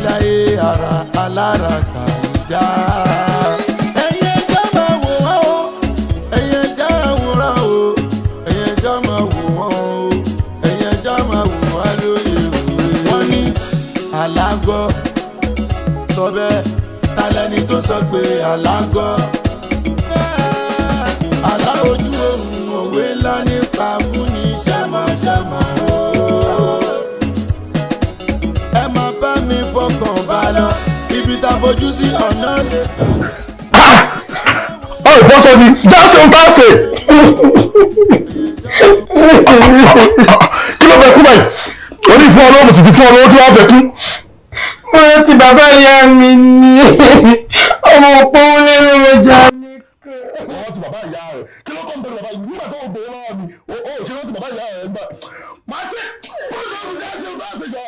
láyé ara alára kàìjà. ẹ̀yin ẹja máa wò wọ́n o ẹ̀yin ẹja àwòrán o ẹ̀yin ẹja máa wò wọ́n o ẹ̀yin ẹja máa wò wọ́n lóye òwe. wọ́n ní alágọ̀ sọ bẹ́ẹ̀ talẹ́ni tó sọ pé alágọ̀ àlá ojú ohun òwe ńlá nípa fún ní ṣẹ́mọ̀ṣẹ́mọ̀ o. ẹ máa bá mi fọkàn bá lọ ibi tá a fojú sí ọ̀nà lè tán. ọ̀pọ̀ sọ ni jáṣe ń káṣe. kí ló fẹ́ kú báyìí orí fún ọlọ́run sì ti fún ọlọ́run tí wọ́n fẹ́ kú. mo rántí bàbá ìyá mi ní ọmọ òpó lẹ́nu ọjà mi. wọ́n ti bàbá ìyá rẹ̀ kí ló kọ́ ń bẹ̀rẹ̀ bàbá yìí nígbà tó ń bẹ̀rẹ̀ lọ́wọ́ mi ó ṣe rántí bàbá ìyá rẹ̀ gbà. máa tẹ́ kó ló ń jáde ń bá ṣe jọ.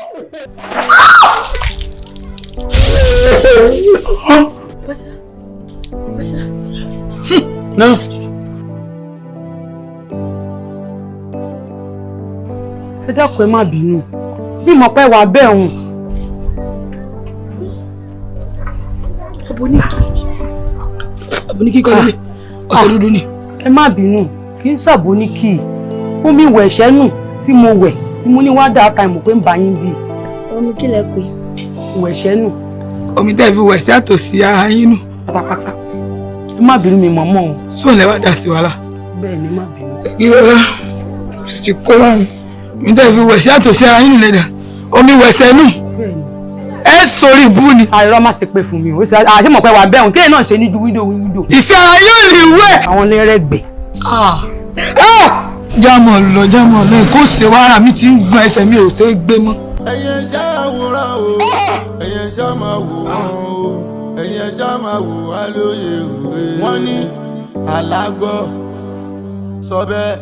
Bọ́sẹ̀lá. náà. ẹ dákun ẹ má bínú bí mo pẹ́ wà bẹ́ẹ̀ hùn. Aboniki kọ́ lélẹ̀ ọ̀sẹ̀ dúdú ni. ẹ má bínú kì í ṣàbóníkì omi ìwẹ̀ ẹ̀ṣẹ́ nù tí mo wẹ̀ tí mo ní wá dáa ta ìmọ̀ pé ń bá yín bí. Omi kí lẹ pé? ìwẹ̀ ẹ̀ṣẹ́ nù. Omi tẹ́ fi wẹ̀ sí àtòsí ara yín nù. pátápátá ẹ má bínú mi mọ̀mọ́ o. Sóò lẹ́wà dá sí wàhálà. bẹ́ẹ̀ ni má bínú. Ìrọ̀lá sì ti kó wá mi. Omi tẹ́ fi wẹ̀ sí àtòsí ara yín nù lẹ́dà. Omi wẹ̀sẹ̀ nù. bẹ́ẹ̀ ni. Ẹ sórí ibú ni. àìrọ́ má ṣe pé fún mi o àṣẹ mọ̀ pé wà bẹ́ẹ̀ hùn kéèyàn náà ṣe ní ju wíńdò. Ìfẹ́ ara yóò ní wẹ̀. àwọn lẹ́rẹ̀gbẹ̀. Jámọ̀ lọ kó ṣe wàrà mi ti ń gbọ́n ẹsẹ̀ mi ò ṣe é gbé mọ́. ẹ̀yin ẹja àwòrán o ẹ̀yin ẹja máa wò wọ́n o ẹ̀yin ẹja máa wò wá lóye òwe. wọ́n ní alágọ̀ sọ bẹ́ẹ̀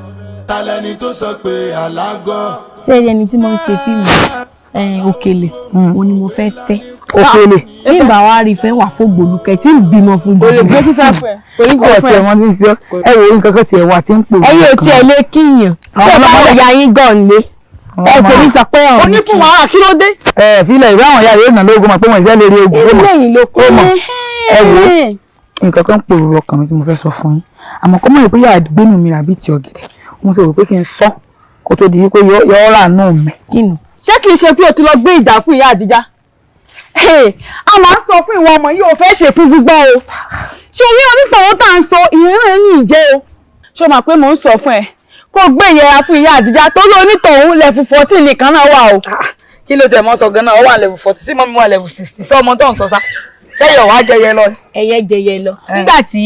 talẹ́ni tó sọ pé alágọ̀. Ṣé ẹni tí mo ń ṣe fíìmù Òkèlè òun ni mo fẹ́ fẹ́. Òkèlè. Bí ìgbà wa rí fẹ́ wà fún gbòlùkẹ́ tí ń bímọ fún o lè gbé fífẹ́ fún ẹ. Oníkọ̀ ọ̀tí ẹ̀ wọ́n ti ń sọ ẹ wò ó nǹkan kan tiẹ̀ wà tí ń pò. Ẹyẹ tí ẹ lé kíyàn tó bá ya yín gan lé ẹ tèmi sọ pé ọ̀hún. onífún wàhálà kí ló dé. Fílẹ̀ ìwé àwọn ìyá rẹ̀ nà lóògùn mọ̀ pé wọ́n ìṣẹ́ lè rí ogun. Èmi lẹ́yìn ló kọ́ mọ̀ ẹ wò ó nǹkan kan pòrò ọkàn mi tí mo fẹ́ sọ fún yín àmọ́ kọ́ mọ̀ rẹ̀ pé yàrá gbénu mi ràbí ti ọ̀gẹ̀dẹ̀ mo sọ pé kí n sọ kó tó di pé yọ ọ́ rà náà mẹ́. ṣé kì í ṣe pé o ti lọ gbé ìdá fún ìyá àdìjá. a máa ń sọ fún ìwọ ọmọ yìí ò fẹ́ ṣe fún gbígbọ́ o ṣé orí onípòwò tá à ń sọ ìyẹn náà ní ìjẹ́ o ṣé o mọ̀ pé mò ń sọ fún ẹ kó gbé ìyẹra fún ìyá àdìjá tó ló onítọ̀hún lẹ́fù 14 nìkan náà wà o. Kí ló tẹ̀ mọ́ sọ gan-an ó wà level 40 tí mọ́mí wà level 60 sọ ọmọ tó ń sọ sá sẹ́yìn ọ̀wá jẹyẹ lọ. ẹyẹ jẹyẹ lọ nígbà tí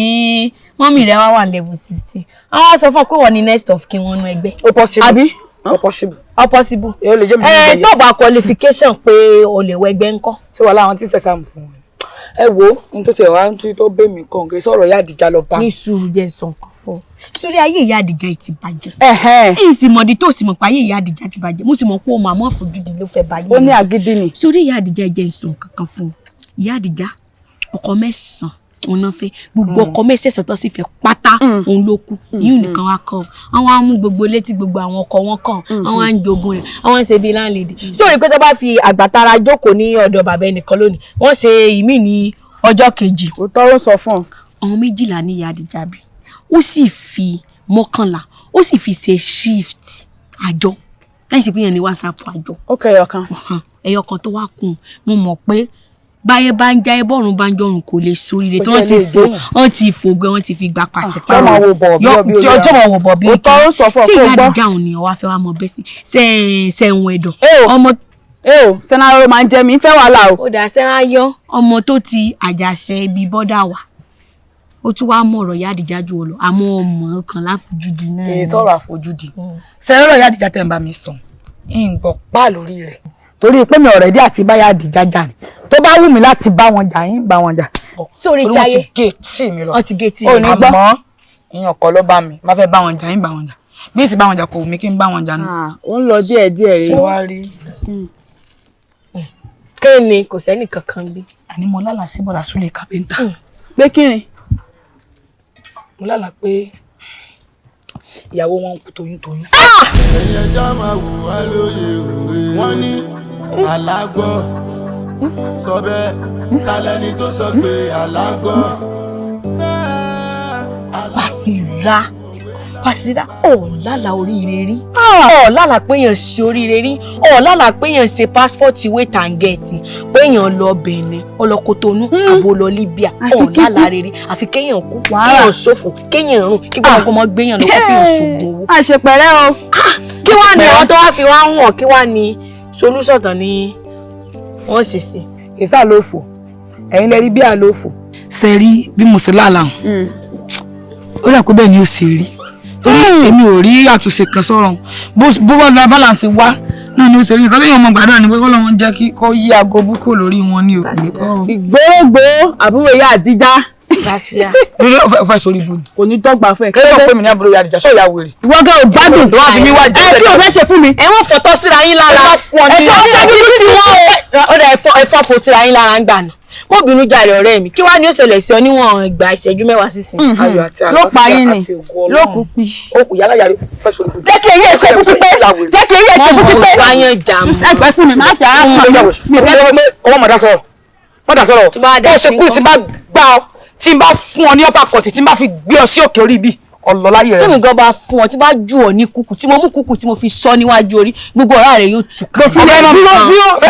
mọ́mì rẹ̀ wá wà level 60 àwọn sọ fún ọ pé wọ́n ní next of kí wọ́n nú ẹgbẹ́. Ó possible. àbí Ó possible. all possible. Ó lè jẹ́ mi ní ìgbẹ́yẹ. tó bá qualification pé o lè wọ ẹgbẹ́ ńkọ́. Ṣé wà láwọn tí ń sẹ̀sàmù fún wọn? Ẹ wo ní tó tiẹ̀ wá ń tó bẹ́ mi kàn kí sọ̀rọ̀ Ìyá Àdìjá lọ bá. ní sùúrù jẹ́ sàn kan fún ọ. sórí ayé Ìyá Àdìjá yìí ti bàjẹ́. èyí sì mọ̀dí tó sì mọ̀ pé ayé Ìyá Àdìjá ti bàjẹ́ mo sì mọ̀ pé o màmá àfojúdi ló fẹ́ báyìí. ó ní àgídí ni. sórí Ìyá Àdìjá jẹ́ ìsàn kankan fún ọ. Ìyá Àdìjá ọkọ mẹ́sàn-án òun náà fẹ́ gbogbo ọkọ mẹ́sẹ̀sán tó sì fẹ́ pátá òun ló kú yìí nìkan wá kọ́ àwọn á mú gbogbo létí gbogbo àwọn ọkọ wọn kàn àwọn á ń jogun rẹ̀ àwọn á ń ṣe bíi láńlẹ́dì sórí pé tó bá fi àgbàtara jókòó ní ọ̀dọ̀ bàbá ẹnìkan lónìí wọ́n ṣe ìmí ní ọjọ́ kejì. ó tọrọ sọ fún ọ. àwọn 12 ní Ìyá Àdìjá bí ó sì fi 11 ó sì fi ṣe shift àjọ láì sí pé yẹn ní WhatsApp àjọ. ó kẹyọ kan. ẹyọ kan tó wá kún mo mọ̀ pé báyé bá ń já ẹbọrùn bá ń jọrùn kò lè sóríire tí wọ́n ti fògbé wọ́n ti fi gba pàṣẹ tí ọmọ wo bọ̀ bí ọbí ó tí ọmọ wo bọ̀ bí ó tọ́ sọ fún ọ sí kó Ìyá gbọ́. Àdìjá òun ni ọwá fẹ́ wá mọ bẹ́ẹ̀ sí sẹ́wọ̀n ẹ̀dọ̀ ọmọ sẹ́náró máa ń jẹ́ mi fẹ́ wàhálà o. ó dà sẹ́wọ̀n ayọ́ ọmọ tó ti àjàṣe ibi bọ́dà wà ó tún wá mọ̀ ọ̀rọ̀ Ìyá Àdìjá jù ọ lọ àmọ́ ọmọ kan láfojúdi náà. Èyí sọ̀rọ̀ àfojúdi. Fẹ́ràn Ìyá Àdìjá tẹ̀ ń bá mi sùn ń gbọ́ pa lórí rẹ̀. torí pé mi ọ̀rẹ́dí àti bá Ìyá Àdìjá jà ní tó bá wù mí láti bá wọn jà yín bá wọn jà. sórí tí ayé wọ́n ti géètì mi lọ. wọ́n ti géètì ò ní gbọ́. àmọ́ ìyàn kọ́ ló bá mi má fẹ́ bá wọn jà yín bá wọn jà bí ìsìn bá wọn jà kò wù mí kí n bá wọn jà náà. ó ń lọ díẹ̀díẹ̀ ṣé rèé. wàá rí. kí ni kò sẹ́nì kankan bí. Àní mo lálàá sí bọ̀dà Súlè kápẹ́ńtà. pé kí ni. Mo lálàá pé ìyàwó wọn ń kú toyúntoyún. ẹ̀yin ẹja máa wò wá lóye òwe. wọ́n ní alágọ̀ sọ bẹ́ẹ̀ talẹ́ni tó sọ pé alágọ̀. Basira ọ̀làlà oríire rí ọ̀làlà péyàn ṣe oríire rí ọ̀làlà péyàn ṣe passport wait and get péyàn lọ Benin ọlọ́kọ̀tọ́nù àbò lọ Libya ọ̀làlà rere àfi kéyàn kú kéyàn ṣòfò kéyàn rùn kí gbọ́dọ̀ kọ́ mọ́ gbéyàn lọ́kọ́ fi ṣògùn owó. àṣepẹ̀rẹ́ o. kí wàá ní àwọn tó wá fi wá hàn kí wàá ní solution tán ni wọ́n ṣe sí. ìsà ló fò ẹ̀yin lẹ rí bí àlófò. ṣe rí bí mo ṣe lálàá ó rẹ̀ kó bẹ́ẹ̀ ni ó ṣe rí torí èmi ò rí àtúnṣe kan sọ̀rọ̀ bó wà lọ balance wá náà ni ó ṣe rí nǹkan lẹ́yìn ọmọ gbàdúrà ni pé kọ́lọ́run jẹ́ kí kó yí aago búkú lórí wọn ní òkùnrin kan. ìgbórógbó àbúrò ìyá àdíjá. lórí ó fẹ́ sórí ibu ni. kò ní tọ́gbà fún ẹ. kí ló pè mí ní àbúrò ìyá àdìjà sọ ìyá wèrè. ìwọ gan ò gbádùn. ló wá fi mí wá jẹ́ ẹ kí o fẹ́ ṣe fún mi. ẹ wọ́n fọ̀tọ́ síra yín lára ẹ tí wọ́n fẹ́ bínú tí wọ́n ó dẹ̀ ẹ̀fọ́ fò síra yín lára ń gbà náà. Mo bínú jàre ọ̀rẹ́ mi kí wàá ní ó ṣẹlẹ̀ sí ọ níwọ̀n ìgbà ìṣẹ́jú 10 sísìn. ayọ̀ àti àlọ́ ló pa yín ni ló kú pi. ó kù yálà yàrá fẹ́ sórí ibu. jẹ́ kí eyín ẹ̀ṣẹ̀ kú pípé jẹ́ kí eyín ẹ̀ṣẹ̀ kú pípé. wọ́n bá yẹn jà mọ́. ẹgbẹ́ fún mi máa fi ara fún mi. mi ò fẹ́ pé ọwọ́ mọ̀dá sọ̀rọ̀ mọ̀dá sọ̀rọ̀ ó ṣe kú tí n bá gbá ọ tí n bá fún ọ ní ọ̀pá kọ̀tì tí n bá fi gbé ọ sí òkè orí ibi ọlọ́láyé rẹ̀. tẹ́mi gan bá fún ọ tí bá jù ọ ní kúkú tí mo mú kúkú tí mo fi sọ níwájú orí gbogbo ọ̀rá rẹ̀ yóò tù ká.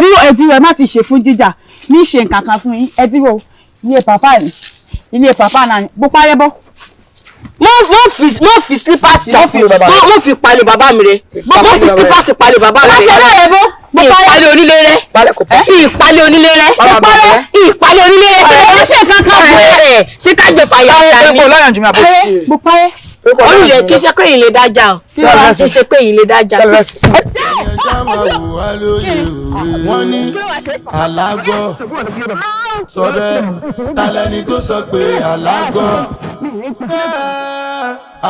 dúró ẹdí rẹ má ti ṣe fún jíjà ní ṣe nǹkan kan fún yín ẹdí wo ilé pàpà ni ilé pàpà náà bó parẹ́ bọ́. mo fi slippers mo fi palẹ̀ bàbá mi rẹ̀ mo fi slippers palẹ̀ bàbá mi rẹ̀. látẹ̀lẹ́ rẹ bó. ìpalẹ̀ onílé rẹ̀ ìpalẹ̀ onílé rẹ̀ ìpalẹ̀ onílé rẹ̀ ṣe é ṣe kankan rẹ̀ ṣe ká jẹ fàyà ìyá mi. bó parẹ́. olùlẹ̀ kí ṣe pé èyí lè dájà o kí ṣe pé èyí lè dájà. ẹ̀yẹ sáma wò wá lóye wọ́n ní alágọ̀ sọ bẹ́ẹ̀ talẹ́ni tó sọ pé alágọ̀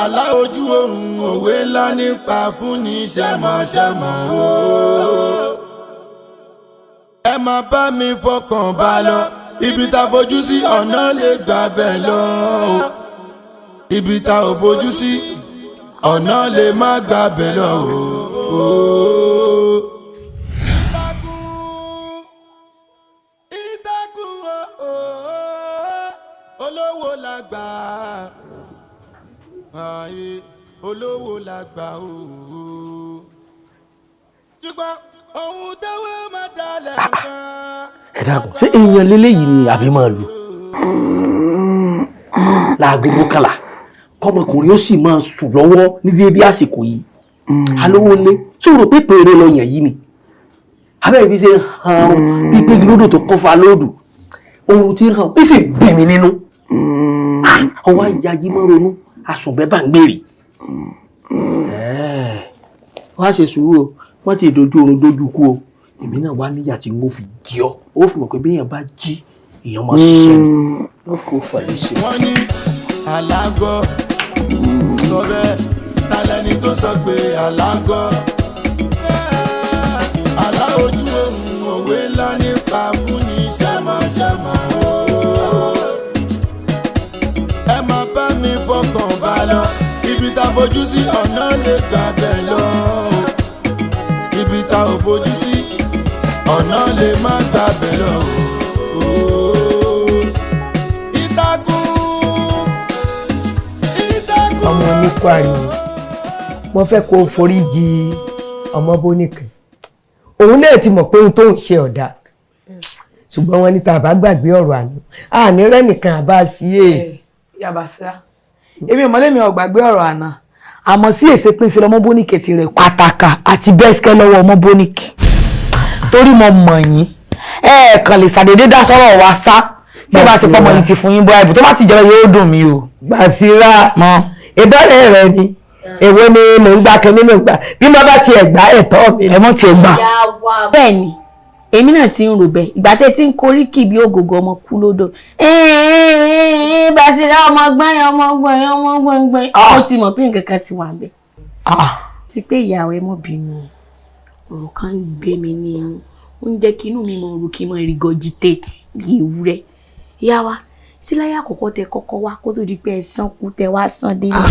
àlá ojú oorun òwe ńlá nípa fún ní ṣẹmọṣẹmọ o. ẹ má bá mi fọkàn bá lọ ibi tá fojú sí ọ̀nà lè gbà bẹ́ẹ̀ lọ ibi tá ò fojú sí ọ̀nà lè má gbà bẹ́ẹ̀ lọ o. ìtàkùn olówó la gbà olówó la gbà o. ṣùgbọ́n ohun tẹ́wọ́ máa dalẹ̀ kan. ẹ dàgbọ́ ṣé èèyàn lélẹ́yìí ni àbí máa lù láago mọ́kànlá kọ́mọkùnrin ó sì máa sùn lọ́wọ́ ní déédéé àsìkò yìí alówó lé tí o rò pé pèrè lọ yàn yìí ni abẹ́rẹ́ bí ṣe ń han bí gbégi lódò tó kọ́ fa lódò ohun tí ń hàn ó sì bì mí nínú ọwọ́ ìyájí máa ronú asùnbẹ́ bá ń gbèrè wọ́n á ṣe sùúrù o wọ́n ti dojú oorun dojú kú o èmi náà wá níyà tí wọ́n fi jí ọ ó fi mọ̀ pé bí èèyàn bá jí èèyàn máa ṣiṣẹ́ ni wọ́n fún fàlẹ́ ṣe. wọ́n ní alágọ̀ sọ bẹ́ẹ̀ talẹ́ni tó sọ pé alágọ̀ àlá ojú oorun òwe ńlá nípa fún ní ṣẹmọṣẹmọ o. ẹ má bá mi fọkàn bá lọ ibi tá fojú sí ọ̀nà lè gbà bẹ́ẹ̀ lọ ibi tá ò fojú sí ọ̀nà lè má gbà bẹ́ẹ̀ lọ o. ọmọ oníkó àríwó mo fẹ́ kó o foríjì ọmọ bóníkẹ́ òun náà ti mọ̀ pé ohun tó ń ṣe ọ̀dà ṣùgbọ́n wọn ní tá a bá gbàgbé ọ̀rọ̀ àná àní rẹ́nìkan àbá sí e. Yabasira èmi ọmọlẹ́mi ò gbàgbé ọ̀rọ̀ àná àmọ́ sí èsè pé ìṣẹ̀lẹ̀ ọmọ bóníkẹ́ ti rẹ̀ pàtàkà àti bẹ́ẹ̀sìkẹ́ lọ́wọ́ ọmọ bóníkẹ́ torí mo mọ̀ yín kàn lè ṣàdédé dá sọ́rọ̀ wa sá tí bá ṣe pọ́ mọ́ yín ti fún yín bọ́ ẹ̀bùn tó bá sì jẹ́ yóò dùn mí o. Basira ìbẹ̀rẹ̀ rẹ ni èwo ni mò ń gbà kan nínú gbà bí mo bá tiẹ̀ gbà ẹ̀tọ́ mi. ẹ mọ̀ tiẹ̀ gbà. bẹ́ẹ̀ ni èmi náà ti ń rò bẹ́ẹ̀ ìgbà tẹ́ ti ń korí kì bí ògògò ọmọ kú lódò Basira ọmọ gbọ́n ó ti mọ̀ pé nǹkan kan ti wà ń bẹ̀. ti pé ìyàwó ẹ mọ̀ bínú ọ̀rọ̀ kan ń gbé mi ní inú ó ń jẹ́ kí inú mi mọ̀ orúkí mọ̀ regurgitate bí ewúrẹ́ ìyá wa sí láyé àkọ́kọ́ tẹ kọ́kọ́ wá kó tó di pé ẹ sán kú tẹ wá sán dé ní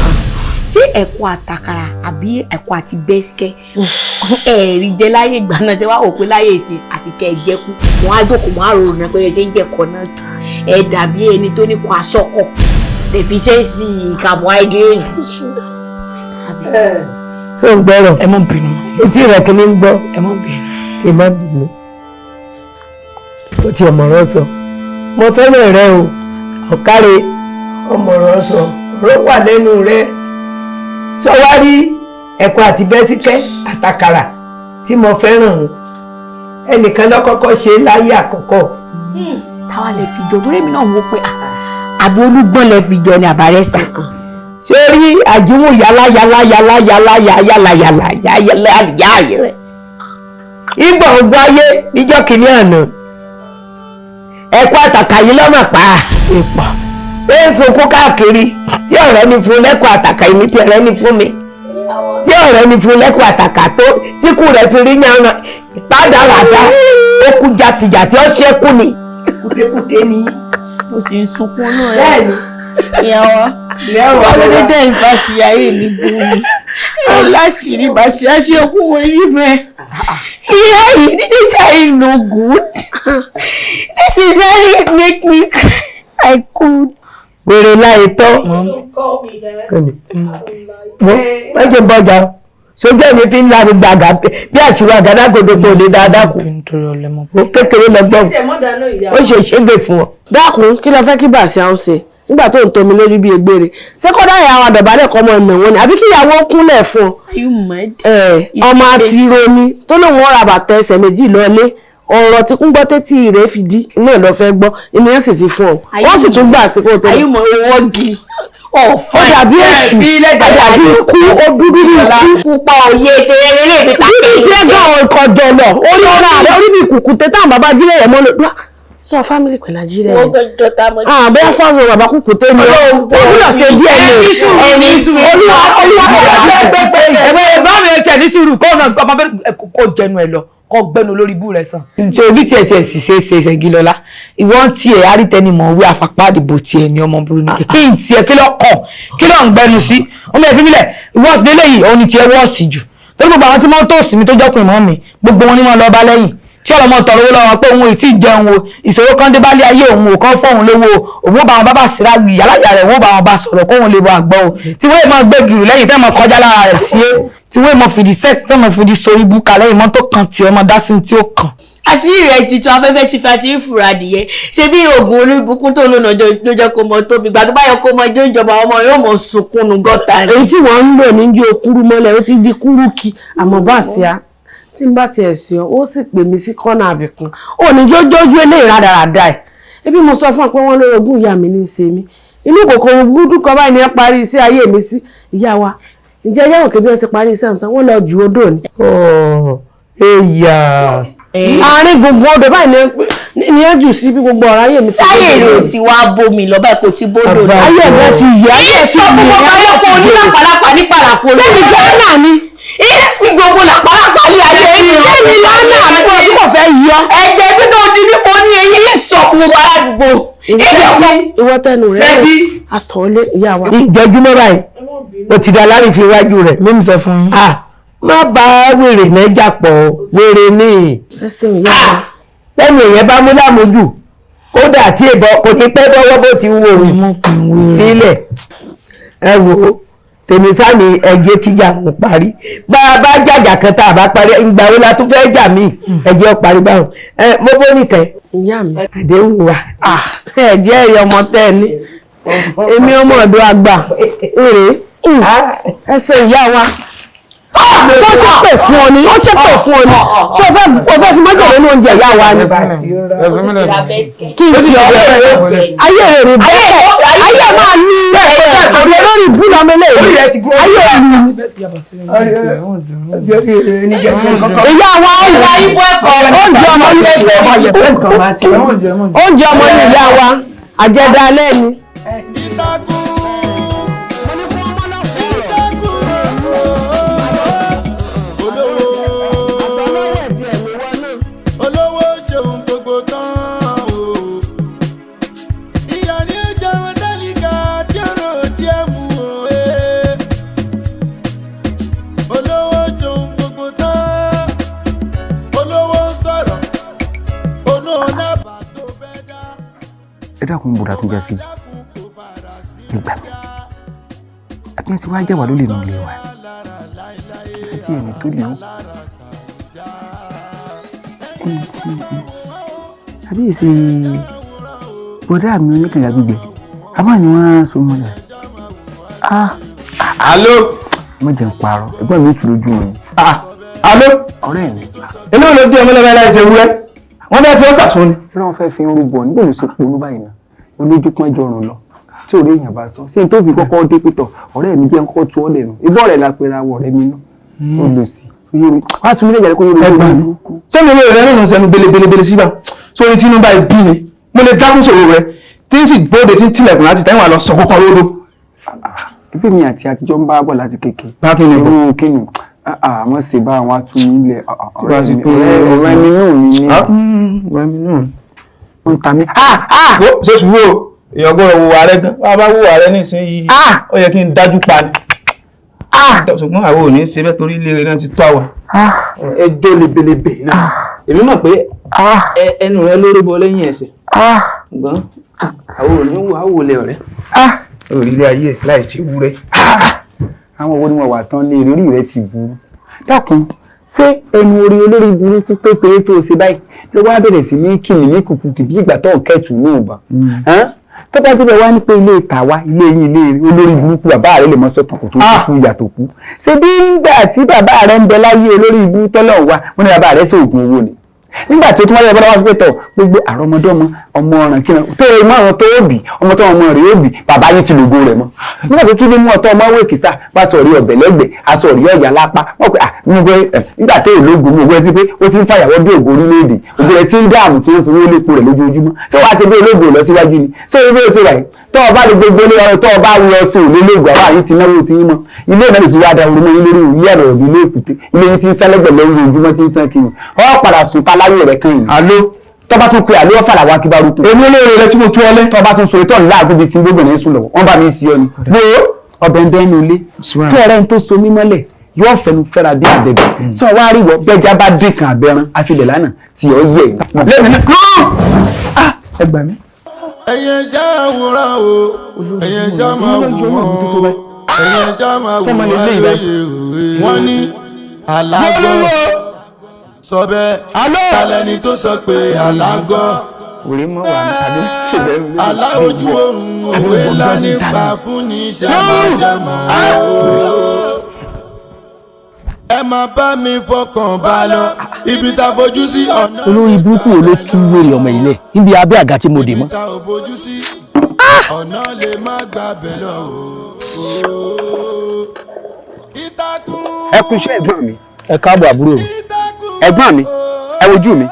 ṣé ẹ̀kọ́ àtàkàrà àbí ẹ̀kọ́ àti bẹ́sikẹ́ ẹ̀rí jẹ́ láyé ìgbà náà tí wàá wò pé láyé ìsìn àfi kẹ́ ẹ jẹ́ kú wọn á jókòó wọn á rò rò pé ẹ ṣe ń jẹ́kọ̀ọ́ náà ẹ dàbí ẹni tó ní kó aṣọ́kọ̀ deficiency carbohydrate. tó ń gbọ́rọ̀ ẹ mọ̀ bínú etí rẹ̀ kí ni ń gbọ́ ẹ mọ̀ bínú. kí n má bínú ó ti ọmọràn sọ mo fẹ́ràn rẹ o ọ̀kárẹ̀ ọmọràn sọ ọ̀rọ̀ wà lẹ́nu rẹ sọ wá rí ẹ̀kọ́ àti bẹ́síkẹ́ àtàkàrà tí mo fẹ́ràn o ẹnìkan lọ́kọ́kọ́ ṣe láyé àkọ́kọ́. táwa lè fi jọ torí mi náà wò pé àbí olúgbọ́n lè fi jọ ní àbárẹ́sà. ṣé rí àjíwò yálà rẹ̀ ìgbà ogun ayé níjọ́ kìíní àná ẹ̀kọ́ àtàkà yìí lọ́mọ̀ pa ìpà ń sunkún káàkiri tí ọ̀rẹ́ ni fún lẹ́kọ̀ọ́ àtàkà yìí ní tí ọ̀rẹ́ ni fún mi tí ọ̀rẹ́ ni fún lẹ́kọ̀ọ́ àtàkà tó tí kù rẹ̀ fi rí yàrá padà ràdá ó kú jàtìjàtì ó ṣẹ́kù ni kùtẹ́kùtẹ́ ni. mo sì ń sunkún náà bẹ́ẹ̀ni ìyàwó wà lóde dẹ́ ìfàsíyà yìí mi bú mi ọlásìírí bàṣẹ àṣekú wọn rí mẹ. ìyá yìí this is no good this is how it make me I could. wèrè láì tọ́ mẹ́jọ bọ́jà sójú ẹ̀mí fi ń la gbogbo àgà bí àṣírí àgádágodo tó lè dáadáa kù ó kékeré lọ́gbọ́n ó ṣe ṣégbè fún ọ. dákun kí ló fẹ́ kí bàṣẹ àwọn ṣe nígbà tó ń tomi lórí bíi egbére ṣé kọ́dá ìyá àwọn àdọ̀bálẹ̀ kọ́ ọmọ ẹ̀mẹ̀ wọn ni àbí kí ìyàwó kúnlẹ̀ fún ọ. ọmọ àti ironi tó lóun ọ̀rọ̀ àbàtà ẹsẹ̀ méjì lọ́lé ọ̀rọ̀ tí kún gbọ́ tẹ́tí rẹ̀ fi dí iná lọ fẹ́ gbọ́ ènìyàn sì ti fún ọ wọ́n sì tún gbà sí kó tó. àyùmọ̀ owó gi ó dàbí èṣù dàbí ikú ó dúdú ní ikú. pupa òye tẹ̀lé lè fi tàbí. ibi tí ẹ gbọ́ àwọn nǹkan jọ lọ orí ọ̀rọ̀ àrẹ orí bí kùkù tẹ táwọn bàbá jílẹ̀ rẹ̀ mọ́ lọ. sọ fámìlì pẹ̀lú ajílẹ̀ rẹ̀. bẹ́ẹ̀ fáwọn bàbá kùkù tẹ ní ọ gbọ́dọ̀ ṣe díẹ̀ ní ẹ̀fẹ̀ bá mi ẹ̀jẹ̀ ní sùúrù kó ọ̀nà ọmọ bẹ́ẹ̀ kó jẹnu ẹ̀ lọ kó gbẹnu lórí ibú rẹ̀ sàn. ṣe orí tiẹ̀ tiẹ̀ sì ṣe Ṣẹ̀gilọ́lá ìwọ́n tiẹ̀ arítẹnimọ̀ wí àfapá àdìbò tiẹ̀ ní ọmọ burú ni kí n tiẹ̀ kí ló kàn kí ló ń gbẹnu sí ọmọ ẹ̀fí mílẹ̀ ìwọ́sì délé yìí òun ni tiẹ̀ wọ́ọ̀sì jù torí gbogbo àwọn tí wọ́n tó sí mi tó jọ́kùn ìmọ̀ mi gbogbo wọn ni wọ́n lọ bá lẹ́yìn tí ọlọmọ tọrọ owó lọ́wọ́ pé òun ò tí ì jẹun o ìṣòro kan dé bálé ayé òun ò kọ́ fóun lówó òun ó bá wọn bábà síra gbì yálàyà rẹ̀ òun ó bá wọn bá sọ̀rọ̀ kóun lè bọ àgbọ̀ o tí wọ́n mọ̀ gbé gìrì lẹ́yìn tẹ́ mọ̀ kọjá lára rẹ̀ sí é tí wọ́n mọ̀ fìdí sẹ́ẹ̀sì tẹ́ mọ̀ fìdí so ibú kalẹ̀ ìmọ̀ tó kan tí ọmọ dá sí tí ó kàn. àṣírí rẹ̀ ti tún afẹ́fẹ́ ti fa ti fura adìyẹ ṣe bí oògùn olúbukún tó lónà lójọ́ kó mọ tóbi gbàdúrà báyọ̀ kó mọ jó ìjọba ọmọ yóò mọ sunkún nu gọ́tà ni. èyí tí wọ́n ń lò ní okúrú mọ́lẹ̀ ó ti di kúrúkì àmọ́ bá ṣe á tí n bá tiẹ̀ sí ọ ó sì pè mí sí kọ́nà àbìkan ò ní jójójú eléyìí rádaràda ẹ̀ ebi mo sọ fún ọ pé wọ́n lórí ogún ìyá mi ní í ṣe mí inú kòkòrò gbúdú kan báyìí ni ẹ parí iṣẹ́ ayé mi sí ìyá wa ǹjẹ́ ẹyẹ òkè bí wọ́n ti parí iṣẹ́ nǹkan wọ́n lọ ju odò ni. ẹ̀yà àárín gbogbo odò báyìí ni ẹ jù sí bí gbogbo ọ̀rọ̀ ayé mi ti ayé rẹ̀ ti wá bómi lọ báyìí kò ti bódò lọ. ayé mi ti yẹ ayé sọ fún gbogbo ayé kò ní lápàlápà ní pàlàpò rẹ̀. sẹ́ni gánà ni fi gbogbo làpàlápà ní ayé mi. sẹ́ni gánà àgbọ̀ tí kò fẹ́ yọ. ẹgbẹ́ bí tó ti ní fún ní eyín yìí sọ fún gbogbo aládùúgbò. ìwọ tẹnu rẹ àtọ̀ọ́lé ìyá wa. ìjọjúmọ́ báyìí o ti dá lárí fi iwájú rẹ̀ mímú sọ fún yín. má bá wèrè mẹ́jà pọ̀ wèrè ní. ẹsẹ̀ ìyá wa. lẹ́nu èèyàn bá mú lámójú kódà tí èbọ̀ kò ní pẹ́ bọ́wọ́ bó ti wù òun sílẹ̀ ẹ wò ó tèmi sáàmì ẹ̀jẹ̀ kíjà ń parí bá a bá jàjà kan tá a bá parí ìgbà wo la tún fẹ́ jà mí ẹ̀jẹ̀ ó parí báwọn mo bó nìkan ìyá mi àdéhùn wa. ẹ̀jẹ̀ ẹ̀yọ ọmọ tẹ́ ẹ ní èmi ọmọ ọ̀dọ́ àgbà rèé ẹsẹ̀ ìyá wa tó ṣépè fún ọ ni ó ṣépè fún ọ ni ṣé o fẹ́ fi mọ́jọ̀ lónú oúnjẹ ìyá wa ni kí n fi ọ̀rẹ́ rẹ ayé rẹ ayé máa ní ọ̀rẹ́ lórí ìbúlọ̀ ọmọ eléyìí ayé rẹ ìyá wa oúnjẹ ọmọ ní ìyá wa àjẹdá alẹ́ ni. ẹ dákun bùdá tó já sí ìgbà àbí tí wàá jẹ́wàá ló lè nù lé wa àti ẹ̀mí tó lè ó àbí èsì bọ́dá mi oníkànga gbígbẹ àbá ni wọ́n so mọ́ náà. Alo. mo jẹ́ ń parọ́ ẹgbọ́n mi tù lójú wọn. Alo. ọ̀rẹ́ mi. inú ló dé ọmọlẹ́gbẹ́ láìsẹ̀ wúrẹ́ wọ́n bẹ́ẹ̀ fi ọ́ sàṣọ ni. bí wọ́n fẹ́ fi ń rúbọ nígbà ló ṣe ponú báyìí náà olójú pọ́n jọ rùn lọ tí òde èèyàn bá sọ sí ní tó fi kọ́kọ́ dé pítọ̀ ọ̀rẹ́ mi jẹ́ ń kọ́ tu ọ́ lẹ́nu ibọ̀ rẹ̀ la pera wọ̀ ọ̀rẹ́ mi náà ó lò sí wá tún mílẹ̀ jáde kó yóò ẹgbà mi sẹ́mi olóore rẹ náà sẹ́nu belebelebele síbà sórí Tinubu ìbí mi mo lè dákún sòrò rẹ tí ń sì bóde tí ń tilẹ̀kùn láti tẹ́wọ̀n àlọ́ sọ kọ́kọ́ lódò. ibi mi àti àtijọ́ ń bá bọ̀ láti kékeré. bá kí ni bọ̀ irú kínú àmọ́ sì bá àwọn atúnilẹ̀ ọ̀rẹ́ mi náà ní ọ̀rẹ́ mi náà ń ta mí. ṣe sùúrù èèyàn gbọ́dọ̀ wo ààrẹ gan bá a bá wo ààrẹ nísìnyí ó yẹ kí n dájú pa ni ṣùgbọ́n àwọn ò ní ṣe bẹ́ẹ̀ torí ilé rẹ̀ náà ti tó àwa ẹjọ́ lebelebe náà èmi mọ̀ pé ẹnu rẹ lórí bọ lẹ́yìn ẹsẹ̀ ṣùgbọ́n àwọn ò ní wo àwòlẹ̀ ọ̀rẹ́ orílẹ̀ ayé láì ṣe wúrẹ́. àwọn owó ni wọn wà tán lé ìrírí rẹ ti burú dákun ṣé ẹnu orí olórí burúkú pépéré tó ṣe báyìí ló wá bẹ̀rẹ̀ sí ní kìnnì ní kùkùkù bí ìgbà tó kẹ́tù náà bá tó bá débẹ̀ wá ní pé ilé ìtàwá ilé yín ilé olórí burúkú bàbá rẹ lè mọ sọ́tàn kò tó kú ìyà tó kú ṣé bí nígbà tí bàbá rẹ ń bẹ láyé olórí ibú tọ́lọ̀ wá wọn ní bàbá rẹ ṣe oògùn owó ni nígbà tí ó tún wáyé bọ́lá wá sí pé tọ̀ gbogbo àrọ́mọdọ́mọ ọmọ ọ̀ràn kíran tó o mọ àwọn tó o bì ọmọ tó ọmọ rẹ̀ ó bì bàbá yín ti lògo rẹ̀ mọ́ nígbà tó kí ló mú ọtọ́ ọmọ owó èkìsà bá sọ rí ọbẹ̀ lẹ́gbẹ̀ẹ́ aṣọ rí ọ̀yà lápá wọ́n pe nígbà tó o lóògùn mú ògùn ẹ ti pé ó ti ń fàyàwọ́ bí ògùn orílẹ̀-èdè ògùn ẹ ti ń dáàmú tí ó fi wọlé epo rẹ̀ lójoojúmọ́ ṣé wàá ṣe bí olóògùn lọ síwájú ni ṣé ibi ó ṣe wà yìí tọ́ ọ bá lè gbogbo ilé ọ̀rọ̀ tọ́ ọ bá wọ ọsẹ òlé lóògùn àwọn àyè ti náwó ti ń mọ ilé náà lè fi wá da orúmọ yín lórí ilé ẹ̀rọ ìbí ilé èkúté ilé yín ti ń sẹ́lẹ̀gbẹ̀ lẹ́yìn ojúmọ́ ti ń sàn kiri ọ padà sùn ká láyé rẹ̀ kan yìí. Alo. tọ́ba tún pe àlọ́ fàlà wá kí bá rúkú. èmi olóore rẹ tí mo tú ọ lẹ. tọ́ba tún sọ̀rọ̀ tọ́ ní láàgùn bíi ti ń gbógbó ní sùn lọ́wọ́ wọ́n bá mi sí ọ ni. wo ọbẹ̀ ń bẹ́ nu ilé sí ọ̀rẹ́ ń tó so mí mọ́lẹ̀ yóò fẹnu fẹ́ra bí àbẹ̀bẹ̀ sọ wá rí wọ bẹ́jà bá dín kan àbẹ̀rán àfilẹ̀ lánàá tí ọ yẹ ẹ gbà mí. ẹyẹ ṣá àwòrán o ẹyẹ ṣá máa wù wọn ẹyẹ ṣá máa wù wọn lóye òwe wọn ní alágọ sọ bẹ́ẹ̀ talẹni tó sọ pé alágọ alá ojú oorun òwe ńlá nípa fún ní ṣàmàṣàmà ẹ máa bá mi fọkàn bá lọ ibi tá a fojú sí ọ̀nà. olórí burúkú wo ló tú wèrè ọmọ ilé níbi abẹ́ àga tí mo dè mọ́. ibi tá a fojú sí ọ̀nà lè má gbà bẹ̀ lọ o. ẹ kú iṣẹ́ ẹ̀gbọ́n mi ẹ káàbọ̀ àbúrò mi ẹ̀gbọ́n mi ẹ wojú mi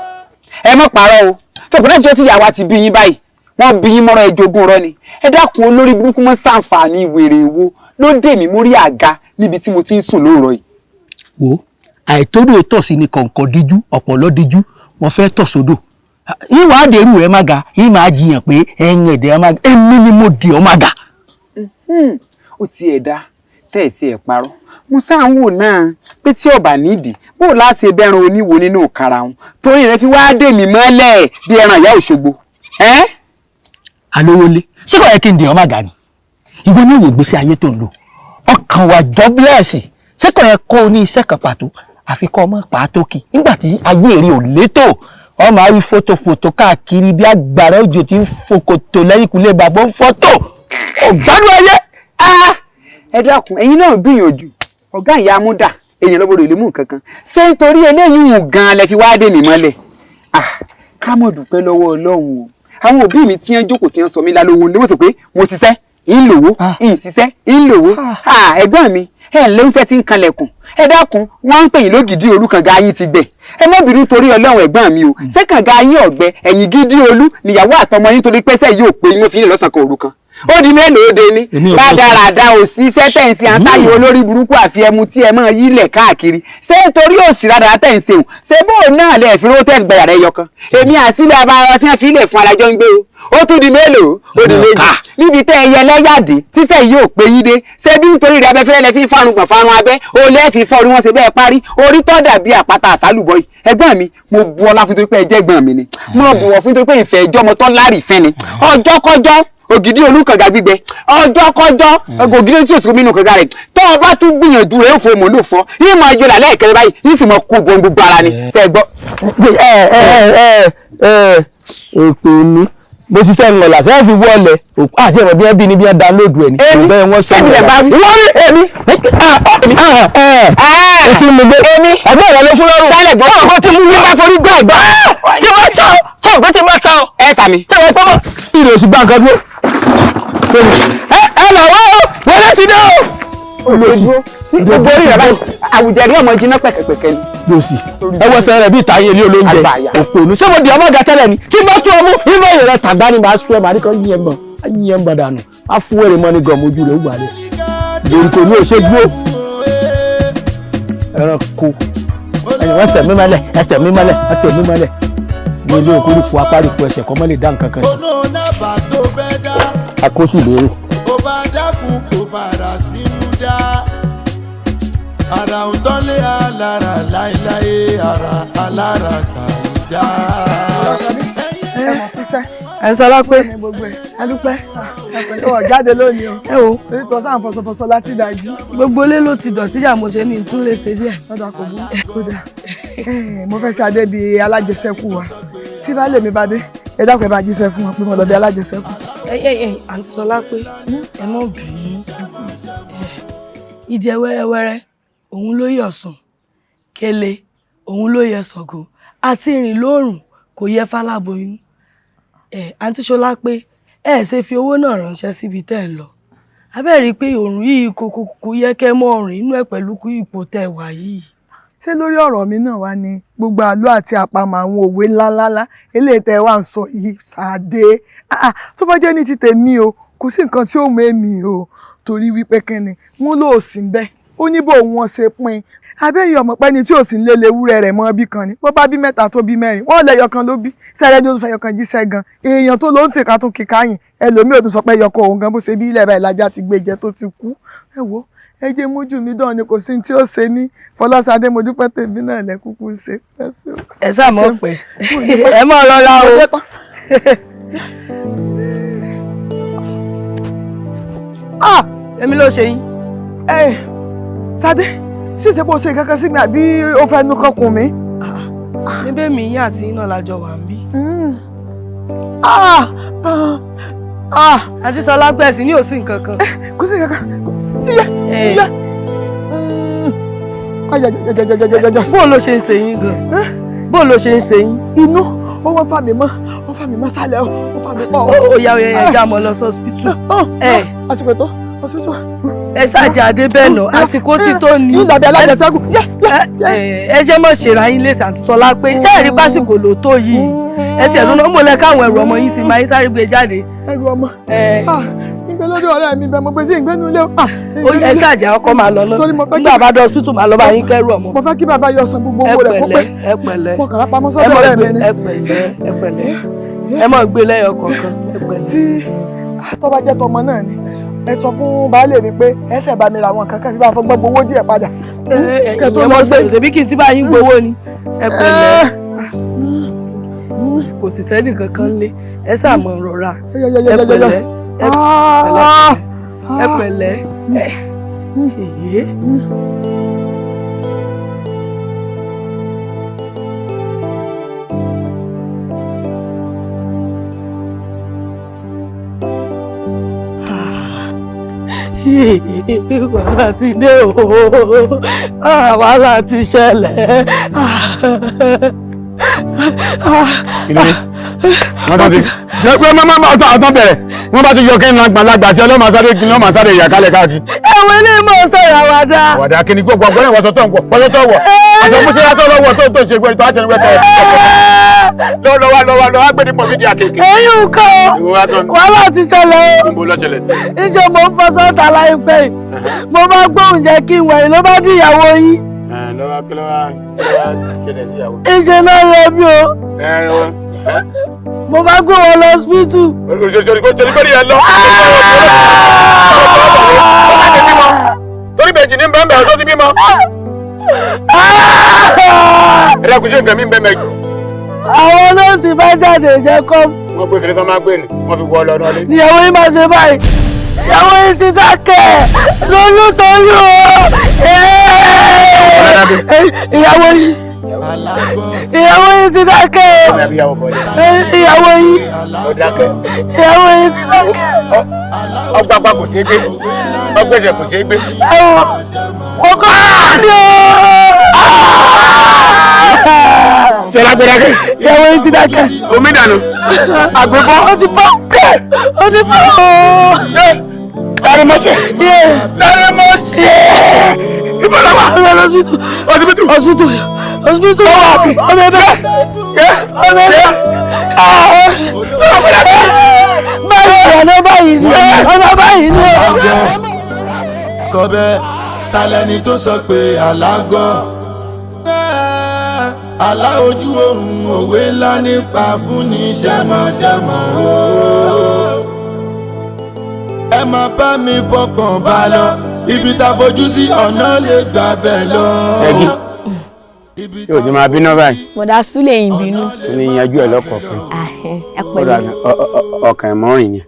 ẹ má parọ́ o tọkùnrin láti jọ tí ìyàwó ti bí yín báyìí wọ́n bí yín mọ́ra ẹjọ́gún rọ́ ni ẹ dákun olórí burúkú mọ́ sàǹfààní wèrè wo ló dè mí mórí àga níbi tí mo ti ń sùn lóòrọ̀ yìí. wo àìtódò tọ̀ sí ni kọ̀ǹkọ̀ díjú ọ̀pọ̀lọ́ díjú wọ́n fẹ́ tọ̀ sódò yín wàá dèrú ẹ má ga yín máa jiyàn pé ẹyin ẹ̀dẹ̀ ẹ má ga èmi ni mo dì ọ́ má ga. ó ti ẹ̀ dá tẹ́ ẹ̀ tí ẹ̀ parọ́ mo sáà ń wò náà pé tí ọba nídìí bó láṣẹ bẹ́ẹ̀ràn oníwo nínú ìkara wọn torí rẹ fi wá dè mí mọ́lẹ̀ bí ẹran ìyá Òṣogbo. alówólé ṣé kò yẹ kí n dì ọ́ má ga ni ìwọ ní ìwò gbèsè ayé tó ń lò ọkàn wa jọ́bílẹ̀sì ṣé kò yẹ kó o ní iṣẹ́ kan pàtó àfi kọ́ ọmọ pàtó kì nígbà tí ayé rí ò létò ọmọ àrí fótòfótò káàkiri bí agbára òjò tí ń fòkòtò lẹ́yìn kúlẹ̀ bàbá ń fọ́tò ọ̀gbádùn ayé. ẹ dákun ẹ̀yin náà gbìyànjú ọ̀gá ìyá amúdà èèyàn lọ́bọ̀dọ̀ ìlú mú nǹkan kan ṣé nítorí eléyìí hùn gan-an lẹ fi wá dè mí mọ́lẹ̀ ká mọ̀ dúpẹ́ lọ́wọ́ Ọlọ́run o àwọn òbí mi tí wọ́n jókòó tí wọ́n sọ mí lálówó ni wọ́n sọ pé mo ṣiṣẹ́ ń lówó ń ṣiṣẹ́ ń lówó ẹ̀gbọ́n mi ẹ̀ ń léwúṣẹ́ tí ń kanlẹ̀kùn ẹ dákun wọ́n ń pè yín lógìdí olú kànga ayé ti gbẹ ẹ má bínú torí Ọlọ́run ẹ̀gbọ́n mi o ṣé kànga ayé ọ̀gbẹ ẹ̀yìn gidi olú níyàwó àtọmọ yín torí pẹ́sẹ́ yóò pé yín ó fi yín lọ́sàn kan òru kan ó di mélòó de ní rádaràda òsì sẹ́tẹ̀ǹsì àtàyè olórí burúkú àfi ẹmu tí ẹ máa yílẹ̀ káàkiri ṣé nítorí òsì rádaràda tẹ̀ǹsì òun ṣé bóun náà lè fi rótẹ́ gbẹ̀yà rẹ̀ yọkan èmi àti ilé abára tí wọ́n fi ilẹ̀ fún alájọ́ ń gbé o ó tún di mélòó ó di méjì níbi tẹ́ ẹyẹ lẹ́yàdé títẹ̀ yìí ò pé yín dé ṣé bí nítorí rẹ̀ abẹ́fẹ́lẹ́ lẹ fi ń farun gbọ̀n farun abẹ́ o lẹ́ fi fọ́ orí wọn ṣe bẹ́ẹ̀ parí orí tọ́ dàbí àpáta àsálùbọ̀ yìí ẹ̀gbọ́n mi mo bu ọlá fún torí pé ẹ jẹ́ ẹ̀gbọ́n mi ni mo bùwọ̀ fún torí pé ìfẹ́ ìjọ ọmọ tán láàrí ìfẹ́ ni ọjọ́ kọjọ́ ògidì olùkànga gbígbẹ ọjọ́ kọjọ́ ògidì tí òsì nínú kànga rẹ̀ tó o bá tún gbìyànjú rẹ̀ ó fò mọ́ ló fọ́ yìí máa yọ làlẹ́ ìkẹrẹ báyìí yìí sì máa kó bọ́n gbogbo ara ni ṣe gbọ́. èpè mi mo ṣiṣẹ́ ń lọ làṣẹ fi wọlé àti ẹ̀rọ bí wọ́n bí ní bí wọ́n dánlóòdù ẹ̀ ní bẹ́ẹ̀ wọ́n sọ èmi wọ́n rí èmi ètí mi gbé ẹgbẹ́ ìwọ ló fún lọ́rùn dálẹ̀ gbọ́ ọ̀gbọ́n tí mo ní bá forí gbọ́ ẹ̀gbọ́n tí wọ́n sọ tó ọ̀gbọ́n tí wọ́n sọ ẹ̀ sàmì tí wọ́n gbọ́ ìrè oṣù gbà nǹkan dúró ẹ lọ́wọ́ wọlé ti dé o. gbogbo orí rẹ báyìí àwùjẹ rí ọmọ jiná pẹ̀kẹ̀pẹ̀kẹ̀ ni. lòsì ẹwọ sẹrẹ bíi ìtàyè ilé olóúnjẹ òpònú ṣé mo di ọmọ ọgá tẹ́lẹ̀ ni kí bá tún ọmú ìmọ̀ ìrẹ tàgbá ni màá sún ẹ màá ní kan yíyan gbọ̀n dànù á fún wẹ̀rẹ̀ mọ́ ní gan mojú rẹ̀ wà rẹ̀ lórúkọ ní òṣè dúró ẹran kó ẹsẹ̀ mímọ́lẹ̀ ẹsẹ̀ mímọ́lẹ̀ ẹsẹ̀ mímọ́lẹ̀ ní ilé òkúrúkú apárìkú ẹsẹ̀ kọ́ mọ́ lè dá nǹkan kan sí. àkóso lérò. ó bá dákun kò fara sínú dá ara ò tán lé alára láéláé ara alára kà í dá. ẹ sọlá pé adúpẹ́ ìwọ jáde lónìí o ẹ o torí tó sáà fọsọfọsọ láti dájú. gbogbo ilé ló ti dọ̀tí yà mo ṣe ní tún lè ṣe díẹ̀. lọ́dọ̀ kò bú kódà mo fẹ́ ṣe adé bíi alájẹsẹ́kù wa tí bá lè mi bá dé ẹ dákun ẹ bá jíṣẹ́ fún wọn pé mo lọ bí alájẹsẹ́kù. àǹtí sọlá pé ẹ má bínú ìjẹ wẹ́rẹ́wẹ́rẹ́ òun ló yẹ ọ̀sán kele òun ló yẹ sọ̀gọ̀ àti ìrìn lóòrùn kò yẹ fáláboyún àǹtí sọlá pé ẹ ṣe fi owó náà ránṣẹ́ síbi tẹ́ ẹ lọ abẹ́rẹ́ pé òrùn yìí kò yẹ kẹ́ mọ́ ọ̀rìn inú ẹ̀ pẹ̀lú ipò tẹ́ wà yìí. ṣé lórí ọ̀rọ̀ mi náà wá ní gbogbo àlọ́ àti àpamọ̀ àwọn òwe ńláńlá eléyìí tẹ́ wà ń sọ yìí ṣáde tó bá jẹ́ ní ti tèmi o kò sí nǹkan tí ó mú èmi o torí wípé kẹ́ni wọ́n lò sí ń bẹ́ ó ní bò wọ́n ṣe pín abẹ́yẹ ọmọ pẹ́ni tí ò sí ń lé lewúrẹ́ rẹ̀ mọ́ bí kan ni bó bá bí mẹ́ta tó bí mẹ́rin wọ́n lẹ́yọ kan ló bí sẹ́rẹ́ ló fẹ́ yọkan jíṣẹ́ gan èèyàn tó ló ń tìka tó kíkà yìn ẹlòmíì ò tún sọ pé yọkọ òun gan bó ṣe bí ilẹ̀ báyìí lájà ti gbé jẹ tó ti kú ẹ wo ẹ jẹ́ mójú mi dán ni kò sí tí ó ṣe ní Fọláṣadé mo dúpẹ́ tèmi náà lẹ kúkú ṣe. ẹ sáà mọ̀ pé ẹ mọ̀ rọra o. èmi ló ṣe yín. Ṣadé sì ṣe bó ṣe kankan sí mi àbí ó fẹ́ nu kankun mi. níbẹ̀ mi yín àti iná lájọ wà ń bí. àti sọlá gbẹ̀sì ní òsì nǹkan kan. kò sí nǹkan kan. bó ló ṣe ń ṣe yín gan bó ló ṣe ń ṣe yín. inú ó wọ́n fà mí mọ́ sálẹ̀ ó fà mí pọ̀. ó yá ẹja mọ́ lọ sí hospital. àsìkò tó hospital. ẹ ṣáàjà adé bẹ́ẹ̀ nà àsìkò tí tó ní. ìlàbí alájẹsẹ́kù. ẹ jẹ́ mọ̀ ṣèrà yín lè ṣàǹtí sọlá pé ṣé ẹ̀rí pásìkò ló tó yìí ẹ tiẹ̀ ló náà mọ̀lẹ́ káwọn ẹrù ọmọ yín sì máa yín sáré gbé jáde. ẹrù ọmọ ìgbẹ́ lọ́dọ̀ ọ̀rẹ́ mi bẹ́ẹ̀ mo gbé sí ìgbẹ́nu ilé o. ẹ ṣáàjà ọkọ máa lọ náà nígbà bá dé hospital máa lọ bá yín kẹ́rù ọmọ. mo fẹ́ kí bàbá yọ san gbogbo owó rẹ̀ kó pé ẹ pẹ̀lẹ́ mo kàn án pamọ́ sọ́dọ̀ ọ̀rẹ́ mi ni. ẹ pẹ̀lẹ́ ẹ mọ̀ gbé lẹ́yọ kọ̀ọ̀kan ẹ pẹ̀lẹ́. tí tó bá jẹ́ tọmọ náà ni ẹ sọ fún baálé mi pé ẹsẹ̀ bá mi ra àwọn kankan sí bá fọ́ gbọ́ owó díẹ̀ padà. ẹ tó lọ gbé ṣèbí kí n ti bá yín gbowó ni ẹ pẹ̀lẹ́ kò sì sẹ́ni kankan lé ẹ sàmọ̀ rọra ẹ pẹ̀lẹ́ ẹ pẹ̀lẹ́ wàhálà ti dé o wàhálà ti ṣẹlẹ̀. kí ló dé wọ́n tó ti jẹ́ pé máa ọ̀tọ̀ bẹ̀rẹ̀ wọ́n bá ti yọ kí n lágbàlagbà sí ọlọ́mọ sáré kí lọ́mọ sáré ìyà kálẹ̀ káàkiri. ẹ̀wọ̀n ní mo sọ̀rọ̀ àwàdà. àwàdà kí ni gbogbo àgbọ̀nrín ìwọ̀sọ̀ tó ń wọ̀ wọ́sọ̀ tó wọ̀ aṣọ mú síra tó lọ́wọ́ tó ṣe gbé tó á tẹnu wẹ́tọ̀ lọ́wọ́ gbé nípò fídíò àkèké. èyí ń kọ́ wàhálà ti ṣẹlẹ̀ o. iṣẹ́ mo ń fọṣọ́ ta láìpẹ́ yìí mo bá gbóhùn jẹ́ kí n wẹ̀yìn ló bá di ìyàwó yín. lọ́wọ́ kí ló wá ṣẹlẹ̀ sí ìyàwó. iṣẹ́ náà rẹ bí o. mo bá gbé wọn lọ hospital. òṣèlú bẹ́ẹ̀ yẹn lọ. torí bèjì ní bẹ́ẹ̀ bẹ́ẹ̀ ọ̀ṣọ́ ti bímọ. ẹ̀rọ kùsùn nǹkan mi ń bẹ́ẹ̀ mẹ́jọ. àwọn nọ́ọ̀sì bá jáde jẹ́ kọ́. wọ́n gbé kiri tó máa gbé ni wọ́n fi wọ́ ọ lọ́dún ọdún. ìyàwó yìí máa ṣe báyìí ìyàwó yìí ti dákẹ́ lónú torí o. ìyàwó yìí ti dákẹ́ ìyàwó yìí ti dákẹ́. ọgbà pa kò ṣeé gbé ọgbẹ́sẹ̀ kò ṣeé gbé. ọkọ ni o. Ṣọlá gbé dákẹ́. ìyàwó yìí ti dákẹ́. Omi dànù. Àgbẹ̀bọ̀ ó ti fọ́. Ó ti fọ́. Dárí mọ́ṣẹ́. Dárí mọ́ṣẹ́. Ìbọ̀lá wa. Hospital. Hospital. Ọmọ ẹ̀bẹ̀. Báyìí ọ̀nà báyìí ni. Sọ bẹ́ẹ̀ talẹ́ni tó sọ pé alágọ̀ àlá ojú oorun òwe ńlá nípa fúnni ṣẹmọṣẹmọ o. Ẹ máa bá mi fọkàn bá lọ ibi tá a fojú sí ọ̀nà lè gbà bẹ́ẹ̀ lọ. Yóò ti máa bínú báyìí. Bọ̀dá Súlẹ̀ yìí bínú. Ní ìyanjú ẹ̀ lọ́kọ̀ọ̀kan. Ẹ pẹ̀lú. Ọkàn ẹ̀ mọ́rin yẹn.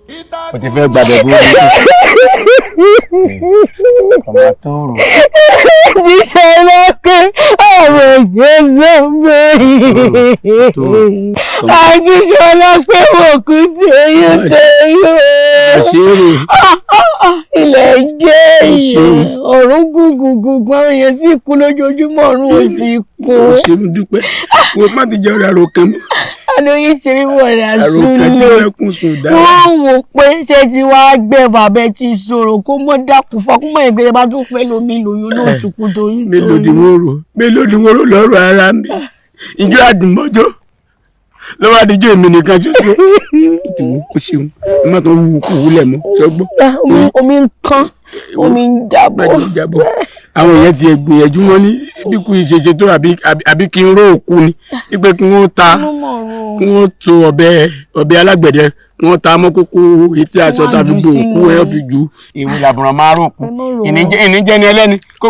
O ti fẹ́ gbàdẹ̀ bú mi. Ọmọ tó rò. Ti ṣe lọ́kẹ́ àwọn ìjẹ́sọ́ bẹ́ẹ̀. Àti ṣọlá pé wọ́n kú tẹ̀yọ́ tẹ̀yọ́. Àṣírí. Ilẹ̀ jẹ́ ìyẹn. Ọ̀run gúgùgùn àwọn yẹn sì kú lójoojúmọ́ ọ̀run ò sì kú. Ó ṣe mí dúpẹ́. Wo má ti jẹ́ ọ̀rọ̀ àròkẹ́ mọ́. Adóyè ṣe mí wọ̀rẹ̀ Àròkẹ́ tí àṣúlẹ̀. wọ́n kún sùn dáa. Wọ́n wò pé ṣé ti wá gbẹ bàbá ti sọ̀rọ̀ kó mọ́ dàkú fọkúnmọ́ ìgbẹ́ bá tún fẹ́ lómi lóyún ló tún kú torí. Mélòó ni wọ́n rò lọ́rọ̀ ara mi. Ìjọ àdìmọ́jọ́ ló wá díjọ́ èmi nìkan ṣoṣo. Ìtìwọ́ ó ṣeun ẹ má tán wú kú wúlẹ̀ mọ́ ṣọgbọ́n. Omi ń kán omi ń jábọ̀. Àwọn èèyàn ti gbìyànjú wọn ní bí kú ìṣeṣe tó àbí kí n ró òkú ni wípé kí wọ́n ta kí wọ́n to ọ̀bẹ alágbẹ̀dẹ kí wọ́n ta mọ́ kókó etí aṣọ tàbí gbò òkú ẹ̀ fi jù. Ìwé làbùrọ̀ máa rò kú ìníjẹ́ ni ẹlẹ́ni kó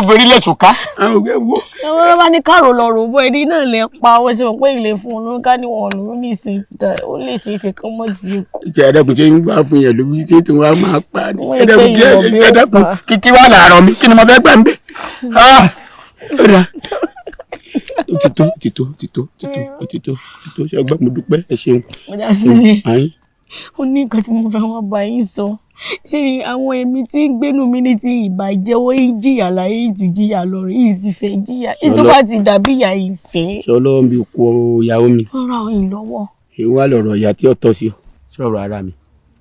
ferí lẹ̀sùn ká. Àwọn òwe wo. Àwọn ọlọ́wọ́ bá ní káàrò lọ rò bó ẹni náà lè pa ọwọ́ sí wọn pé ilé fún un ká ní wọn lòún ní ìsìn ó lè ṣe é ṣe kán mọ́ ti kú. Ìjà ẹ̀dẹ́kùn ṣe ń gbà fún yẹn lóbi ṣé tí wọ́n á máa pa ni. Ẹ̀dẹ́kùn kíkí wà láàárọ̀ mi kí ni mo fẹ́ gbà ń bẹ̀. Tító ṣe ọgbọ́n mo dúpẹ́ ẹ ṣeun. Bọ̀dá Súlẹ̀ ó ní nǹkan tí mo fẹ́ wọ́n bá yín sọ ṣé ni àwọn ẹ̀mí tí ń gbénu mi ní ti ìbàjẹ́ wọ́n ń jìyà láyé ìtújìyà lọ́rùn yìí sì fẹ́ jìyà ètò bá ti dàbí ìyá ìfẹ́. Ṣọlọ́ mi kú ìyàwó mi. Ó ra òyìn lọ́wọ́. Èwo wá lọ̀rọ̀ ìyá tí ó tọ́ sí ọ sọ̀rọ̀ ara mi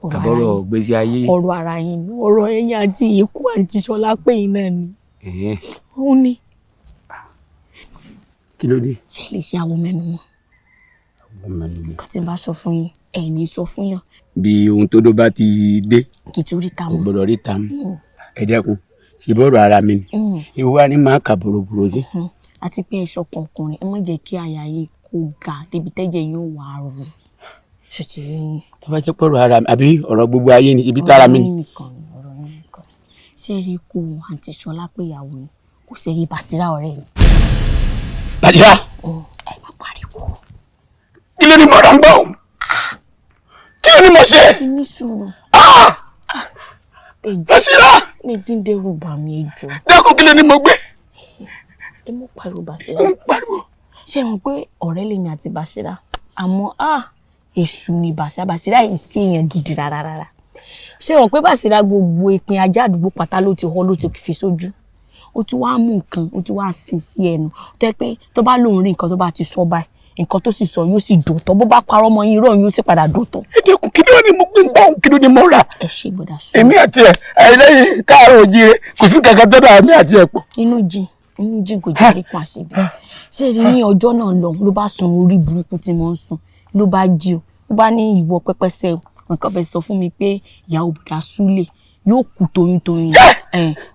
àbọ̀rọ̀ gbèsè ayé. Ọ̀rọ̀ ara yín ni ọ̀rọ̀ ẹ̀yìn àti ikú àti Ṣọlá pé yín náà ni. Ó ní. Kí ló dé? Ṣé lè ṣe àwọn mẹ́nu mọ́? Nǹkan tí n bá sọ fún yín ẹ̀yin ní sọ fún yàn. Bí ohun tó dó bá ti dé kì í tún rí ta kò mọ́. gbọdọ̀ rí ta mọ́. Ẹ dẹ́kun ṣe bọ́ọ̀rọ̀ ara mi ni ìwọ wa ni máa kà bòròbòrò sí. Àti pé ẹ̀ṣọ́ ọkùnrin ẹ má jẹ́ kí àyà yìí kó ga débi tẹ́jẹ̀ yóò wà á rò. Ṣé ti rí yín? Tó bá jẹ́ pọ̀rọ̀ ara mi àbí ọ̀rọ̀ gbogbo ayé ni ibi tára mi ni. Ọ̀rọ̀ yín nìkan. Ṣé rí ikú àǹtí Ṣọlá pé ìyàwó ni kò sí rí Bàṣírà ọ̀rẹ́ mi. Bàṣírà. Ẹ má pariwo. Kí ló ní mo rà ń gbọ́? Kí ló ní mo ṣe? Ní sùúrù. Bàṣírà. Mi ti ń dẹ́rù bà mí jù. Dákun kí ló ní mo gbé? Ẹ mú pariwo Bàṣírà. Ṣé ẹ mọ̀ pé ọ̀rẹ́ lèmi àti Bàṣírà àmọ́ èṣù ni Bàṣírà yìí sí èèyàn gidi rárá. Ṣé ẹ mọ̀ pé Bàṣírà gbogbo ìpín ajá àdúgbò pátá ló ti họ́ ló ti fi sójú. Ó ti wá mú nǹkan ó ti wá sin sí ẹnu tó yẹ pé tó bá lóun rí nǹkan tó bá ti sọ báyìí nǹkan tó sì sọ yóò sì dòótọ́ bó bá parọ́ mọ́ yín irọ́ yóò sì padà dòótọ́. Ẹ dẹ́kun kí ló ní mo gbé ń gbọ́ kí ló ní mo rà? Ẹ ṣe gbọ́dọ̀ sọ. Èmi àti ẹ̀ ẹlẹ́yìn káàárọ̀ oòjíire kò sí kankan tó dà mí àti ẹ̀ pọ̀. Inú jìn kò jẹ́ rí kan àṣìbí. Ṣé rí ní ọjọ́ náà lọ ló bá sun orí burúkú tí mo ń sùn ló bá jí o ló bá ní ìwọ pẹ́pẹ́sẹ́ nǹkan fẹ́ sọ fún mi pé ìyàwó Bọ̀dá Súlẹ̀ yóò kú toyúntoyún.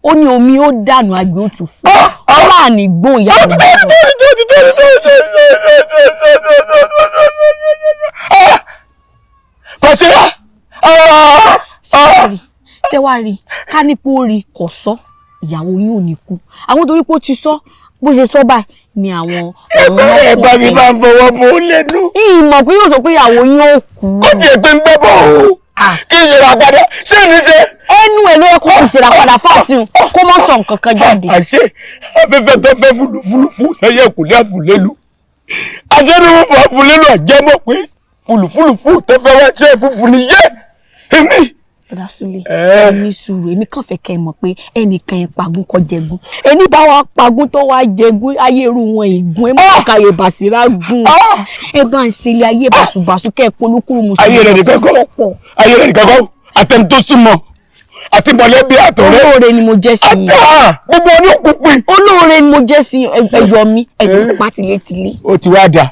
Ó ní omi ó dànù àgbẹ̀ ó tún fún láàánú gbóhùn ìyá mi. kò sí rà. ṣé wàá rí ká ní pé ó rí kò sọ ìyàwó yín ò ní kú àwọn torí pé ó ti sọ bó ṣe sọ báyìí ni àwọn ọ̀run náà fún ẹ̀gbọ́n mi máa ń fọwọ́ mú lẹ́nu. ìmọ̀ pé yóò sọ pé ìyàwó yín ò kú. kó tiẹ̀ pé ń bẹ́ bọ̀ o kí n ṣe ra padà ṣé ní ṣe. ẹnu ẹ̀ ló yẹ kó fi ṣèrà padà fáàtì kó má sọ nǹkan kan jáde. àṣé afẹ́fẹ́ tó fẹ́ fúlùfúlù sẹ́yẹ kùlé àfùlélù àṣé ni wọ́n fọ àfùlélù àjẹmọ́ pé fúlùfúlù tó fẹ́ wá ṣe fúfú ni yé èmi. Bọ́dà Súlè ẹni sùúrù èmi kàn fẹ́ kẹ́ ẹ mọ̀ pé ẹnìkan ẹ̀ pagún kọ́ jẹgún ẹni bá wa pagún tó wá jẹgún ayé irú wọn ìgún ẹ mọ̀ káyé bàṣírà gùn ẹ bá ń ṣe ilé ayé bàṣubàṣu kẹ́ ẹ polúkúrú mùsùlùmí. ayé rẹ̀ nìkan kọ́ ayé rẹ̀ nìkan kọ́ àtẹni tó súnmọ́ àti mọ̀lẹ́bí àtọ̀rẹ́. olóore ni mo jẹ́ sí i. gbogbo ọdún òkùnkùn. olóore ni mo jẹ́ sí ẹyọ mi ẹ̀yìn pa tilétilé. ó ti wá dà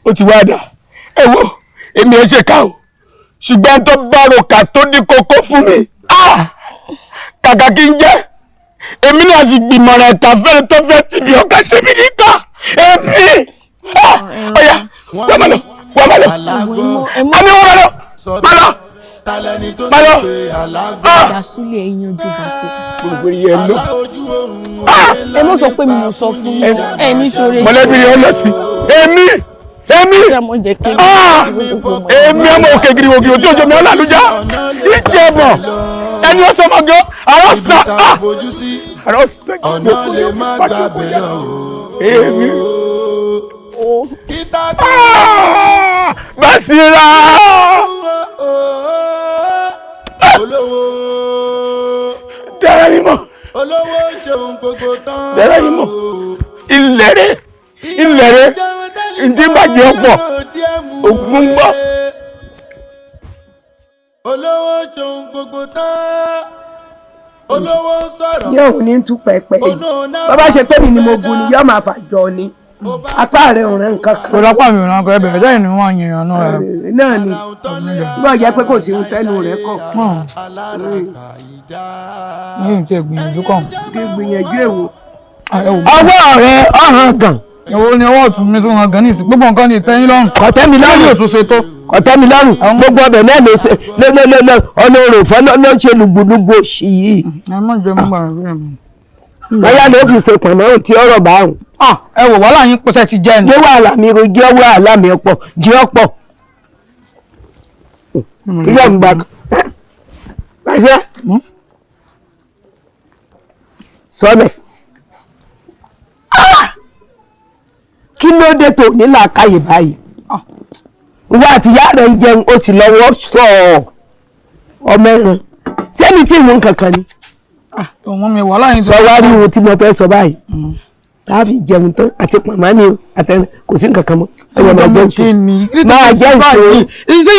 ó ti wá dà ẹ wo èmi ẹ ṣe ká o ṣùgbọ́n tó bá ròkà tó ní kókó fún mi kàkà kí n jẹ́ èmi náà sì gbìmọ̀ràn ẹ̀ka fẹ́ẹ́ tó fẹ́ tì mí ọ̀gá ṣe mí níkà èmi ọ̀yà wọ́n máa lọ wọ́n máa lọ àmì wọ́n máa lọ máa lọ máa lọ. Bọ́dà Súlè ẹ̀yin ojú bá ṣe. gbogbo yẹn lọ. ẹ mọ̀ sọ pé mi ò sọ fún mi ẹ ní sọ̀rọ̀ mọ̀lẹ́bí yẹn lọ sí èmi èmi ọmọ òkè gírí òkè òtí òjò mi ọlàlújá ìjẹbọ ẹni ó sọmọ gan àrọ sà àrọ sà ọ̀nà lè má gbàgbé lọ èmi Basira olówó dára ni mọ olówó ṣeun gbogbo tán dára ni mọ ilẹ̀rẹ̀ ǹdí bàjẹ́ ọ̀pọ̀ ògùn ń bọ̀. olówó ṣeun gbogbo tán olówó sọ̀rọ̀. yóò ní tú pẹ́pẹ́ yìí bàbá ṣe pé mi ni mo gun ni yóò máa fàjọ ni apá rẹ̀ ò rán nǹkan kan. kò lọ́pàá mi ò rán kọ́ ẹbẹ̀rẹ̀ sẹ́yìn ni wọ́n yìnyín náà rẹ̀. náà ni bó jẹ́ pé kò sí ohun tẹ́nu rẹ̀ kọ̀. mi ò tiẹ̀ gbìyànjú kàn. gbìyànjú èwo. ọwọ́ rẹ̀ ọ̀hán gan. èwo ni ọwọ́ ọ̀tún mi tó hàn gan ní ìsìn gbogbo nǹkan ní ìtẹ́yìn lọ́rùn. kọ̀tẹ́ mi lọ́rùn yóò tún ṣe tó. kọ̀tẹ́ mi lọ́rùn gbogbo ọbẹ̀ náà ọlọ́run fọ́ ló ṣe lùgbùlùgbù òṣì yìí. ẹ má jẹ́ mọ́ bàrà bẹ́ẹ̀ mi. bóyá ló fi ṣe pọ̀nà ohun tí ọ̀rọ̀ bá hùn. ẹ wò wàhálà yín pọ̀ṣẹ́ ti jẹ́ ni. jẹ́ wàhálà mi ro jẹ́ wàhálà mi ọ̀pọ̀ jẹ́ ọ̀pọ̀. ilé ọ̀gbà bàjẹ́ sọ́bẹ̀ kí ló dé tó ní làákàyè báyìí ìwà àtìyá rẹ̀ ń jẹun ó sì lọ́wọ́ sọ ọmọ ẹran sẹ́ni tí ìwọ̀n kankan ni. ọmọ mi wàhálà yín sọ wá rí ohun tí mo fẹ́ sọ báyìí tá a fi jẹun tán àti pàmò ní àtẹnu kò sí nǹkan kan mọ́ ẹ̀yọ́ máa jẹ́ ìṣó máa jẹ́ ìṣó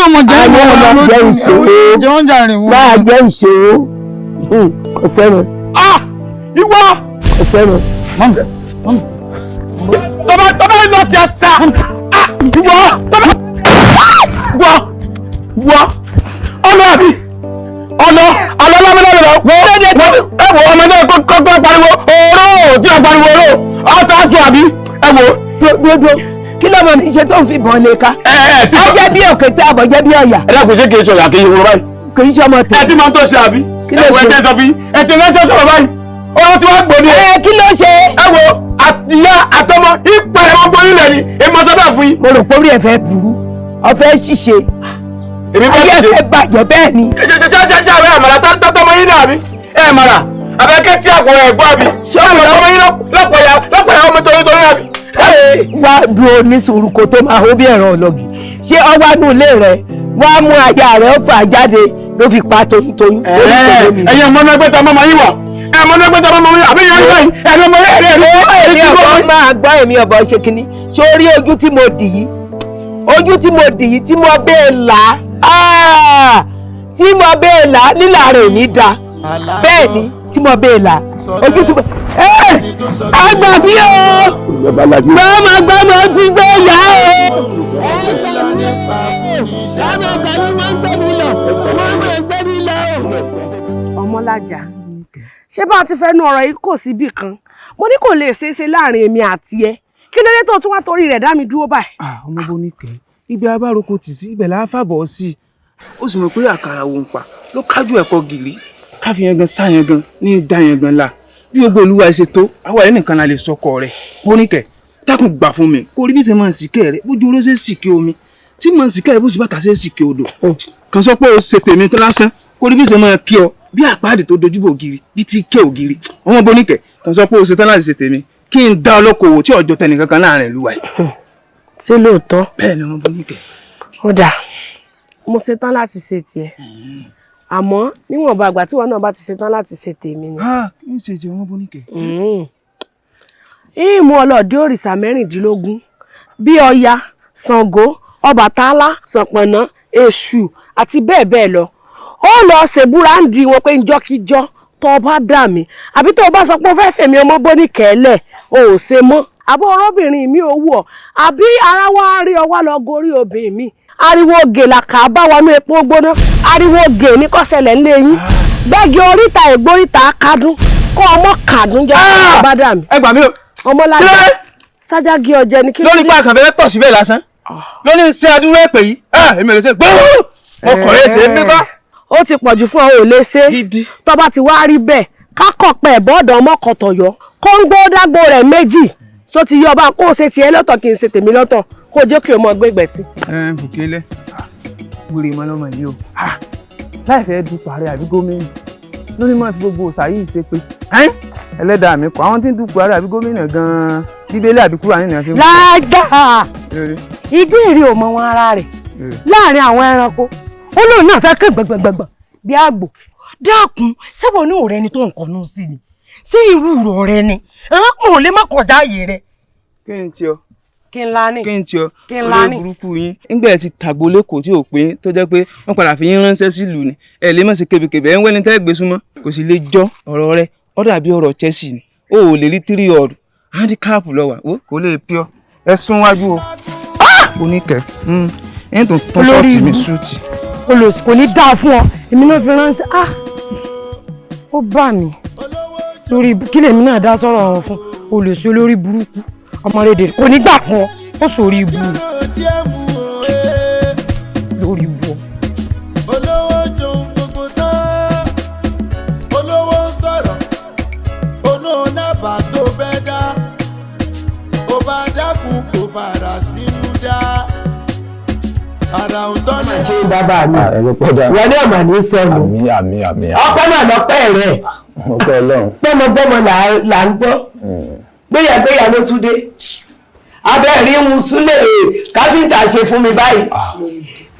máa jẹ́ ìṣó kò sẹ́ran. ìwọ kò sẹ́ran. tọ́ba lọ sí ata ìwọ tọ́ba wọ ọ̀nà àbí ọ̀nà alọ́lámẹ́lẹ́lẹ́ ẹ̀wọ̀ ọmọdé kọ́kọ́ pariwo oró tí a pariwo oró ọ̀tá àtún àbí ẹ̀wọ̀. dodo kí ló mọ ní iṣẹ́ tó ń fi bọ́n lè ka. a jẹ́ bí òkété àbọ̀ jẹ́ bí ọ̀yà. ẹ dàgbé ṣé kì í ṣe ọ̀yà kì í ṣe wúrọ̀ báyìí. kì í ṣe ọmọ tẹ. ẹ ti máa ń tó ṣe àbí. kí ló ṣe ẹ tẹ sọ fi ẹ tẹ lọ́sẹ̀ sọ̀rọ̀ báyìí ọ̀rọ̀ tí wọ́n gbòdì. kí ló ṣe. ẹ wo àtìyá àtọmọ ìpàdé wọn gbóyún lẹ ni èmi ọsọ bẹ́ẹ̀ fún yín. mo rò pé orí ẹ fẹ́ burú ọfẹ ṣìṣe ayé ẹ bàjẹ́ bẹ́ẹ̀ ni. ṣe àbẹ àmàlà tọmọ yín dàbí ẹ màrà àbẹ̀kẹ́ tí àpò ẹ̀ gbọ́ àbí ṣé ọmọ tọmọ yín lọ́pọ̀ ọmọ torí àbí. wá dúró ní sùúrù kó tó máa hó bí ẹ̀rọ ọlọ́gì ṣé ọwádùn ilé rẹ wá mú aya rẹ ó fà jáde ló fi pa toyún. ẹ̀yin ọmọ náà gbé ta mọ́mọ́ yín wà ẹ̀mọ́ náà gbé ta mọ́mọ́ yín àbí yẹn ń gbé ẹ̀mí ọmọ yẹn èmi ọ̀bọ máa gbọ́ èmi ọ̀bọ ṣe kínní sórí ojú tí mo dì yìí tí mo bẹ́ẹ̀ là tí mo bẹ́ẹ̀ là lílà rẹ̀ ní da bẹ́ẹ̀ ni tí mo bẹ́ẹ̀ là ojú tí mo àgbà bí o gbọ́mọ ti gbé yá o. Ọmọlájà ṣé bá a ti fẹ́ nu ọ̀rọ̀ yìí kò síbì kan mo ní kò lè ṣeé ṣe láàrin èmi àti ẹ kí ló dé tó tún wá torí rẹ̀ dá mi dúró báyìí. ọmọ Bóníkẹ́ ibi abároko tì sí ibẹ̀ la fàbọ̀ sí i ó sì mọ̀ pé àkàrà òun pa ló kájú ẹ̀kọ́ gìrì káfíyàn gan sáyẹn gan ní dáyẹn gan la bí gbogbo olúwa ṣe tó àwa ẹ̀ nìkan la lè sọkọ rẹ̀ Bóníkẹ́ dákun gbà fún mi kó rí bí ṣe máa ń sìkẹ́ rẹ̀ bójú oró ṣe ń sìkẹ́ omi tí máa ń sìkẹ́ rẹ̀ bó sì bàtà ṣe ń sìkẹ́ odò kan sọ pé ó ṣe tèmi tó lásán kó rí bí ṣe máa kí ọ bí àpáàdì tó dojúbò ògiri bí ti kẹ́ ògiri ọmọ Bóníkẹ́ kan sọ pé ó ṣe tán láti ṣe tèmi kí n dá ọlọ́kọ̀wò tí ọjọ́ tẹnìkan kan láàrin ìlú wa yìí. ṣé lóòótọ́. bẹ́ẹ̀ ni ọmọ Bóníkẹ́. ó dà mo ṣetán láti ṣe tiẹ̀ àmọ́ níwọ̀nba àgbà tí wọn náà bá ti ṣetán láti ṣe tèmi ni. ń ṣe ti ọmọ Bóníkẹ́. ìmú ọlọ́ọ̀dẹ òrìṣà mẹ́rìndínlógún bíi Ọya Ṣàngó Ọbàtálá Ṣànpọ̀nná Èṣù àti bẹ́ẹ̀ bẹ́ẹ̀ lọ ó lọ ṣèbúra ń di wọn pé njọ́kíjọ́ tó bá dà mí àbí tó bá sọ pé ó fẹ́ fèmí ọmọ Bóníkẹ́ lẹ̀ o ò ṣe mọ́ àbọ̀ ọ̀rọ̀bìnrin mi ò wù ọ́ àbí ara wa rí ọ wá lọ gorí obìnrin mi ariwo gè làkà bá wọnú epo gbóná ariwo gè ní kọ́sẹ̀lẹ̀ ńlẹ̀ yín gbẹ́gi oríta ìgbóríta kádùn kọ́ ọmọ kádùn jẹ́ kó bá dà mí. ẹ gbà mí o. ọmọ lájà sájági ọjẹ ni kí ló dé. lórí pa àkànfẹ́ tọ̀ síbẹ̀ lásán lórí ṣé adúrú èpè yìí èmi lè ṣe gbọ́rọ̀ ọkùnrin ètè ń bíkọ́. ó ti pọ̀jù fún ọ ò lè ṣe tó bá ti wá rí bẹ́ẹ̀ kákọ̀pẹ́ bọ́ọ̀dọ̀ ọmọkọ̀tọ̀yọ́ kóńgbó dágbó rẹ̀ méjì só ti yọ ọba kó o ṣe tiẹ̀ lọ́tọ̀ kí n ṣe tèmi lọ́tọ̀ kó o jẹ́ kí o mọ gbégbẹ̀ tí. Bùkélé wúre mọ́ lọ́mọ yìí o láì fẹ́ dupò ààrẹ àbí gómìnà lórí mọ́ ti gbogbo òòsà yìí ṣe pé ẹlẹ́dàá mi kọ́ àwọn tí ń dupò ààrẹ àbí gómìnà gan-an bíbélì àbí kúrò àníyàn fi mú. lájà ìdí ìrì ò mọ wọn ara rẹ̀ láàrin àwọn ẹranko ó lóun náà fẹ́ ké gbẹ̀gbẹ̀gbẹ̀ bí àgbò. dákun sẹ́wọ̀n ní ọ̀rẹ́ ni tó nǹkan nù sí ni sí irú ọ̀rẹ́ ni mo lè má kọjá ààyè rẹ̀. kí n tí ọ kí n lání kí n tí ọ kí n lání olórí burúkú yín nígbà tí tàgbó lẹ́kọ̀ọ́ tí ò pé tó jẹ́ pé wọ́n padà fi yín ránṣẹ́ sílùú ni ẹ lè má ṣe kébékébé ẹ ń wẹ́ni tẹ́ gbé súnmọ́ kò sì lè jọ ọ̀rọ̀ rẹ ó dàbí ọ̀rọ̀ Chelsea ni o ò lè rí 3 ọ̀dù handicap lọ́wọ́ o kò lè pí ọ ẹ sún wájú o Bóníkẹ́ ẹ tó tọ́ pọ́ọ̀tì mi súùtì. olùsí kò ní dáa fún ọ èmi náà fi ránṣẹ́ ó bà mí lórí kí lèmi náà dá sọ̀rọ̀ ọ̀rọ̀ fún olùsí olórí burúkú ọmọdé kò ní gbà fún ọ ó sòrí ibu lórí ibu. olówó jòun gbogbo tán olówó sọ̀rọ̀ onónàbà tó fẹ́ dá ó bá dákun kò fara sínú dá ara òótọ́ ni. ṣé bàbá mi ìwọ ní ọ̀mà ní sọ̀rọ̀ ọpẹ́ náà lọ́pẹ́ rẹ̀ gbọ́mọgbọ́mọ là ń gbọ́ gbéyàgbéyà ló tún dé abẹ́rí ń súnlẹ̀ káfíńtà ṣe fún mi báyìí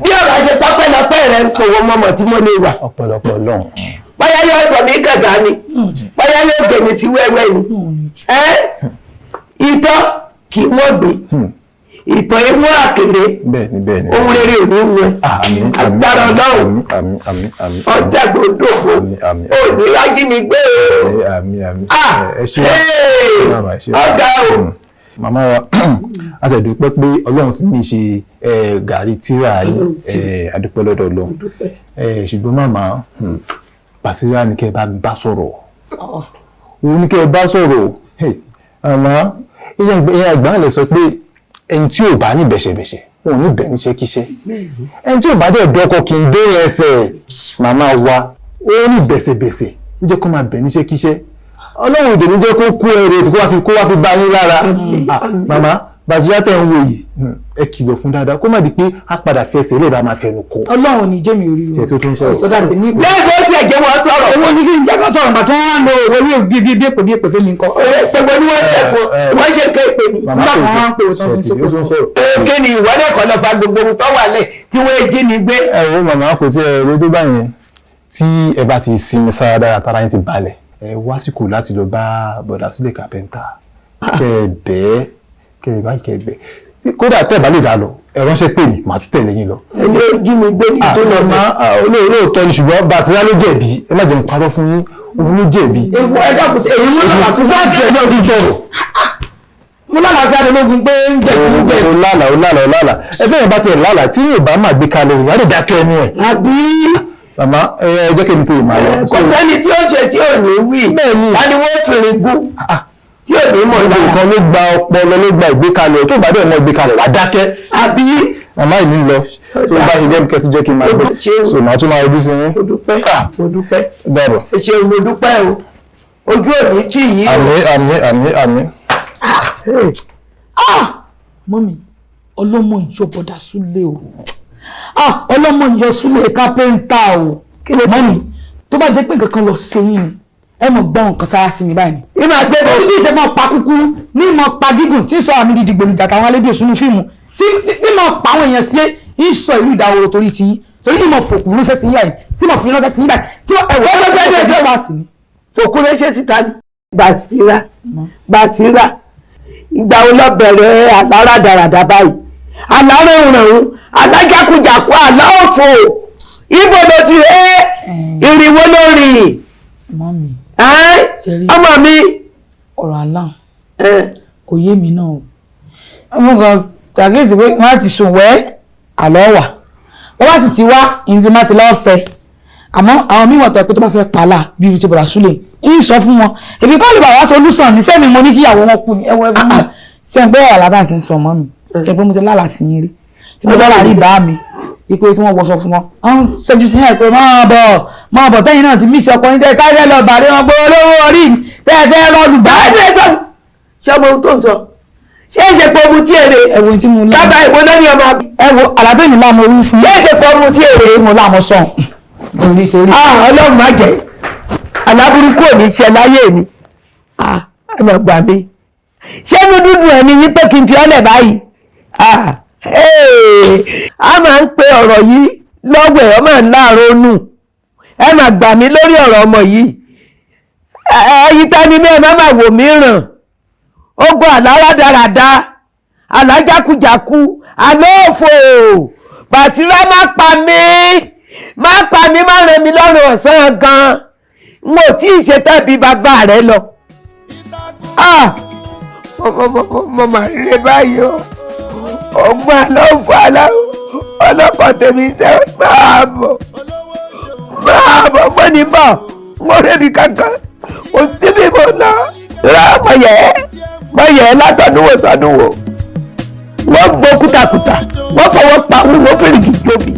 bí ọ̀rọ̀ ṣe pọ́pẹ́lọpẹ́ rẹ̀ ń kòwò mọ́mọ́ tí mo lè wà ọ̀pọ̀lọpọ̀ lọ́hùn. bóyá yóò sọ mí gàgà ni bóyá yóò gbé mi sí wẹ́wẹ́ ni ìtọ́ kì í wọ́n gbé ìtọ́ imú àkèrè ohun rere ò ní wọ agbára ọlọ́run ọjà gbòdògbò òní lájí mi gbé ọjà o. màmá wa a ti dúpẹ́ pé ọlọ́run ti ní ṣe gàrí tíra yìí adúpẹ́ lọ́dọ̀ ọlọ́run ṣùgbọ́n màmá Basira ní kẹ́ bá sọ̀rọ̀ òun ní kẹ́ bá sọ̀rọ̀ àmọ́ ìyẹn àgbà lè sọ pé ẹni tí ò bá ní bẹ̀ṣẹ̀bẹ̀ṣẹ̀ wọn ò ní bẹ̀ níṣẹ́ kíṣẹ́ ẹni tí ò bá dẹ̀ dọ́kọ kì í bẹ̀rẹ̀ ẹsẹ̀ màmá wa ó ní bẹ̀ṣẹ̀bẹ̀ṣẹ̀ ó jẹ́ kó máa bẹ̀ níṣẹ́ kíṣẹ́ ọlọ́run òdè ní jẹ́ kó kú ẹrẹ tí kó wá fi bá yín lára màmá Basira tẹ̀ ń wò yìí ẹ kìlọ̀ fún dáadáa kó má di pé a padà fẹsẹ̀ lè bá máa fẹnu kọ. ọlọ́run ní jẹ́mi orí o ṣe tó ń sọ̀rọ̀ sọ́dà tèmi. lẹ́yìn ó tiẹ̀ jẹ́ wọ́n sọ̀rọ̀. owó ní kí n jẹ́ ká sọ̀rọ̀ bàtí wọ́n á lo owó ní bí èpè fún mi nǹkan. pẹ̀lú ni wọ́n ṣe fún wọ́n ṣe ké pè ní. nígbà kan wọ́n á pè wọ́n tán fún sókè. kí ni ìwọ́dẹ̀ kan lọ fa gbogbo ohun tó wà lẹ̀ tí wọ́n jí ni gbé. ẹ wo màmá kò tí ẹ lé tó báyẹn tí ẹ bá ti sinmi sára dára tára yín ti balẹ̀ ẹ wásìkò láti lọ bá bọ̀dà Súlè kápẹ́ńtà kẹ ẹ bẹ́ẹ̀ kẹ ẹ báyìí kẹ ẹ bẹ́ẹ̀ kódà tẹ́ bá lè dá lọ ẹ ránṣẹ́ pè mí màá tún tẹ̀lé yín lọ. ẹni ojú mi gbé ní tó lọ mọ́. olóòótọ́ ni ṣùgbọ́n Basira ló jẹ̀bi ẹ má jẹ́ n parọ́ fún yín òun ló jẹ̀bi. ewu ẹja kò sí èyí mú lọ́la tún bá jẹ́ ẹjọ́ bí sọ̀rọ̀. mo lálàá sí adológun pé ń jẹ̀bi. ó lálàá ẹ bẹ́ẹ̀ bá tiẹ̀ lálàá tí yóò bá máa gbé kalẹ̀ òun á lè dákẹ́ ẹnu ẹ̀. àbí. màmá ẹ jẹ́ kí n pè é màá lọ. kò sẹ́ni tí ó ṣe tí ò ní wí. bẹ́ẹ̀ ni wọ́n ní wọ́n fèrè gún. tí ò ní mọ̀ ìgbà kan ló gba ọpọlọ ló gba ìgbékalẹ̀ tó bá dẹ̀ mọ ìgbékalẹ̀ wà dákẹ́. àbí màmá ìlú lọ tó bá ṣe jẹ́ kẹ́tù jẹ́ kí n máa gbé so màá tún máa ojú sí yín. mo dúpẹ́ bẹ́ẹ̀ ṣe mo dúpẹ́ o ojú òní kì í yí o. àmín. mọ́mí ọlọ́mọ ìjọbọ̀dà súlé o ọlọ́mọ ìyọ súlé kápẹ́ńtà o mọ́mí tó bá jẹ́ pé nǹkan kan lọ sẹ́yìn ni ẹ mọ̀ gbọ́n nǹkan sára sí mi báyìí. ìmọ̀ àgbẹ̀bọ̀ ní ìṣe mọ̀ pa kúkúrú ní mọ̀ pa gígùn tí sọ àmì dídì gbòmìjà táwọn alẹ́bí òṣùnú fíìmù tí mọ̀ pa àwọn èèyàn sí ìsọ ìlú ìdáwòrò torí ti torí ìmọ̀ fòkù ránṣẹ́ sí yíyá yìí tí mọ̀ fi ránṣẹ́ sí yíyá yìí tí ẹ̀wọ́ ẹgbẹ́ wá sí ni. fòkù ránṣẹ́ síta ni Bàṣírà ìgbà wo lọ bẹ̀rẹ̀ àlárà dáradá báyìí àlárà òrànrún alájákujàkú àláòfò ibo ló ti rẹ́ ìrìnwó lórí mọ́mí ọmọ mi. ọ̀rọ̀ aláhùn kò yé mi náà o ọmọ kan tàgéèsì pé wọ́n ti sùn wẹ́ àlọ́ wà wọ́n bá sì ti wá ìdí má ti lọ́ọ̀sẹ̀ àmọ́ àwọn mímọ̀ tó ẹ pé tó bá fẹ́ pààlà bí irú ti bọ̀dà súlẹ̀ ń sọ fún wọn èmi kọ́ lè bá wá solúsàn ní sẹ́mi mo ní kíyàwó wọn kú ní ẹwọ́ ẹbí mi ṣe ń gbé ọ̀rọ̀ alábà sí ń sọ mọ́ mi ṣe pé mo ti lálà sí yín rí tí mo lọ́la rí bá mi wípé tí wọ́n wọṣọ fún wọn wọ́n ṣẹ́jú sí yẹn pé máa bọ̀ tẹ́yìn náà ti mí sí ọkùnrin tẹ́ sáré lọ bàdé wọn gbé olówó orí mi tẹ́ fẹ́ rọ́ọ̀lù bá ṣé ọmọ ohun tó ń sọ ṣé ń ṣe pé ohun tí èrè ẹ̀wọ̀n tí mo lá bàbá ìwọ lórí ọmọ ẹ̀wọ̀ àlàtẹ́ mi láàmú orí fún ṣé ń ṣe pé ohun tí èrè mo láàmú sàn ọlọ́run má jẹ́ aláburúkú ò ní ṣe láyé mi ọmọ gbà mí ṣé inú dúdú ẹni yín pé kí n fi ọ́lẹ̀ báyìí a máa ń pe ọ̀rọ̀ yìí lọ́wọ́ ẹ̀ ọmọ ńlá ronú ẹ máa gbà mí lórí ọ̀rọ̀ ọmọ yìí ẹ̀yin ta ni mẹ́ẹ̀ má máa wò mí ràn ogun àlára dáradá alájákujàku àlóòfò Bàṣírà má pa mí má ràn mí lọ́rùn ọ̀sán gan n ò tí ì ṣe tẹ́bi bàbá rẹ lọ. mo mà rí báyìí o ọgbọ́n àlọ́fọ́ ọlọ́pàá tèmi ṣe máa bọ̀ mọ́ ní bọ̀ mo rébi kankan kò sí bí mo lọ rà mọ̀ yẹ látọ̀dúnwò sọ̀dúnwò wọ́n gbó kútakùtà wọ́n fọwọ́ pa wọ́n fèrè kì í tóbi.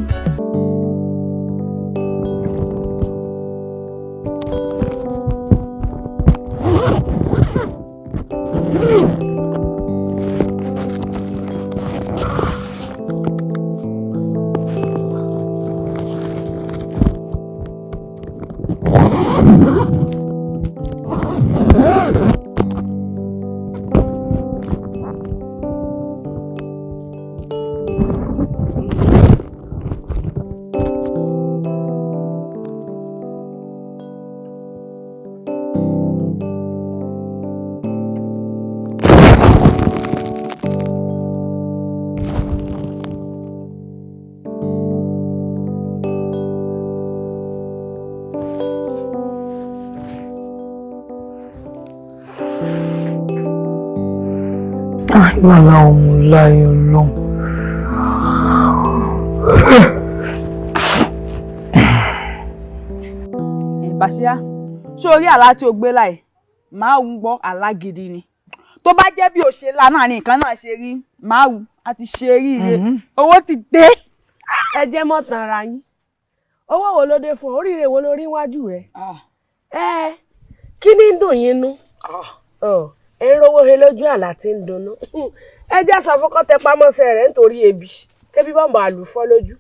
Wàhálà ọmọ láyé ọlọ́run. Bàṣírà ṣé orí àlá tí o gbé láì máa ń gbọ́ àlá gidi ni tó bá jẹ́ bí o ṣe lá náà ni nǹkan náà ṣe rí máa wù á ti ṣe ríire owó ti dé. ẹ jẹ́ mọ́ tàn ara yín owó wo ló dé fún oríire wo ló rí wájú rẹ̀ kí ni ń dùn yín nú ẹ ń rówó he lójú àlá tí ń dunnú ẹ jẹ́ sọ fún kọ́tẹ́ pamọ́sẹ̀ rẹ̀ nítorí ebi kébí bá mọ̀ àlùfọ́ lójú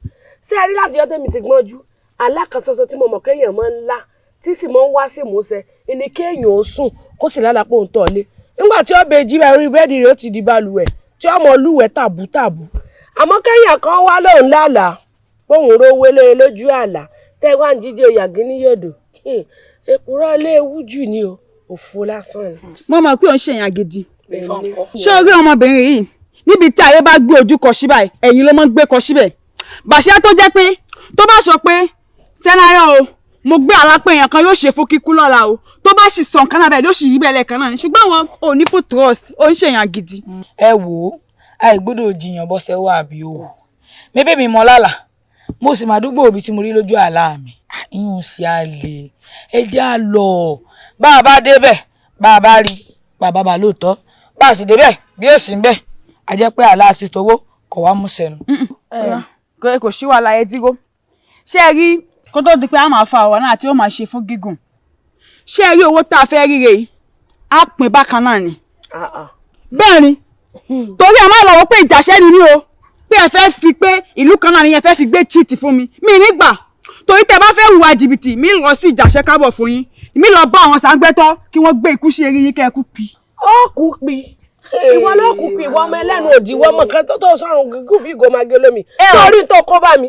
ṣé ẹ rí láti yọ tèmi ti gbọ́njú àlá kan ṣoṣo tí mo mọ̀ kéèyàn máa ń lá tí sì máa ń wá sí ìmúṣẹ ẹni kéèyàn ó sùn kó sì lálàpọ̀ ń tọ̀ lé nígbà tí ó bẹ jí bá rí bẹ́ẹ̀dì rẹ̀ ó ti di balùwẹ̀ tí ó mọ lúwẹ̀ tàbútàbú àmọ́ kéèyàn kan wá lóun lálàá bóun rówó lé lójú àlá tẹ́ wá ń jíjẹ yàgì ní yòdò èkúrọ́ lé ewu jù ni o òfo lásán ni. mo mọ̀ pé ò ń ṣèyàn gidi ṣé o rí ọmọbìnrin yìí níbi tí ayé bá gbé ojú kọ síbẹ̀ ẹ̀yìn ló mọ́ gbé kọ síbẹ̀ Bàṣírà tó jẹ́ pé tó bá sọ pé sẹ́náyọ̀ o mo gbé alápẹ̀ èèyàn kan yóò ṣe fún kíkú lọ́la o tó bá sì sọ nǹkan náà bẹ́ẹ̀ ló sì yí bẹ́ẹ̀ lẹ́ẹ̀kan náà ni ṣùgbọ́n wọn ò ní fún trust ó ń ṣèyàn gidi. ẹ wò ó àìgbọ́dọ̀ jiyàn bọ́sẹ̀ wà bí o mébè mi mọ lálà mo sì máa dúgbò òbí tí mo rí lójú àlá mi ìyún sí àlè ẹ já lọ bá a bá débẹ̀ bá a bá rí bàbá bá lóòótọ́ bá a sì débẹ̀ bí ó sì ń bẹ̀ a jẹ́ pé àlá àti towó kò wá mú sẹ́nu. kò sí wàhálà ẹ tígó ṣé ẹ rí kó tó di pé a máa fa ọ̀rọ̀ náà tí ó máa ṣe fún gígùn ṣé ẹ rí owó tá a fẹ́ ríre yìí á pín bákan náà ni bẹ́ẹ̀ ni torí ẹ má lọ wọ pé ìjàṣẹ́ ni mí o pé ẹ fẹ́ fi pé ìlú kan náà ni ẹ fẹ́ fi gbé chíìtì fún mi nígbà torí tẹ bá fẹ́ hùwà jìbìtì mi lọ sí ìjàṣẹ́ kábọ̀ fún yín mi lọ bá àwọn sàǹgbẹ́tọ́ kí wọ́n gbé ikú sí eré yín kẹ́ ẹ kú pi. ó kú pi ìwọ ló kú pi ìwọ ọmọ ẹlẹ́nu òdì ìwọ ọmọ kan tó sọ̀rọ̀ gígùn bí ìgò máa gé lómi sórí tó kó bá mi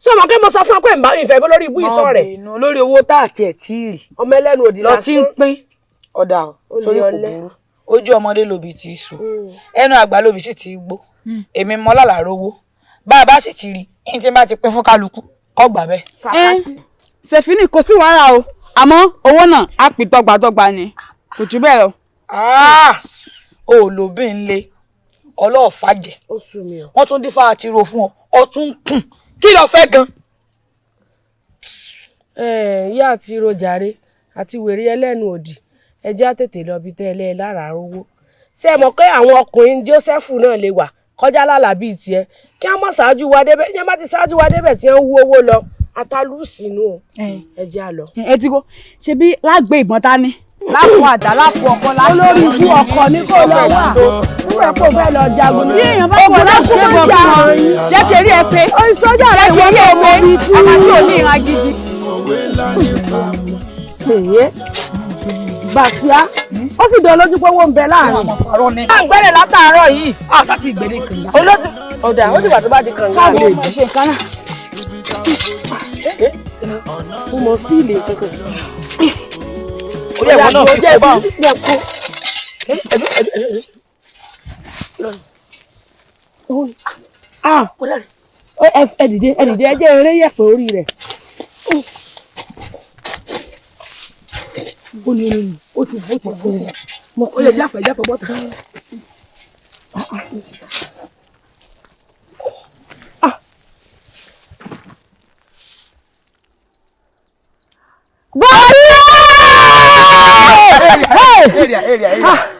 sọmọ kí mo sọ fún ọ pé ìbá ìfẹ́ bó lórí ibú ìsọ rẹ̀. ọ̀bìnú lórí owó tá àti ẹ̀ tí ì rí ọmọ ẹlẹ́nu òdì lọ tí ń pín ọ̀dà sórí kò burú ojú ọmọdé lòbí ti í sùn ẹnu àgbà lòbí sì ti í gbó èmi mọ lálàá rówó bá a bá sì ti rí ní tí n bá ti pín fún kálukú kọ́ gbà bẹ́ẹ̀. ṣèfínì kò sí wàhálà o àmọ́ owó náà á pín dọ́gbadọ́gba ni kò jù bẹ́ẹ̀ lọ. o lò bí n lé ọlọ́ọ̀fà jẹ wọ́n tún dífá àti ro fún ọ ọtún kùn kí ló fẹ́ gan. ìyá àti rojàre àti wèrè ẹlẹ́nu òdì ẹjẹ́ á tètè lọ bí tẹ́lẹ̀ lára rówó ṣé ẹ mọ̀ pé àwọn ọkùnrin Jósẹ́fù náà lè wà kọjá lálà bíi tiẹ̀ kí wọ́n mọ̀ ṣáájú wa débẹ̀ yẹn bá ti ṣáájú wa débẹ̀ tí wọ́n ń wú owó lọ atalú sínú o ẹjẹ́ á lọ. ẹ ti kó ṣe bí lágbé ìbọn ta ni lápò àdá lápò ọkọ láti olórí ikú ọkọ ní kò lọ wà nígbà kó fẹ́ lọ jagun bí èèyàn bá wọ láti ṣe bọ̀ fún ọ jẹ́ kéré ẹ pé ó ń sọ́jà rẹ̀ kí ẹ mọ àmàtí ò ní ìran gidi. Bàṣíá ó sì dán lójú pé owó ń bẹ láàrin. àgbẹ̀rẹ̀ látàárọ̀ yìí. àṣà ti ìgbèrè kànga. olóòtú ọ̀dà ó dìgbà tó bá di kànga. káàbọ̀ lè ṣe nǹkan náà. mo mọ fíìlì kankan. orí ẹ̀wọ̀n náà fi kọ́ bá wọn. ẹ dìde ẹ jẹ́ eré yẹ̀pẹ̀ orí rẹ̀. ó ní inú ó ti gbé ó lè jáfẹ́ bọ́tà.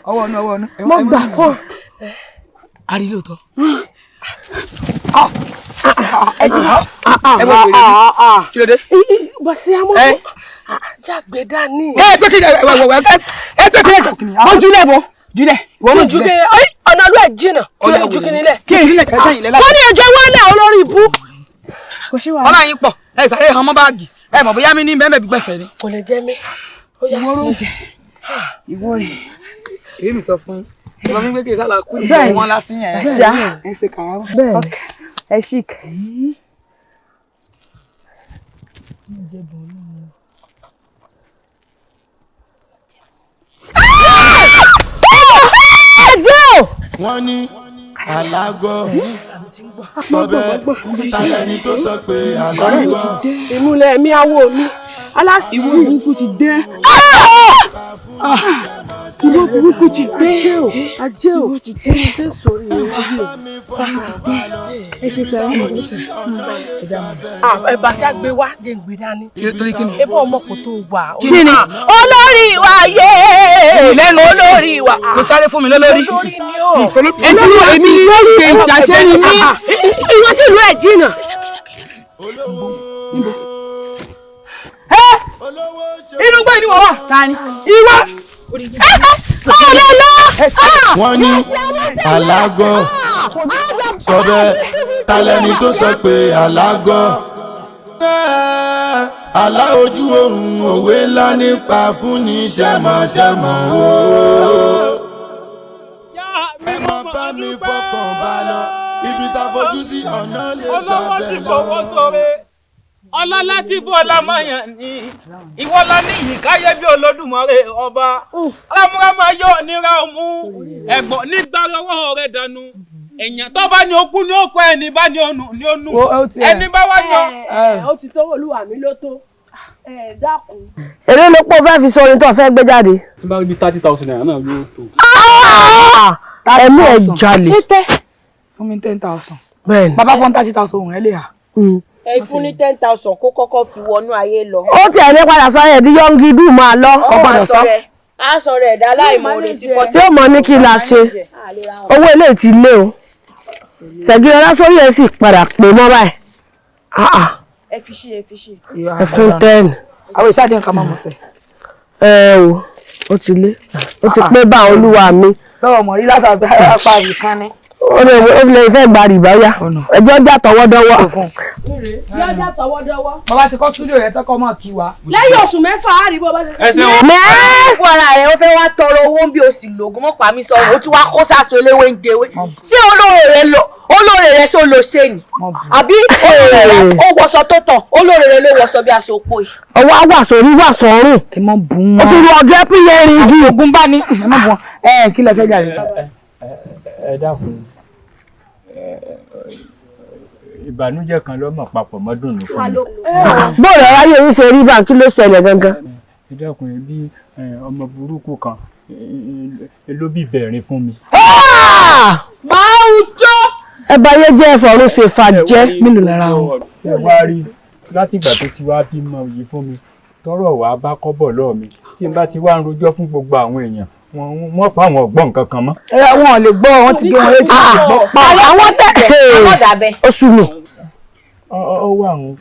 ọwọ́ ọ̀nà mo gbà fún ọ. àrí lóòótọ́. kí ló dé. Bàṣíá mọ́ jágbe dání. ẹ gbé kí ó júlẹ̀ bọ́ júlẹ̀ ìwọ náà júlẹ̀. ọ̀nà ló ẹ̀ jìnnà kí ló ju kíní lẹ̀. kí èyí lẹ̀ kẹsàn yìí lẹ́la. wọ́n ní ẹjọ́ wọlé olórí ibú. kò sí wàhálà. ọ̀nà yín pọ̀ ẹ sáré hàn mọ́ báàgì ẹ mọ̀ bóyá mi ní bẹ́ẹ̀ bí gbẹ̀sẹ̀ ni. kò lè jẹ́ mi ó yà sí. ìwọ rẹ̀. èyí mi sọ fún yín lọ mi gbé kí ìsàlà kú ìgbà wọn lásì yẹn. ẹ ṣe kàwá. bẹ́ẹ̀ ẹ ṣìk. wọ́n ní alágọ̀ sọ bẹ́ẹ̀ tálẹ́ni tó sọ pé alágọ̀. ìmúlẹ̀ mi awo mi aláṣìírí burúkú ti dé. ìwọ burúkú ti dé. ajé o ṣe ń sọrí ìwọ ẹ ṣe fẹ́ ọmọ mi sọ. Bàṣíá gbé wá jẹ́ ń gbé dání. ebó ọmọ kò tó wà. kí ni olórí ìwà yé olórí ìwà. mo sáré fún mi lólórí. olórí ni ó. èmi ni yóò gbé ìjàṣẹ́ ni mí. ìwọ sì lú ẹ̀ jìnnà. inú gbé ni wọ́n wà. ta ni ìwọ. ọ̀lẹ́ lọ. wọ́n ní alágọ̀ sọ bẹ́ẹ̀ tálẹ́ni tó sọ pé alágọ̀. àlá ojú oorun òwe ńlá nípa fún ní ṣẹ̀mọ̀ṣẹ̀mọ̀ o. ẹ má bá mi fọkàn bá lọ ibi tá a fojú sí ọ̀nà lè gbà bẹ́ẹ̀ lọ. ọlọ́lá tí bọ́lá mọ̀yàn ni ìwọ lọ ní ìkáyé bí Olódùmarè ọba rámúrámú ayé onírà òmù ẹ̀gbọ́n nígbà lọ́wọ́ rẹ̀ dànù èèyàn tó bá ní okú ní òkú ẹni bá ní ònù ní ònù ẹni bá wá yọ. ó ti tó Olúwa mi ló tó dákun. èrè ló pọ̀ fẹ́ fi sọ orin tó fẹ́ gbé jáde. tí bá rí bí 30,000 naira náà yóò tó. ẹ̀mí ẹ̀ jalè. fún mi 10,000. bẹ́ẹ̀ni. bàbá fún 30,000 òun ẹ lè hà. ẹ fún ní 10,000 kó kọ́kọ́ fi wọnú ayé lọ. ó tiẹ̀ ní padà sọ ẹ̀ di yọ̀ǹgì dùn máa lọ. ó máa sọ rẹ a sọ̀rọ̀ ẹ̀dá láìmọ̀ọ́rẹ́ sí pọ́tì. tí ó mọ ní kí la ṣe owó ilé ti lé o ṣẹ̀gìrì ọlásórí ẹ̀ sì padà pé mọ́ báyìí. ẹ fi ṣe. ẹ fún 10. àwọn ìṣáàdì nǹkan máa mọ̀ fẹ́. o ó ti lé ó ti pé bá olúwa mi. sọ̀rọ̀ mọ̀ rí látàgbà apá ìkan ni. ó lè fẹ́ gba rìbá yá ẹjọ́ jà tọwọ́dọ́wọ́. yọjá tọwọ́dọ́wọ́. bàbá ti kọ́ stúdíò rẹ̀ tọ́kọ́ mọ̀ kí wa. lẹ́yìn oṣù mẹ́fà á rí bó bá ṣe. ẹsẹ̀ wọn. fún ara rẹ̀ ó fẹ́ wá tọrọ owó bí o sì lògùn mọ́ pàmí sọ̀rọ̀ ó tún wá kó sáṣọ eléwé ń jẹwé. ṣé olóore rẹ̀ ṣó lo ṣe ni àbí olóore rẹ̀ ó wọṣọ tó tàn olóore rẹ̀ ló wọṣọ bí aṣọ òpó yìí. ọwọ́ àwàsọ orí wà sọ́rùn. ẹ mọ bù wọn. ó ti rú ọjọ́ pínyẹ́ rin igi. ogun bá ní ẹ mọ bù wọn. kí lẹ fẹ́ jàre. ẹ dákun ìbànújẹ́ kan ló mọ̀ papọ̀ mọ́dún fún mi. bóòlù aráyé yìí ṣe rí bá kí ló ṣẹlẹ̀ gangan. ẹ dákun bí ọmọ burúkú kan ló bí bẹ̀rin fún mi. máa ń jó. ẹ bá yé jẹ́ ẹ̀fọ́ ló ṣe fàjẹ́. mélòó lára wọn. ṣé wàá rí látìgbà tó ti wá bímọ yìí fún mi tọrọ wàá bá kọ́bọ̀ lọ́ọ̀ mi tí n bá ti wá ń rojọ́ fún gbogbo àwọn èèyàn wọ́n pa àwọn ọgbọ́n nǹkan kan mọ́. wọn ò lè gbọ́ wọn ti gé wọn létí. àwọn tẹ̀ oṣù mi. ọwọ́ àwọn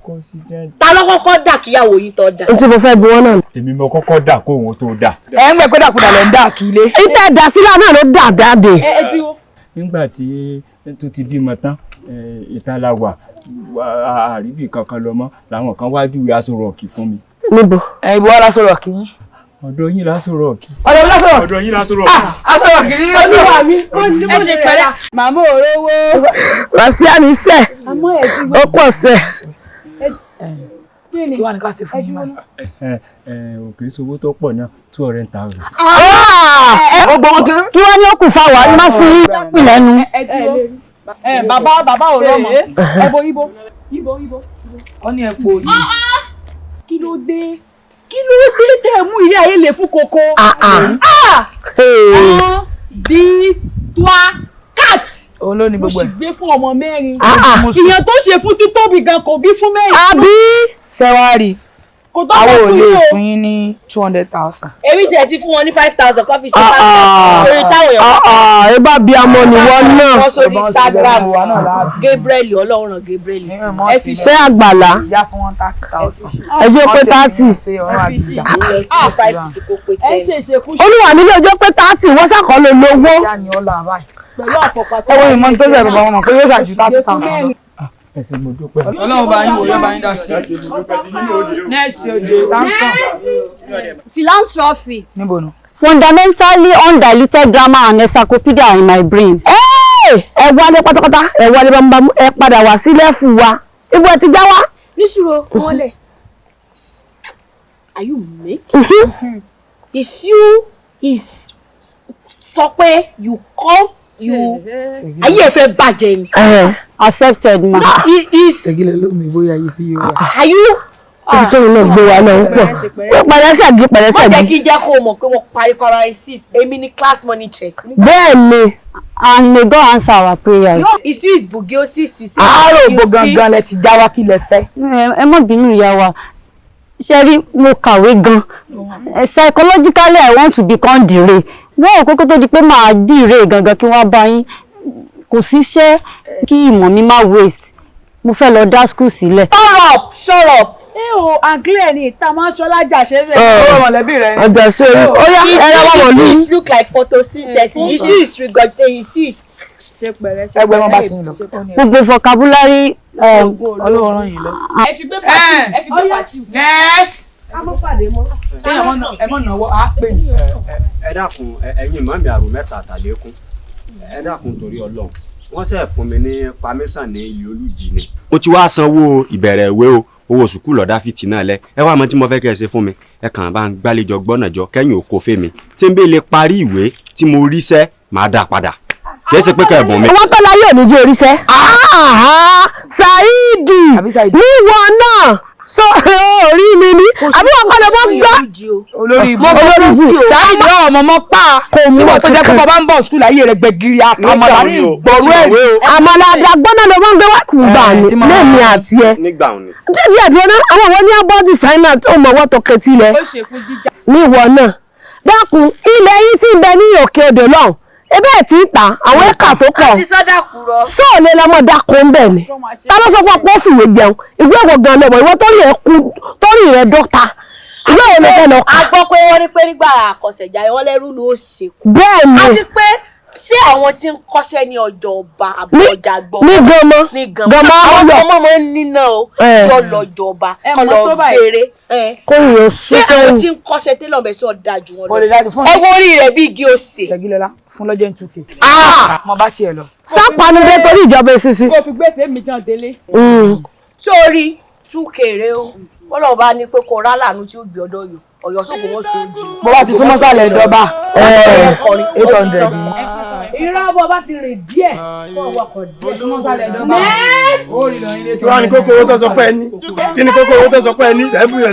kó sí jẹ́. ta ló kọ́kọ́ dà kíyàwó yìí tó dà. n tí mo fẹ́ bí wọn náà. èmi mo kọ́kọ́ dà kó òun tó dà. ẹ ń gbẹ pé dàkúdà lẹ ń dà kí ilé. ìtẹ̀ dà sílẹ̀ náà ló dà jáde. nígbà tí tó ti bímọ tán ìta la wà àríbì kankan lọ mọ́ làwọn kan wá júwe aṣọ rọ̀ọ̀kì fún mi. níbo. ìbò wa lásọ rọ̀ọ̀kì yín. ọ̀dọ̀ yín lásọ rọ̀ọ̀kì. ọ̀dọ̀ yín lásọ rọ̀ọ̀kì. aṣọ rọ̀ọ̀kì ní olúwa mi. ẹ ṣe pẹ̀lẹ́. màmá òróró. ràṣíà ní sẹ́ ó pọ̀ sẹ́. kí wàá ní ká ṣe fún yín báyìí. òkè sowó tó pọ̀ náà 200,000. kí wọ́n ní ó kù fáwọn iná fún yín lẹ́nu. bàbá ò lọ́mọ ibo. wọ́n ní ẹ̀pọ̀ yìí. kí ló dé tẹ́ mú ilé ayé lè fún koko. This toi 4. olóní mo gbogbo sì ẹ̀. gbé fún ọmọ mẹ́rin. ìyẹn tó ṣe fún títóbi gan kò bí fún mẹ́rin. àbí. sẹ́wárì kò tó àwọn ò fún lè yìí o. fún yín ní 200,000. èmi tiẹ̀ ti fún wọn ní 5,000 kọ́ fi ṣe 5,000 lórí táwọn èèyàn. ẹ bá bí amọ̀ nìwọ náà. wọ́n sórí Instagram Gabriel ọlọ́run ràn Gabriel ẹ fi ṣé àgbàlá. ìyá fún wọn 30,000. ẹjọ́ pé 30. ẹ ṣe ìṣekú. olúwa nílé ọjọ́ pé 30 wọ́n ṣàkọọ́lẹ̀ lówó. pẹ̀lú àfọ̀pátá. ẹwọ́n ìmọ̀ tó bẹ̀rẹ̀ bàbá wọn mọ̀ pé yóò ṣàjú 30,000. ẹsẹ̀ mo dúpẹ́. ọlọ́run bá yín wò yóò bá yín dá sí. nẹ́ẹ̀sì òjò táǹkàn. Philanthropy. níbo nù. Fundamentally undiluted grammar and encyclopedia in my brains. ẹ wálé pátápátá ẹ wálé bámúbámú ẹ padà wá sílẹ̀ fún wa ibo ẹ ti já wá. nísùrò wọn lẹ are you mate. is sọ pé you come you ayé ẹ fẹ́ bàjẹ́ ni. Accepted ma. ẹgilẹ lómi bóyá yìí sí yóò wà. are you. ibi tó ń náà gbé wa náà ń pọ̀ pẹ̀lẹ́sẹ̀ gí pẹ̀lẹ́sẹ̀ wọ́n jẹ́ gí. kí jẹ́ kó o mọ̀ pé wọ́n parí paralysis èmi ní class monitress. bẹ́ẹ̀ ni. And may God answer our prayers. Isu is bugiosis. àárò ògbó gangan lẹ ti já wá kí lẹ fẹ́. Ẹ má bínú ìyá wa. Ṣé rí mo kàwé gan. Psychologically I want to become dìre. Wọ́n ò kókó tó di pé màá dìre gangan kí wọ́n bá yín. Kò síṣẹ́ kí ìmọ̀ mi má waste. Mo fẹ́ lọ dá school sílẹ̀. Shut up. o àǹkílẹ̀ ni ìta máa ń ṣọlá jà ṣe bẹ́ẹ̀. ọwọ́ mọ̀lẹ́bí rẹ ni. ọjà sí orí ó yá ẹ̀rọ wà wọ̀lú. It look like photosynthesis. Isu is regurgitation. Isu is. ẹgbẹ́ wọn bá ti ń lọ. Gbogbo vocabulary. Ọlọ́run ràn yín lọ. ẹ fi gbé fàtí. ẹ fi gbé fàtí. nẹ́ẹ̀sì. ká mọ́ pàdé mọ́. ẹ mọ̀ náwó á pè ní. ẹ dákun ẹ̀yin màmí àrùn mẹ́ta àtàlékún ẹ dákun torí Ọlọ́run wọ́n ṣe fún mi ní pàmísàn ní ilé olùjì ni. mo ti wá sanwó ìbẹ̀rẹ̀ ìwé o owó sùkúù lọ́dá fìtì náà lẹ ẹ wá mọ tí mo fẹ́ kẹ́ ẹ ṣe fún mi ẹ kàn bá ń gbàlejò gbọ́nàjọ kẹ́yìn òkò fèmí tí n bẹ́ẹ̀ lè parí ìwé tí mo ríṣẹ́ máa dá padà kì í ṣe pé kẹ́ẹ̀bùn mi. wọ́n tọ́lá yóò ní jẹ́ oríṣẹ́. Saidi níwọ náà sọ orí mi ni àbí wọn kọ́ lọ mọ́ gbá. olórí ibú Saidi ọmọ mọ́ pa kò mú wọn tó jẹ́ pé bàbá ń bọ̀ sùkúl ayé rẹ̀ gbẹ̀gìrì àtàmọ́lá ní ìgbọ̀rú ẹ̀. àmàlà àdàgbọ́nà ló máa ń gbé wá kùgbà ní lẹ́mi àti ẹ. nígbà òní. débi àdúrà náà àwọn wọn ní abọ́ dísáínà tó mọ̀ wọ́n tọkẹ tilẹ̀ níwọ náà dákun ilẹ̀ yín tí ń bẹ ní òkè odò lọ́hùn ebe ẹ̀ tí ń ta àwọn ẹ̀ka tó pọ̀ àti sọ́dà kúrọ́. sóò lè lọ́mọ dákun ń bẹ̀ ni ta ló sọ fún ọ pé ó fìwé jẹun ìwé ẹ̀kọ́ gan lọ́mọ ìwọ torí rẹ̀ dọ́ta ìwé òun ló fẹ́ lọ kà. a gbọ́ pé wọ́n rí pé nígbà àkọsẹ̀já wọn lẹ́rú ló ṣe kú. bẹ́ẹ̀ ni àti pé ṣé àwọn tí ń kọ́ṣẹ́ ní ọjọ́ ọba àbí ọjà gbọ́ ní gọmọ àwọn ọmọ máa ń níná o yọ lọ́jọ́ ọba kọ́ lọ gbére kó yóò ṣé àwọn tí ń kọ́ṣẹ́ tẹ́lọ̀ bẹ̀ sí ọ̀dà jù wọn lọ ẹ wo orí rẹ̀ bí igi òsè. Ṣẹ́gilọ́lá fún lọ́jọ́ ń túkè. mo bá tiẹ̀ lọ. sápanu dé torí ìjọba èsìsì. kò fi gbèsè mi jàn délé. sórí túkèrè o wọ́n lọ́ọ́ bá ní pé kò rá lànà tí ó gbé ọdọ́ yìí ọ̀yọ́ sóko wọn sọ ojú. mo bá ti súnmọ́ sálẹ̀ ìjọba 800 ni. irọ́ bọ́ bá ti rìn díẹ̀ kó wọkọ̀ díẹ̀. súnmọ́ sálẹ̀ ìjọba. kí wàá ní kókó owó tó sọ pé ẹni kí ni kókó owó tó sọ pé ẹni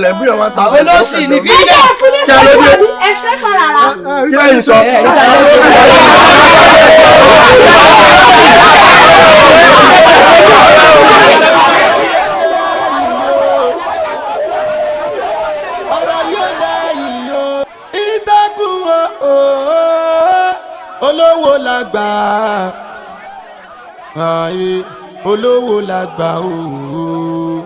lẹ́bùyàn wọn ta. olóòsì ní fi ilẹ̀. kí a ló dé ẹsẹ̀ kan rárá. kí lẹ́yìn sọ. olówó la gbà ààyè olówó la gbà ooo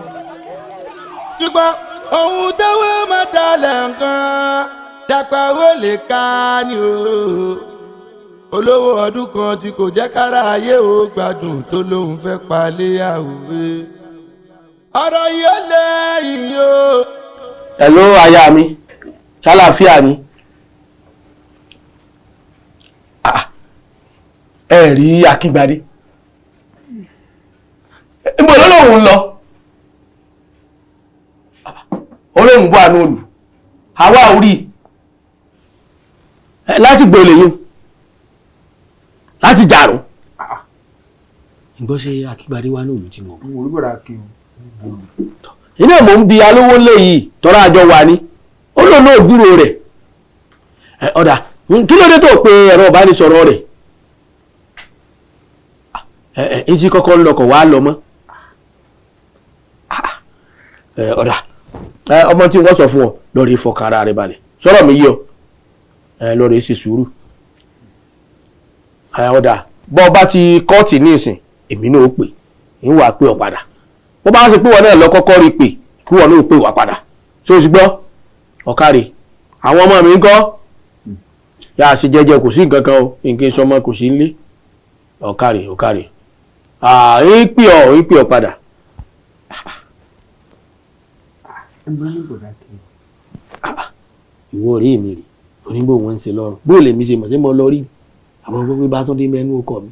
ṣùgbọ́n ohun tẹ́wọ́ máa dalẹ̀ nǹkan ṣàpàwọ́ lè ká ní ooo olówó ọdún kan tí kò jẹ́ kára ayé ó gbádùn tó lóun fẹ́ palẹ̀ àwòrán ọ̀rọ̀ yìí ó lẹ́yìn o. hello aya mi ṣàlàáfíà ni. ẹ rí Akíngbadé ìbò lọ́lọ́run lọ olóhùn bọ́ àánú olù àwa orí láti gbé olè yín láti jàrún ìgbọ́ ṣe Akíngbadé wá ní olù tí mo iná mò ń bi alówó lé yìí tọ́ra àjọ wà ní olóòlò ògbúrò rẹ̀ ọ̀dà kí ló dé tó pe ẹ̀rọ ìbánisọ̀rọ̀ rẹ̀ ìjì kọ́kọ́ ń lọkọ̀ wá lọ mọ́ ọ̀dà ọmọ tí wọ́n sọ fún ọ lọ́ọ̀rẹ́ fọkàn ara rẹ balẹ̀ sọ̀rọ̀ mi yí ọ lọ́ọ̀rẹ́ ṣe sùúrù ọ̀dà bọ́ bá ti kọ́ọ̀tì ní ìsìn èmi náà ó pè ń wà pé ọ padà bó bá ṣe pé wọn náà lọ kọ́kọ́ rí pè kí wọn náà ó pè wá padà ṣé o sì gbọ́ ọ̀kàrẹ̀ àwọn ọmọ mi ń kọ́ yà á ṣe jẹ́jẹ́ kò sí nǹkan kan o nǹkan sọmọ kò sí nílé ọ̀kàrẹ̀ ìpè ọ̀ padà. ìwọ ọ̀rẹ́ mi rè oníbò wọn ń ṣe lọ́rùn bó lè mi ṣe mọ̀ sí mo lọ rí àwọn gbogbo bá tún dé mẹ́nu ọkọ mi.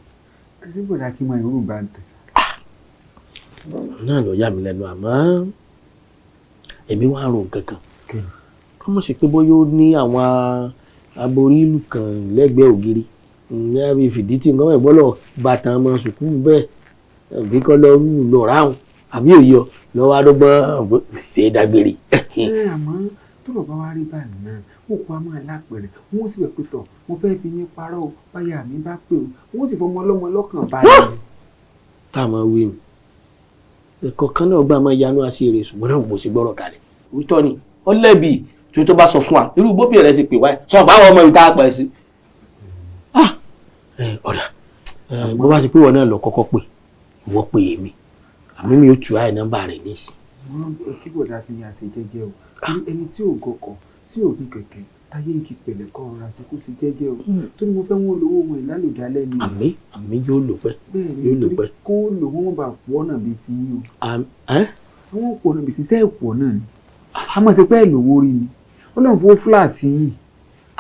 àṣìbọ̀dá kí mo ìrú bá ń tẹ̀sán. náà lọ yà mí lẹ́nu àmọ́ èmi wá rò kankan kọ́mọ̀ sí pé bóyá ó ní àwọn aborí ìlú kan lẹ́gbẹ̀ẹ́ ògiri ní àbí fìdí tí nǹkan ẹ̀gbọ́n lọ bàtàn ọmọ sùkúrù bẹ́ẹ̀ àbí kọ́ lọ rú lọ ráhùn àbí òye ọ lọ́wọ́ adọ́gbọ́n ṣe é dágbére. àmọ́ tó bàbá wa rí báyìí náà wọ́n kó a máa lápẹ̀rẹ̀ wọ́n sì wẹ̀ pé tọ̀ mo fẹ́ fi yín parọ́ o báyà mi bá pè o wọ́n sì fọmọ ọlọ́mọ lọ́kàn báyìí. tá a máa wí nù ẹ̀kọ́ kan náà gbà máa yanú àṣírí ṣùgbọ́n náà mo sì gbọ́rọ̀ kalẹ̀ òótọ́ ni ó lẹ́bi tó bá sọ fún wa irú gbóbi rẹ̀ ti pè wáyé sọ báwọn ọmọ ìta apá ẹ̀ sí. ọ̀dà bó bá ti pé wọn náà lọ kọ́kọ́ pé ìwọ pé èmi àmì mi ò tù áì nọ́mbà rẹ̀ nísìn. kí bọ̀dá fi yà sí jẹ́jẹ́ o ẹni tí ò gọkọ̀ tí ò ní kẹ̀kẹ́ táyé ń kí pẹ̀lẹ́ kọ́ ọ̀rọ̀ àsìkò sí jẹ́jẹ́ o tó ní mo fẹ́ wọn lówó wọn ìlàlùdálẹ́ ni. àmì yóò lò pẹ́ yóò lò pẹ́. kó lò wọ́n bá pọ̀ náà bíi ti yín o. àwọn pọ̀ náà bíi ti sẹ́ẹ̀ pọ̀ náà ni a máa ṣe pẹ́ lówó rí ni ọlọ́run fowó fúláàsì yìí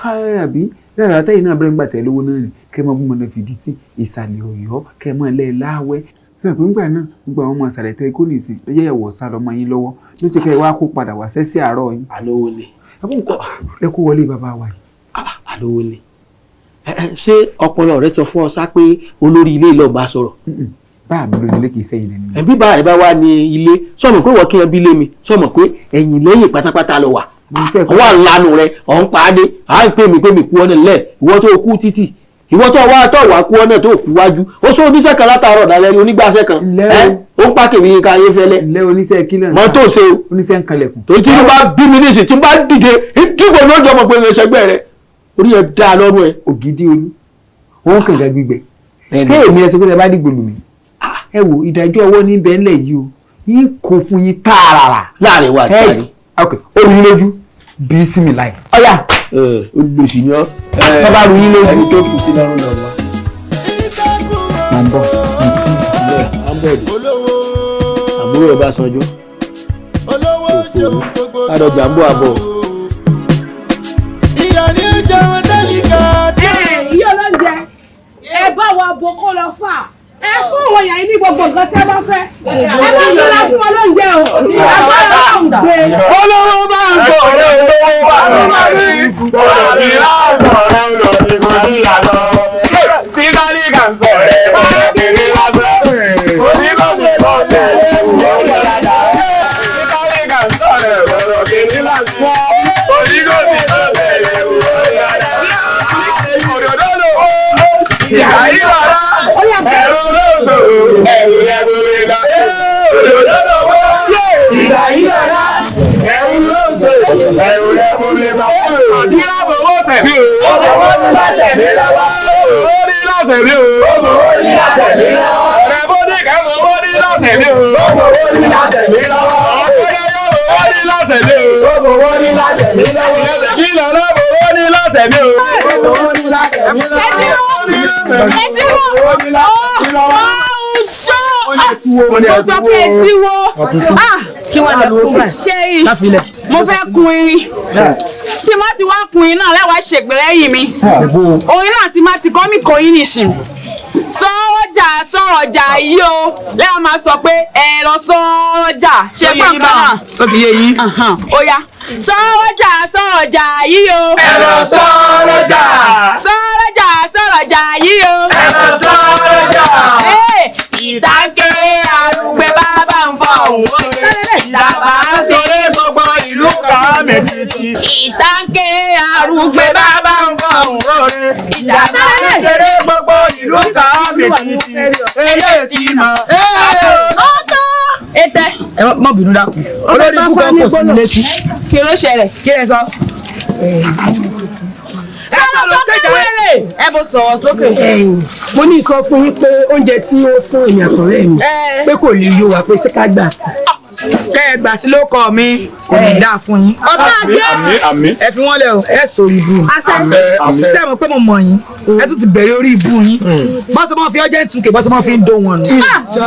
káyà bí lára àtẹ̀yìn náà bẹ́ẹ̀ ń gbàtẹ́ lówó náà ni kẹ́ ẹ máa gbọ́n náà fìdí tí ìsàlẹ̀ ọ̀yọ́ kẹ́ ẹ máa lẹ́ láwẹ́ fẹ́ẹ̀ pé ńgbà náà gbogbo àwọn ọmọ ìsàlẹ̀ tẹ́ kó nìsín lọ́jọ́ ìyàwó sá lọ́mọ yín lọ́wọ́ ló ti kẹ́ ẹ wá kó padà wá sẹ́sí àárọ̀ yín. àlówó le. ẹ kó wọlé bàbá wa yìí. àlówó le. ṣé ọpọlọ rẹ sọ fún ọ sá pé olórí ilé ìlọ bá sọ̀rọ̀. báà mi lórí ilé kì í sẹ́yìn lẹ́nu. ẹbí bá rẹ bá wà ní ilé sọmọ pé wọ́n kí ẹ bí lé mi sọmọ pé ẹ̀yìn lẹ́yìn pátápátá lọ wà. ọwọ́ àlànà rẹ ọ̀ ń pa á dé à ń pè mí kú ọ́nà lẹ̀ ìwọ tó kú títì ìwọ tó wá kú ọ́nà tó kú wájú ó sọ oníṣẹ́ kan látàárọ̀ dalẹ́ ní onígbàṣẹ́ kan ó ń pàkè mi ká ayé fẹ́lẹ́. ilé oníṣẹ́ kílẹ̀ mọ tó ṣe o oníṣẹ́ ń kalẹ̀kùn. tó tí bá bí mi nísì tí bá dìde dípò ní ọjọ́ mọ̀ pé ń ṣẹgbẹ́ rẹ orí ẹ dá lọ́rùn ẹ. ògidì olú wọn kànga gbígbẹ ṣé èmi ẹsẹ pé ẹ bá dìgbò lù mí ẹ wò ìdájọ́ ọwọ́ ní bẹ́ẹ̀ ńlẹ̀ yìí o yín kò fún yín tààràrà láàrin wa àti àárín. ok ó rí lójú bí sími láì ọ̀yà olùsí ni ọ́ tọ́ba rí lójú ẹni tó kù sí lọ́rùn lọ́wọ́. máa ń bọ̀ àbúrò ẹ̀ bá sanjó àdọ̀gbà ń bọ̀ àbọ̀. ìyá ni ó jẹun tẹ́líkà. ìyá ọlọ́njẹ ẹ bá wa bọ̀ kó lọ fà ẹ fún àwọn èèyàn ní gbogbo nǹkan tí ẹ bá fẹ́ ẹ bá gbọ́dọ̀ fún ọlọ́njẹ o agbára ń gbé. olówó bá ń sọ̀rọ̀ olówó bá ń sọ̀rọ̀ gbọ́dọ̀ sí lásọ̀rọ̀ olórí kò sí àlọ́ tí tálíkà ń sọ̀rọ̀ ẹ̀ bá kiri lásán oníkọ̀ọ́sẹ̀ kọ̀ọ̀sẹ̀ lẹ́wù lórí ọ̀dà tí tálíkà ń sọ̀rọ̀ ẹ̀ gbọ́dọ̀ kiri lásán oníkọ̀ọ́sẹ̀ kọ̀ọ̀sẹ̀ lẹ́wù lórí ọ̀dà òdòdó lò ó ìyá yìí wà rá ẹ̀rù lóṣù ẹ̀rù ẹ̀rù ìlà òdòdó lò ó ìyá yìí wà rá ẹ̀rù lóṣù ẹ̀rù ẹ̀rù ìlà àti àbòwò sẹ̀mí o owó ní láṣẹ̀ mi lọ́wọ́ owó ní láṣẹ̀ mi o owó ní láṣẹ̀ mi lọ́wọ́ ọ̀rẹ́ bó ní kẹ́mọ̀ owó ní láṣẹ̀ mi o owó ní láṣẹ̀ mi lọ́wọ́ ọ̀rẹ́ yóò owó ní láṣẹ̀ mi o owó ní láṣẹ̀ mi lọ́wọ́ ẹsẹ̀ kí lọ́lọ́ owó ní láṣẹ̀ mi o owó ní láṣẹ̀ mi mo sọ pé etí wo kí wọ́n lè kú ṣé yìí mo fẹ́ kun irin tí má ti wá kun irin náà lẹ́wàá ṣègbè lẹ́yìn mi orin náà ti má ti kọ́ mi kò yín nìsín sọ́ọ̀jà yìí o lẹ́wọ̀n máa sọ pé ẹ̀rọ sọ́ọ̀jà ṣe pọ̀ nǹkan náà tó ti yé yín. ó yá sọ́ọ̀jà yìí o ẹ̀rọ sọ́ọ̀jà yìí o ẹ̀rọ sọ́ọ̀jà ìdáǹkẹ́ arúgbó bàbá ń fọ òun ìdàbà ń ṣe gbogbo ìlú kan mẹ́tìtì. ìdáǹkẹ́ arúgbó bàbá ń fọ òun ìdàbà ń ṣeré gbogbo ìlú kan mẹ́tìtì. eléyìí ti mọ̀. ọ̀tọ̀ ètè. ẹ má bínú dákun olórí kúkọ kò sí mi létí. kí ló ṣẹlẹ̀. kí ẹ sọ. ẹ sọ̀rọ̀ kékeré. ẹ bó sọ̀rọ̀ sókè. mo ní sọ fún yín pé oúnjẹ tí ó fún èmi àtọ̀rẹ́ mi pé kò lè yó wa pé ṣé ká gbà sí. kẹ́ ẹ gbà sí ló kọ́ mi kò ní dáa fún yín. ọ̀tá àmín. ẹ fi wọ́n lẹ̀ o ẹ sọ ìbú. ṣé mo pé mo mọ̀ yín ẹ tún ti bẹ̀rẹ̀ orí ìbú yín. bọ́sẹ̀ máa fi ọjọ́ ìtúnkè bọ́sẹ̀ máa fi ń dó wọn nù.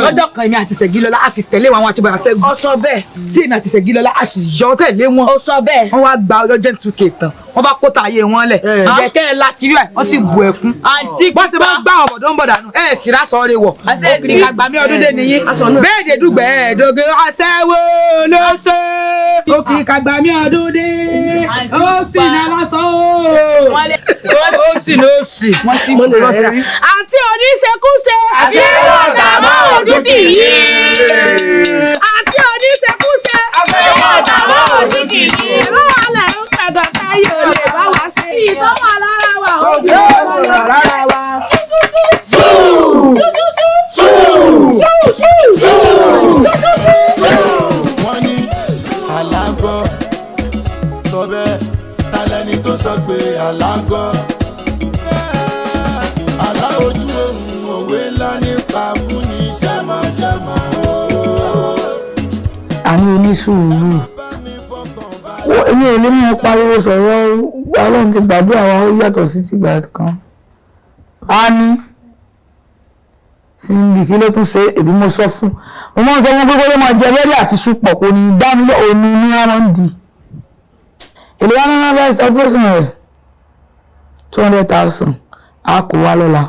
lọ́jọ́ kan èmi àti Ṣẹ̀gilọ́lá a sì tẹ̀lé wọn àwọn àti bàbá Ṣẹ́gun. ó sọ bẹ́ẹ̀. tí èmi àti Ṣẹ̀gilọ́lá a sì yọ tẹ̀lé wọn. ó sọ bẹ́ẹ̀. wọ́n wá gba ọjọ́ ìtúnkè tán wọ́n bá kó tààyè wọn lẹ̀. kẹ̀kẹ́ láti rí ẹ̀ wọ́n sì bu ẹkún. bọ́sẹ̀ máa gbá àwọn bọ̀dọ̀ ń bọ̀dà nù ẹ̀ sì rásọ̀ rẹ̀ wọ̀. òkìrì kàgbàmí ọdún dé nìyí. bẹ́ẹ̀ dé dùgbẹ́ ẹ̀ẹ́dógún aṣẹ́wó ló ṣe. òkìrì kàgbàmí ọdún dé ó sì ní aláṣọ ó sì ní ó sì. wọ́n sì mú lọ sí. àti oníṣekúṣe. àti ọ̀tá máa ojú kì í. àti oníṣekúṣe. àti ọ̀tá máa ojú kì í. ìlú alẹ̀ ń pẹ̀gàn táyé ò lè bá wa ṣe. ìtọ́ wà lára wa ó gbé wà lára wa. wọ́n ní alágọ̀ sọ bẹ́ẹ̀ tálẹ́ni tó sọ pé alágọ̀ àlá ojú ohun òwe ńlá nípa fún ní ṣẹ́mọ̀ṣẹ́mọ̀ àní onísùúrù èmi ò lè mú pariwo sọ̀rọ̀ Ọlọ́run ti gbàdúrà wa ó yàtọ̀ sí tìgbà kan á ní síbi kí ló tún ṣe èbí mo sọ fún mo máa ń sọ fún gbogbo ló máa jẹ lẹ́rìí àti ṣùpọ̀ kò ní dá mi òní ní àrọ́ǹdì èlò wa náà bẹ́ẹ̀ celebration rẹ̀ 200,000 a kò wá lọ́la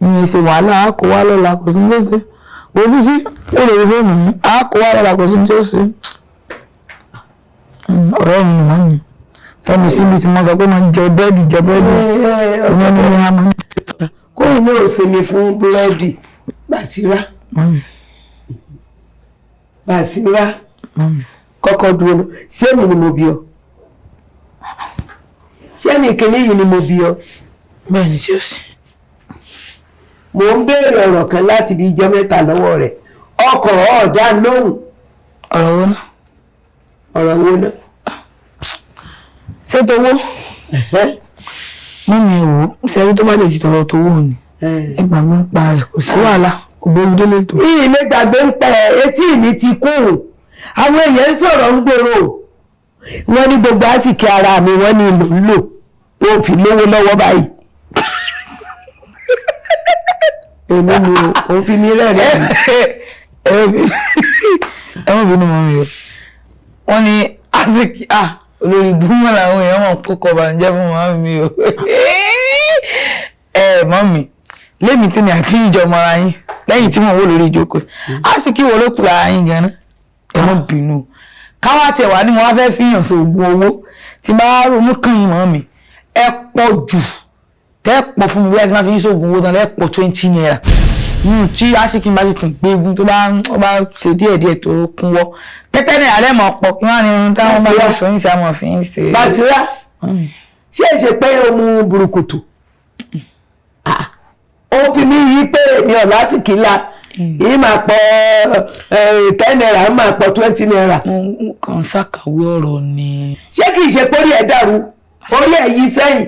mi ì ṣe wàhálà a kò wá lọ́la kò sí ní ṣe ojú sí èrè fóònù mi a kò wá lọ́la kò sí ní ṣe ọ̀rẹ́ mi nìmọ̀ mi fẹ́mi síbi tí mo sọ pé mo jẹ búrẹ́dì ìyẹn ni mo máa ń kóun náà sinmi fún búrẹ́dì Bàṣírá kọ́kọ́ dúró lọ sẹ́mi ni mo bí ọ sẹ́mi ìkíní yìí ni mo bí ọ. bẹ́ẹ̀ ni tí ó sì. mo ń béèrè ọ̀rọ̀ kan láti bí ijọ́ mẹ́ta lọ́wọ́ rẹ̀ ọkọ̀ ọ̀dà lóhùn. ọ̀rọ̀ wo náà. ọ̀rọ̀ wo náà. ṣé towó. sẹ́rí tó bá lè ti tọrọ tó wò ní ẹgbàgbé ń pa rẹ̀ kò sí wàhálà ògbóni délé tó. ilé gbàgbé ń pẹ́ etí mi ti kún àwọn èèyàn ń sọ̀rọ̀ ń gbòòrò wọ́n ní gbogbo àsìkò ara mi wọ́n ní ìlò ń lò tó fi lówó lọ́wọ́ báyìí. èmi ni òun fi mí rẹ́rìn-ín. ẹ̀wọ̀n bínú mọ́ mi o wọ́n ní àsìkò olórí gbúmọ̀ làwọn èèyàn mọ̀ kó kọ̀ bàǹjẹ́ fún màmí mi o. Mọ́mì lémi tí mi àti ìjọ mọ́ra yín lẹ́yìn tí mo wó lórí ìjókòó àsìkò wo ló kù lára yín gan-an ẹ má bínú káwá tiẹ̀ wá ní mo wá fẹ́ fihàn sí oògùn owó tí bá ronú kàn yín mọ́mì ẹ pọ̀ jù tẹ́ pọ̀ fún mi bí ẹ ti máa fi ń sóògùn owó tán lẹ́ pọ̀ 20 naira tí àsìkò bá sì tún gbé egun tó bá ṣe díẹ̀díẹ̀ tó kúnwọ́ tẹ́tẹ́ náírà lẹ́mọ̀ pọ̀ kí wọ́n á ní ohun táwọn bá lọ sọ yín sí àmọ̀ fi ń ṣe. Bàtírá ṣé é ṣe pé o mú burúkutu ó fi mí yí pé èmi ọ̀ láti kìlá yìí máa pọ̀ 10 naira máa pọ̀ 20 naira. mo kàn ṣàkàwé ọ̀rọ̀ ni. ṣé kìí ṣe pórí ẹ̀ dàrú orí ẹ̀ yí sẹ́yìn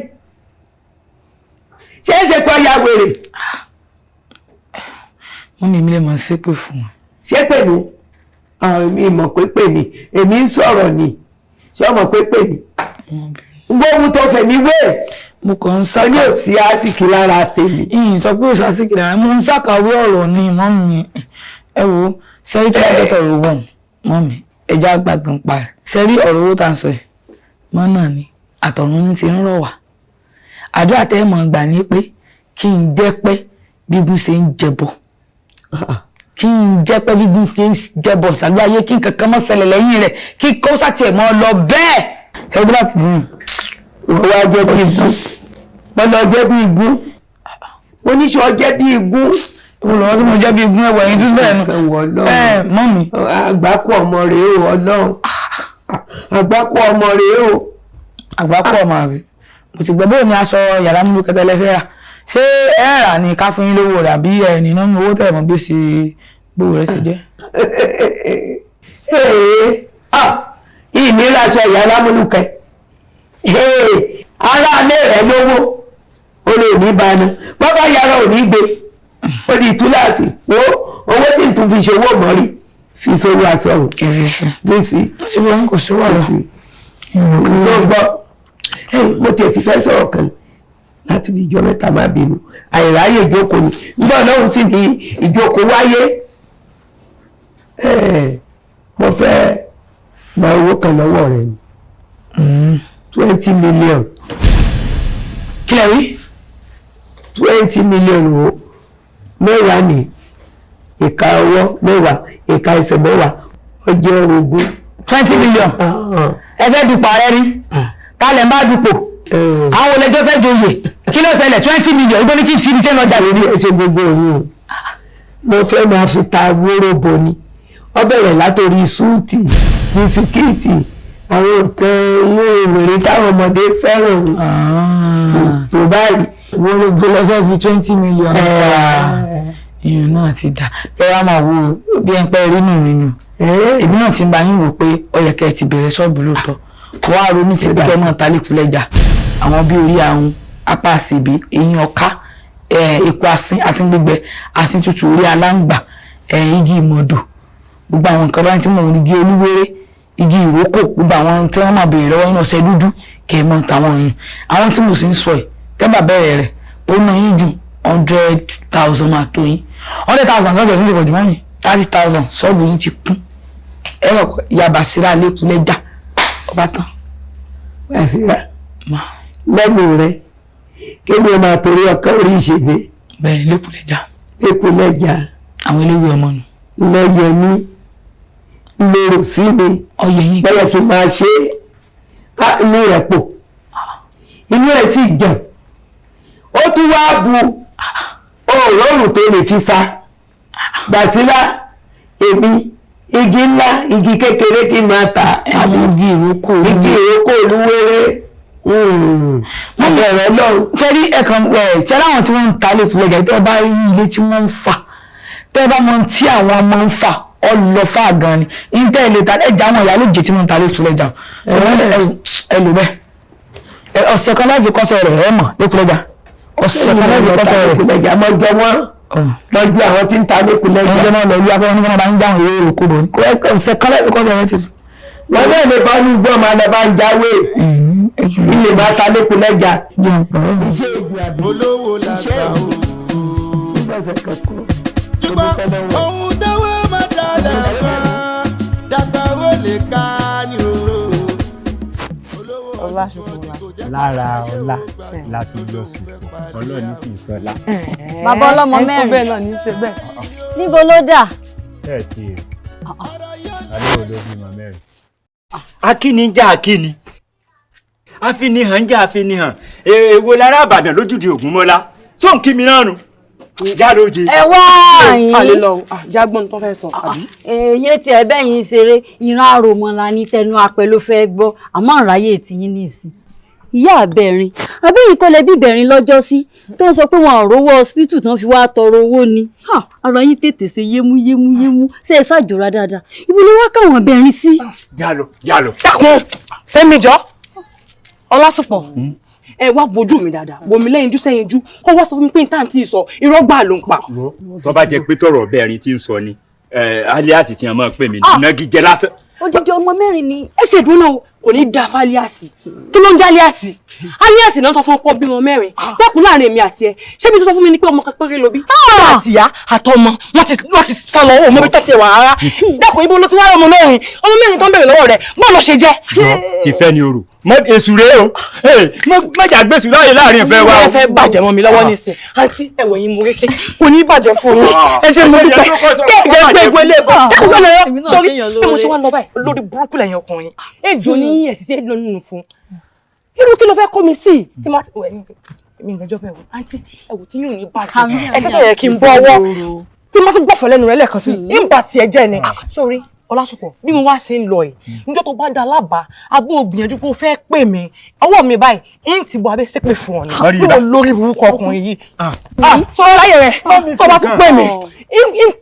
ṣé é ṣe pé ọya wèrè. wọ́n ní èmi lè máa ṣépè fún wọn. ṣépè ní èmi mọ̀ pé pè ní èmi ń sọ̀rọ̀ ni ṣé ọmọ pé pè ní. gbóhùn tó fẹ̀mí wé mo kàn ń ṣàkàwé. ní òsì àsìkì lára tèmi. ìyìn sọ pé òsì àsìkì lára mo ń ṣàkàwé ọ̀rọ̀ ni mọ́mì ẹ wo sẹ́rí tó ń tọ́tọ̀ rò wọ̀n mọ́mì ẹja gbàgbọ́n pa ẹ̀ sẹ́rí ọ̀rọ̀ owó tá à ń sọ ẹ̀ mọ́ náà ni àtọ̀run ní ti ń rọ̀ wá àdúrà tẹ́ mọ̀ gbà ní pé kí n jẹ́ pẹ́ bígun ṣe ń jẹbọ kí n jẹ́ pẹ́ bígun ṣe ń jẹbọ ṣàlùwà ayé kí n kankan mọ́ ṣẹlẹ̀ lẹ́yìn rẹ̀ kí kó sàtìẹ̀ mọ́ lọ bẹ́ẹ̀ sẹ́rí tó bá ti dùn wọ́n wá jẹ́ bí igún wọ́n lọ jẹ́ bí igún mo ní sọ jẹ́ bí igún. olùwọ́n tí mo jẹ́ bí igún ẹ̀wọ̀ yín dúdú bẹ́ẹ̀ nù. mọ́mì. àgbákò ọmọ rèé o ọlọ́run àgbákò ọmọ rèé o. àgbákò ọmọ rèé mo ti gbọ́ bóyá ní aṣọ yàrá mímú kẹtẹlẹ fẹ́ rà ṣé ẹ rà ní ká fún yín lówó rà bí ẹ nínú owó tẹ̀ mọ́ bí ó ṣe gbówó rẹ̀ ṣe jẹ́. ìnira aṣọ yàrá mímú kẹ aráalé rẹ lówó o lè ní bánu bàbá yàrá ò ní gbé ó di túláàsì owó tí n tún fi ṣòwò mọ́rí fi sówó aṣọ fífi kò sí wàhálà tó gbọ́ mo tiẹ̀ ti fẹ́ sọ̀rọ̀ kan láti bí ìjọ mẹ́ta máa bínú àìráyè ìjókòó ni nígbà náà sì ní ìjókòó wáyé mo fẹ́ gba owó kan lọ́wọ́ rẹ ni 20 million. kí lẹ rí. 20 million wo mẹ́wàá ní ìka ọwọ́ mẹ́wàá ìka ẹsẹ̀ mẹ́wàá ó jẹ́ ogún. 20 million. ẹ fẹ́ dupò ààrẹ rí kálẹ̀ ń bá dupò àwọn olẹ́jọ́ fẹ́ joyè kí ló ṣẹlẹ̀ 20 million ibo ní kí n ti ní tẹ́ lọ́jà lórí ẹ̀ṣẹ̀ gbogbo òun o mo fẹ́ máa fi ta wóróbo ni ó bẹ̀rẹ̀ látòrí súùtì bisikíìtì àwọn nǹkan owó ìròyìn táwọn ọmọdé fẹ́ràn tó báyìí. wọ́n ló gbé lọ́fẹ́ fi 20 million. ìyẹn náà ti dà ẹ wá máa wo bí ẹ ń pẹ́ rí nù nínú. èmi náà ti ń bá yín wò pé ó yẹ kẹ́ ẹ ti bẹ̀rẹ̀ ṣọ́ọ̀bù lóòótọ́ kó wá ronú sí pé kẹ́mọ̀ tálíkù lẹ́jà àwọn bí orí àwọn apá àṣìbí eyín ọ̀ká epo asín gbígbẹ asín tútù orí aláǹgbà igi ìmọ̀dò gbogbo àwọn nǹkan báyìí tí mo rí igi olúwéré igi ìrókò gbogbo àwọn tí wọ́n máa béèrè lọ́wọ́ yín ọ̀sẹ̀ dúdú kẹ́mọ̀ táwọn yìí àwọn tí mo sì ń sọ yìí tẹ́bà bẹ̀rẹ̀ rẹ̀ ó ná yín ju 100,000 máa tó yín 100,000 lọ́sẹ̀ fún ìkọ̀jú mọ́mí 30,000 ṣọ́ọ̀bù yín ti kún ẹ̀rọ yaba síra lẹ́kùn lẹ́jà ọba tán. Bàṣírà lẹ́nu rẹ̀ kí ni o máa torí ọkàn orí ìṣègbè. bẹ́ẹ̀ lẹ́kùn lẹ́jà. lẹ́kùn lẹ́jà. àwọn eléwé ọmọ nù. lọ́yẹ̀ mi lérò sí mi bẹ́ẹ̀ kí n máa ṣe inú rẹ̀ pọ̀ inú ẹ̀ sì jàn ó tún wá bu òórùn tó lè fi sa Bàṣírà èmi igi ńlá igi kékeré kí n máa ta àbí igi ìrókò olúwéré mo bẹ̀rẹ̀ lọ́rùn. tẹ́rí ẹ̀kan tẹ́rí àwọn tí wọ́n ń ta lẹ́kùn lẹ́jà tẹ́ ẹ bá rí ilé tí wọ́n ń fà tẹ́ ẹ bá mọ tí àwọn ọmọ ń fà ọlọ́fà gan ni ìtẹ́ ilé ta ẹja àwọn ìyá lóje tí wọ́n ń ta lẹ́kùn lẹ́jà ẹ lò bẹ́ẹ̀ ọ̀sẹ̀ kan láti kọ́sọ̀ rẹ̀ ẹ mọ̀ lẹ́kùn lẹ́jà ọ̀sẹ̀ kan lẹ́yìn kọ́sọ̀ rẹ̀ kùlẹ̀jà mọ́ jẹ wọ́n lọ́jọ́ àwọn tí ń ta ní kùlẹ̀jà. ọjọ́ náà lọ rí afẹ́wọ́n ní kí wọ́n bá ń dáhùn ìwé ìròkó bò ní ọ̀sẹ̀ kan lẹ́yìn kọ́sọ̀ rẹ̀ ti. wọ́n náà lè bá ní gbọ́ máa lọ bá ń jáwé ilé máa ta ní kùlẹ̀jà. olówó làgbà o. ṣùgbọ́n ohun táwọn máa dalẹ̀ mọ́ dàgbà ó lè ká ní o. ọlá lára ọlá láti lọ sùn ọlọ́ọ̀ni sì sọlá. bàbá ọlọ́mọ mẹ́rin bẹ́ẹ̀ náà ní í ṣe bẹ́ẹ̀. níbo ló dà. bẹ́ẹ̀ sí i alẹ́ wo ló bímọ mẹ́rin. akíní já akíní àfinihàn já àfinihàn èwo lára àbàdàn lójúde Ògúnmọ́lá tó ń kí mi náà nù já lóje. ẹ wá yín àlè lọ jágbọ́n tó fẹ́ sọ àbí. èyí tí ẹ bẹ́ẹ̀ yín ṣeré ìran àròmọ̀lá ní tẹnu apẹ ló fẹ́ gbọ́ àmọ́ ìráyè tí yín nìsín. ìyá àbẹ̀rin àbẹ́yìn kọ́ lẹ bí ìbẹ̀rin lọ́jọ́ sí tó ń sọ pé wọn ò rówó hospital tán fi wá tọrọ owó ni ara yín tètè ṣe yémúyémúyémú ṣe é ṣàjọra dáadáa ibo ló wá káwọn ìbẹ̀rin sí. jálọ. dákun sẹ́mìjọ́ ọlásùpọ̀ ẹ wá bójú mi dáadáa wòmí lẹ́yìn jú sẹ́yìn jú kó wá sọ fún mi pé nǹkan tí ì sọ irọ́ gbà ló ń pa. tó bá jẹ́ pé tọrọ ọbẹrin tí ń sọ ni alias tí wọn máa pè mí nagijẹ lásán. odidi ọmọ mẹ́rin ni. ẹ ṣe ìdúró náà kò ní da fáliásì kí ló ń jẹ́ aliásì aliásì náà sọ fún ọkọ bímọ mẹ́rin dákun láàrin èmi àti ẹ ṣé bí tó sọ fún mi ni pé ọmọ kan péré ló bí. àtìyá àtọmọ wọn ti sá lọ òun mọbi tó ti wà rárá dákun ibo ló ti wá ọmọ mẹ́rin tó ń bèrè lọ́wọ́ rẹ̀ bọ́ọ̀lù ṣe jẹ́. ti fẹ́ ni oru èsù rèé o mọ̀jà gbèsù láàyè láàrin ìfẹ́ wa. ẹ fẹ́ bàjẹ́ mọ́ mi lọ́wọ́ nísìn àǹtí ẹ̀wọ̀ yín mú kékeré kò ní bàjẹ́ fún yín ẹ ṣe mo dúpẹ́ kẹ́ẹ̀jẹ́ gbé egbò ilé ẹ̀kọ́ dákun lọ́wọ́ sórí bí mo ṣe wá lọ báyìí lórí burúkú lẹ́yìn ọkùnrin èjò ní yín ẹ̀sì sí èdè nínú fún irú kí ló fẹ́ kó mi sí tí má ti mi ìgbẹ́jọ́ bẹ́ẹ̀ wò àǹtí ẹ̀wò tí yóò ní bàjẹ́ ẹ̀sẹ̀ tó yẹ kí n bọ́ ọwọ́ tí má tún gbọ̀fọ̀ lẹ́nu rẹ̀ lẹ́ẹ̀kan sí ìgbà tí ẹ jẹ́ ni sórí Ọlásùpọ̀ bí mo wá ṣe ń lọ yìí níjọ́ tó bá dá lábàá abó gbìyànjú pé o fẹ́ pè mí ọwọ́ mi báyìí ń ti bọ abẹ́ sépè fún ọ ní bí o lórí burúkú ọkùnrin yìí sọ láyé rẹ tó bá tún pè mí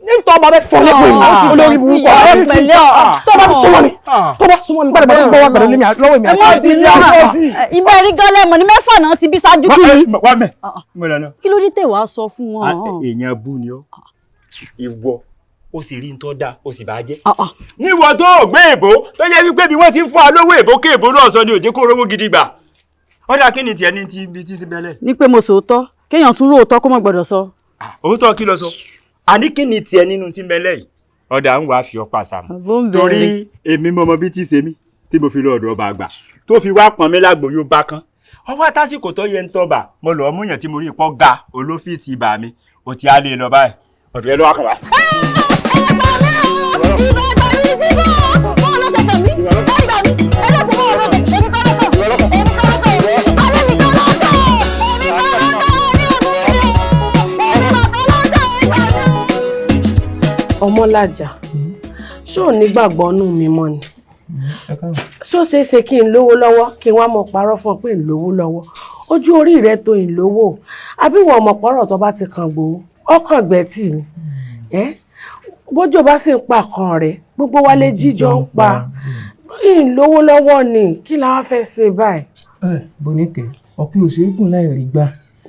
ń tọ́ ọba abẹ́ fọ́ lẹ́pẹ́ mi olórí burúkú ọkùnrin tó bá tún súnmọ́ mi gbọ́dọ̀ bá tún gbọ́ wá pẹ̀lú lọ́wọ́ mi àti ìbá rí gánlẹ̀ mọ̀ ní mẹ́fà náà ti bí ṣáájú kí ni. wá mẹ́ kí ló dé tẹ̀ wá sọ fún wọn. èèyàn bú ni ọ́ ìwọ ó sì rí ntọ́ da ó sì bá jẹ́. níwọ tó gbé èbó tó yẹ wípé bí wọ́n ti ń fún alówó èbó ké èbó náà sọ ni òjé kó rówó gidi gbà. ọ̀dà kí ni tiẹ̀ ní ti ibi tí ti bẹ̀lẹ̀. ní pé mo sòótọ́ kéèyàn tún róòótọ́ kó mọ̀ gbọ́dọ̀ sọ. òótọ́ kí ló sọ àní kí ni tiẹ̀ nínú tí ń bẹ̀lẹ̀ yìí. ọ̀dà ń wá fi ọ̀pá sàmù torí èmi mọmọ bí tí ṣe mí tí mo fi lọ ọ̀dọ̀ ọba àgbà tó fi wá pọn mi lágbo yóò bá kán. ọwọ́ àtàsìkò tó yẹ ń tọ́ba mo lọ́ọ́ múyàn tí mo rí ipò ga olófíìsì ibà mi ò ti á lè lọ báyìí ọ̀dọ̀ ẹ lọ́wọ́ kàn wá. Ọmọlájà ṣó ò nígbàgbọ́ nù mí mọ́ ni ṣó ṣeé ṣe kí n lówó lọ́wọ́ kí n wá mọ̀ parọ́ fún ọ pé n lówó lọ́wọ́ ojú orí rẹ tó ń lówó àbí wọn mọ̀ pọ́rọ̀ tó bá ti kàn gbòó ọkàn gbẹ̀tì ni bójú bá sì ń pa kan rẹ̀ gbogbo wa lè jíjọ ń pa ń lówó lọ́wọ́ ni kí la wá fẹ́ ṣe báyìí. Boníkẹ́ ọ̀pẹ òṣègùn láì rí gbá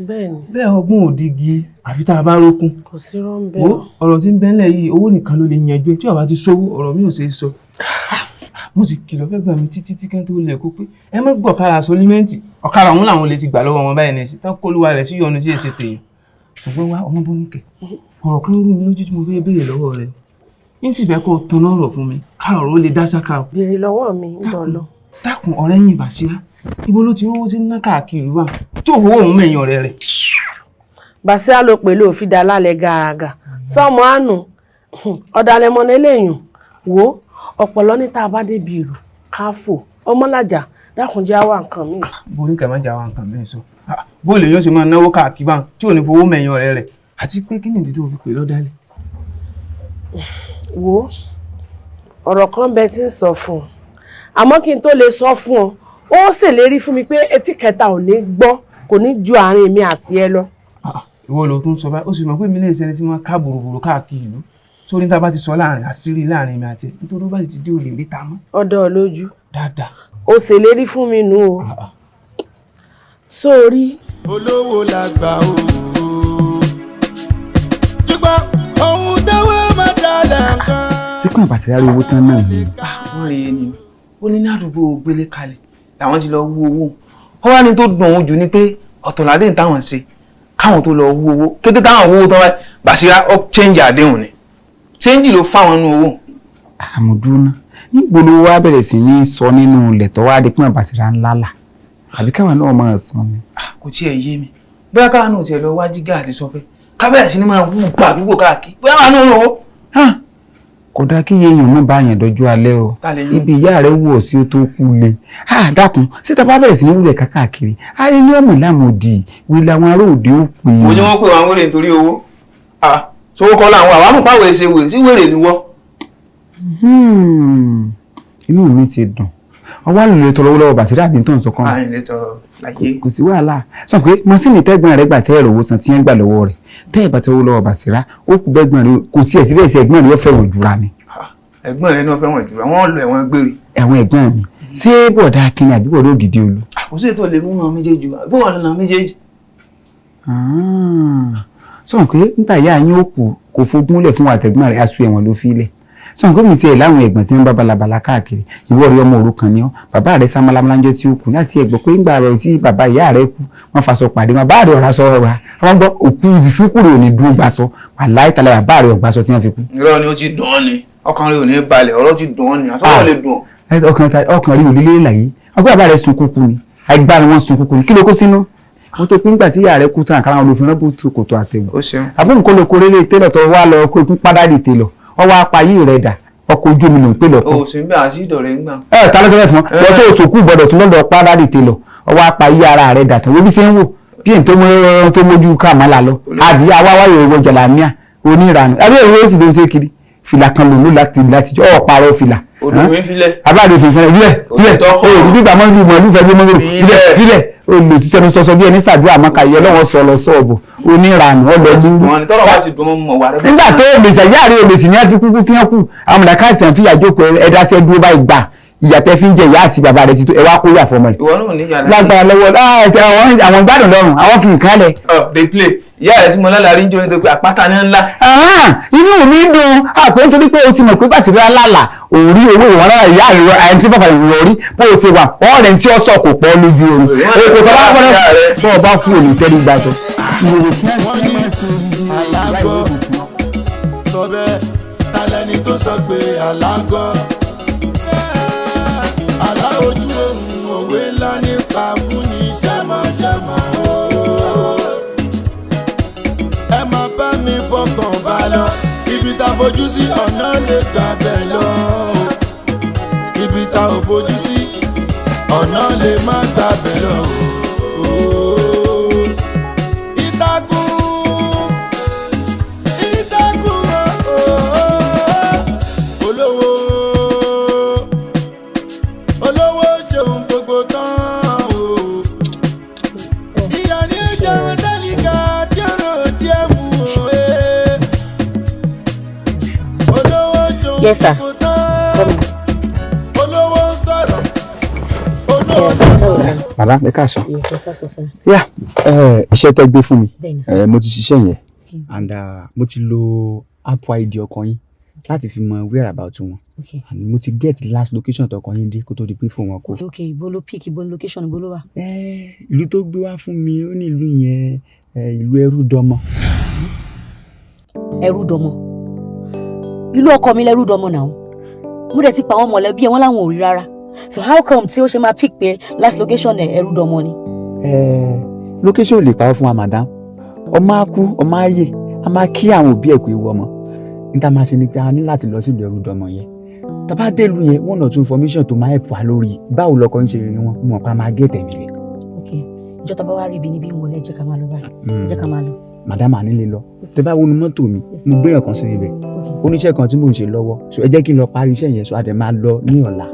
bẹ́ẹ̀ni bẹ́ẹ̀ ọgbọ́n òdigi àfi tá a bá rókun kò sí rán bẹ́ẹ̀ ọ̀rọ̀ tí ń bẹ́ńlẹ̀ yìí owó nìkan ló lè yanjú ẹ̀ tí ọba ti sówó ọ̀rọ̀ mi ò ṣe é sọ mo sì kìlọ̀ fẹ́ gbà mí títí tí kẹ́ńtó lẹ̀ kó pé ẹ má gbọ́ ọ̀kadà sólímẹ́ǹtì ọ̀kadà òun làwọn lè ti gbà lọ́wọ́ wọn báyìí nẹ́sì tán kólúwa rẹ̀ sí yọnu sí èsè tèèyàn ṣùgbọ́n wá ọmọ Boníkẹ́ ọ̀rọ̀ kan rú mi lójú tí mo fẹ́ béèrè lọ́wọ́ rẹ̀ ń sì fẹ́ kó tan ọ̀rọ̀ fún mi káàrọ̀ ó lè dá sáká. béèrè lọ́wọ́ mi ń bọ̀ lọ. dákun ọ̀rẹ́ yín Bàṣírá ibo ló ti rówó tí ń ná káàkiri wà tí òwò òun mẹ́yìn ọ̀rẹ́ rẹ̀. Bàṣírá ló pè ló fi dá lálẹ́ gàràgà sọmọ àánú ọ̀dàlẹ̀mọ́ lẹ́lẹ́yìn wo ọ̀pọ̀lọ́ ní tá a bá débi ìlú káfò Ọmọlájà dákun jẹ́ àwa nǹkan mi. Boníkẹ́ má jẹ́ àwa nǹkan mi sọ bó lè yóò ṣe máa náwó káàkiri bá tí ò ní fowó mẹ́yìn ọ̀rẹ́ rẹ̀ àti pé kí nìdí tó fi pè lọ́dálẹ̀. wo ọ̀rọ̀ kan bẹ tí ń sọ fún un àmọ́ kí n tó lè sọ fún ọ ó ṣèlérí fún mi pé etí kẹta ò ní gbọ́ kò ní ju àárín mi àti ẹ lọ. ìwọ ló tún sọ báyìí ó sì mọ̀ pé mi lè ṣẹni tí wọ́n ká bòròbòrò káàkiri ìlú sórí níta bá ti sọ láàrin àṣírí láàrin mi àti ẹ nítorí ó bá ti dé olè ríta mọ́. ọ̀dọ̀ lójú dáadáa ó ṣèlérí fún mi nù o sórí olówó la gbà o. ṣùgbọ́n ohun tẹ́wọ́ máa dalẹ̀ nǹkan. ṣé kàn Basira rí owó tán náà ni. wọ́n rí ẹni ó ní ní àdúgbò gbélé kalẹ̀ làwọn ti lọ wú owó ó wá ní tó dùn òun jù ni pé ọ̀tọ̀ làdéhùn táwọn ṣe káwọn tó lọ wú owó kété táwọn wú owó tán wáyé Basira ó change àdéhùn ni change ló fáwọn nínú owó. àmọ̀dúró náà níbo ló wá bẹ̀rẹ̀ sí ní sọ nínú ilẹ̀ tó wá di pé Basira ńlá là àbí káwọn náà máa san ni. kò tiẹ̀ yé mi bóyá káwọn náà tiẹ̀ lọ wá jígà àti sọfẹ́ kábẹ́rẹ̀ sí ni máa wú gbàdúgbò káàkiri bóyá wọn náà lọ́wọ́. kò dáa kí yéèyàn má bá yàn dọjú alẹ́ o ibi ìyá rẹ̀ wọ̀ sí ó tó kú le dákun síta bá bẹ̀rẹ̀ sí ní wúlẹ̀ káàkiri ayé ní ọ̀mù lámòdì wí làwọn ará òde ó pè é. mo ní wọ́n pè wọn wéré nítorí owó sowó kọ́ làwọn àwọn àmupáwọ̀ ẹ̀ ṣe wèrè sí wèrè ni wọ́n. inú mi ti dùn ọwọ́ àlùlẹ̀ tọrọ lọ́wọ́ Basira àbí tó ń sọ kán. àìlè tọrọ láyé. kò sí wàhálà sọ pé mọ́sìnì tẹ́gbọ̀n rẹ̀ gbà tẹ́ ẹ̀rọ owó san tí wọ́n gbà lọ́wọ́ rẹ̀ tẹ́ ẹ̀ bá tọrọ lọ́wọ́ Basira ó kù bẹ́gbọ̀n rẹ̀ kò sí ẹ̀sìn bẹ́ẹ̀ sí ẹ̀gbọ́n rẹ̀ ó fẹ́ràn jura mi. ẹ̀gbọ́n rẹ̀ náà fẹ́ràn jura wọ́n lọ ẹ̀wọ̀n gbére. ẹ̀wọ̀n ẹ̀gbọ́n mi ṣé bọ̀dá Akin àbí bọ̀dá Ògìdì Olú. kò sí ètò lè mú náà méjèèjì wá bó wà lọ́nà méjèèjì. sọ pé nígbà yá yín ó kù kò fogúnlẹ̀ fún àtẹ̀gbọ́n rẹ̀ aṣọ ẹ̀wọ̀n ló fi lẹ̀ sọ̀rọ̀ pé mi ti ẹ̀ láwọn ẹ̀gbọ́n tí ń bá balabala káàkiri ìwọ rí ọmọ òrukàn ni ọ́ bàbá rẹ̀ sámálámálánjọ́ tí ó kù láti ẹ̀gbọ́ pé ńgbà rẹ̀ tí bàbá ìyá rẹ̀ kú wọ́n faṣọ pàdé wọn bá rẹ̀ ọ̀rá sọ wa wọ́n gbọ́ òkú ìsìnkúrò ò ní dúró gbàsọ wàláìtàlẹ̀ bàbá rẹ̀ ọ̀gbàsọ tí wọ́n fi kú. irọ́ ni ó ti dùn ọ́ ni ọkàn rẹ̀ ò ní balẹ̀ ọ̀rọ̀ ti dùn ọ́ ni àsọ̀rọ̀ lè dùn ọ́. ọkàn rí òlílé làyé ọgbẹ́ bàbá rẹ̀ sun kúkú ni agbára wọn sun kúkú ni kí ló kó sínú wọ́n tó pín gbà tí ìyá rẹ̀ kú tán àkàrà olùfin náà bó tu kòtò àtẹ̀wò. àbúrò kó lè kórè lè télọ̀ tó wá lọ kó ikú pádàdì télọ̀ ọwọ́ apayé rẹ̀ dà ọkọ̀ ojú omi ló ń pè lọ́kọ̀. o sì ń bẹ àṣìdọ̀ rẹ̀ ń gbà. Ta ló sọ fún ọ wọ́n tó òṣòkú gbọ́dọ̀ tún lọ́dọ̀ pádàdì télọ̀ ọwọ́ apayé ara rẹ̀ dà tán wọ́n bí ṣe ń wò bí èyí tó mójú kàmálà lọ àbí awáwáyò owó jàlámíà oníranù àbí èyí ó sì ló ń ṣe kiri fìlà kan lòlú láti jọ ọ̀pàrọ̀ fìlà. abáàdé fìfẹ́ ilẹ̀ òòrùn gbígbà mọ́ ìlú mọ́lú fẹ́ gbé mọ́ ilẹ̀ olùsíṣẹ́ ní sọ́sọ́ bí ẹni sàdúrà mọ́kàyé ọlọ́wọ́ sọ̀rọ̀ sọ̀bù oníranù ọlọ́dún. nígbà tó olùsẹ̀ yáàrí olùsì ní àti kúkú tí wọ́n kú àwọn mọ̀láká àti àwọn fìyà jókòó ẹ̀dá sẹ́ dúró báyìí gbà ìyàtẹ̀ fi ń jẹ ìyá àti bàbá rẹ̀ títú ẹ̀wá kóyà fọmọ ẹ̀. lágbára lọ́wọ́ àwọn gbádùn lọ́rùn àwọn fi nǹkan lẹ̀. ìyá rẹ̀ tí mo lálàá rí ń jó nítorí pé àpáta ní ńlá. inú mi dùn àpò nítorí pé o ti mọ̀ pé Basira lálà òrí owó ìwọ̀n náà ìyá ìrọ̀ àyẹ̀ tí bàbá ìrọ̀ rí bó o ṣe wà ọ̀rẹ́ tí ó sọ kò pọ̀ lójú oorun èkó tó bá gbọ́dọ̀ bọ́ ọ bá kú òní tẹ́lẹ̀ gbà sọ. alágọ̀ sọ bẹ́ẹ̀ talẹ́ni tó sọ pé alágọ̀ aláojú ohun òwe ńlá nípa fún ní ṣẹ́mọ̀ṣẹ́mọ̀ ẹ má bá mi fọkàn bá lọ ibi tá fojú sí ọ̀nà lè gbà bẹ́ẹ̀ lọ ibi tá ò fojú sí ọ̀nà lè má gbà bẹ́ẹ̀ lọ. Yes, sir. Madam, ẹ káàsán. Yes, ẹ káàsán, sir. Yeah, iṣẹ́ tẹ́ gbé fún mi. Bẹ́ẹ̀ni, sir. Mo ti ṣiṣẹ́ yẹn. And mo ti lo app ID ọkàn yín láti fi mọ whereabout wọn. Okay. And mo ti get last location tọkàn yín dé kó tó di pé fún wọn kó. Okay, ibo ló pick, ibo location, ibo ló wà? Ìlú tó gbé wá fún mi, ó ní ìlú yẹn, ìlú Ẹrúdọmọ. Ẹrúdọmọ. Ìlú ọkọ mi lẹ́rúdọmọ náà. Mo dẹ̀ ti pa àwọn mọ̀lẹ́bí ẹ̀ wọ́n láwọn ò rí rárá. So how come tí ó ṣe máa pick pé last location Ẹrúdọmọ ni? Location ò lè parọ́ fún wa madam. Ọmọ á kú, ọmọ á yè, a máa kí àwọn òbí ẹ̀ pé wọ́n mọ̀. Níta máa ṣe ni pé a ní láti lọ sí ìlú Ẹrúdọmọ yẹn. Tàbá dé ìlú yẹn, one or two information tó máa help wa lórí báwo lọkọ ń ṣe rí wọn, mọ̀ pa máa gé tẹ̀mí rẹ̀. Okay. Ìjọ tá bá wá rí ibi níbí wọlé ẹ jẹ́ ká máa lọ báyìí. Ẹ jẹ́ ká máa lọ. Madam àní lè lọ. Tẹ́ bá wọnú mọ́tò mi, mo gbé èèyàn kan sí ibẹ̀. Oníṣẹ́ kan tí mò ń ṣe lọ́wọ́. So ẹ jẹ́ kí n lọ parí iṣẹ́ yẹn so a dẹ̀ máa lọ ní ọ̀la.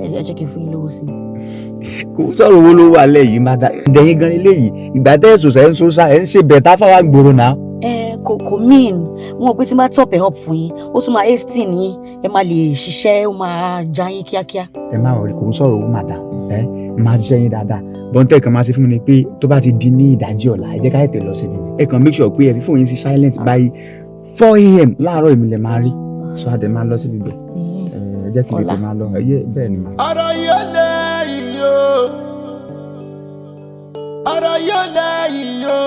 Ẹ jẹ́ kí n fún yín lówó sí i. Kò sọ̀rọ̀ owó ló wà lẹ́yìn máa dá ẹ̀dẹ̀yìn gan ilé yìí. Ìgbà tẹ́ ẹ̀sùn sẹ́ ń sọ́sà ẹ̀ ń ṣe bẹ̀tà fáwọn gbòòrò náà. Kò mean wọn ò pé tí n bá top ẹ̀ up fún yín ó tún máa 18 yín ẹ máa lè ṣiṣẹ́ ó máa já yín kíákíá. Ẹ má wọrí kò ń sọ̀rọ̀ owó madam. máa ṣiṣẹ́ yín dáadáa bọ́ńtẹ́ kan máa ṣe fún mi ni pé tó bá ti di ní ìdájí ọ̀la ẹ jẹ́ ká tètè lọ síbi ẹ kàn make sure pé ẹ fi fóònù yín sí silent by 4 a.m. láàárọ̀ èmi lè máa rí so àdè máa lọ síbi bẹ̀ ẹ jẹ́ kí n tètè máa lọ ẹ yé bẹ́ẹ̀ ni. ọ̀rọ̀ yóò lẹ́yìn o ọ̀rọ̀ yóò lẹ́yìn o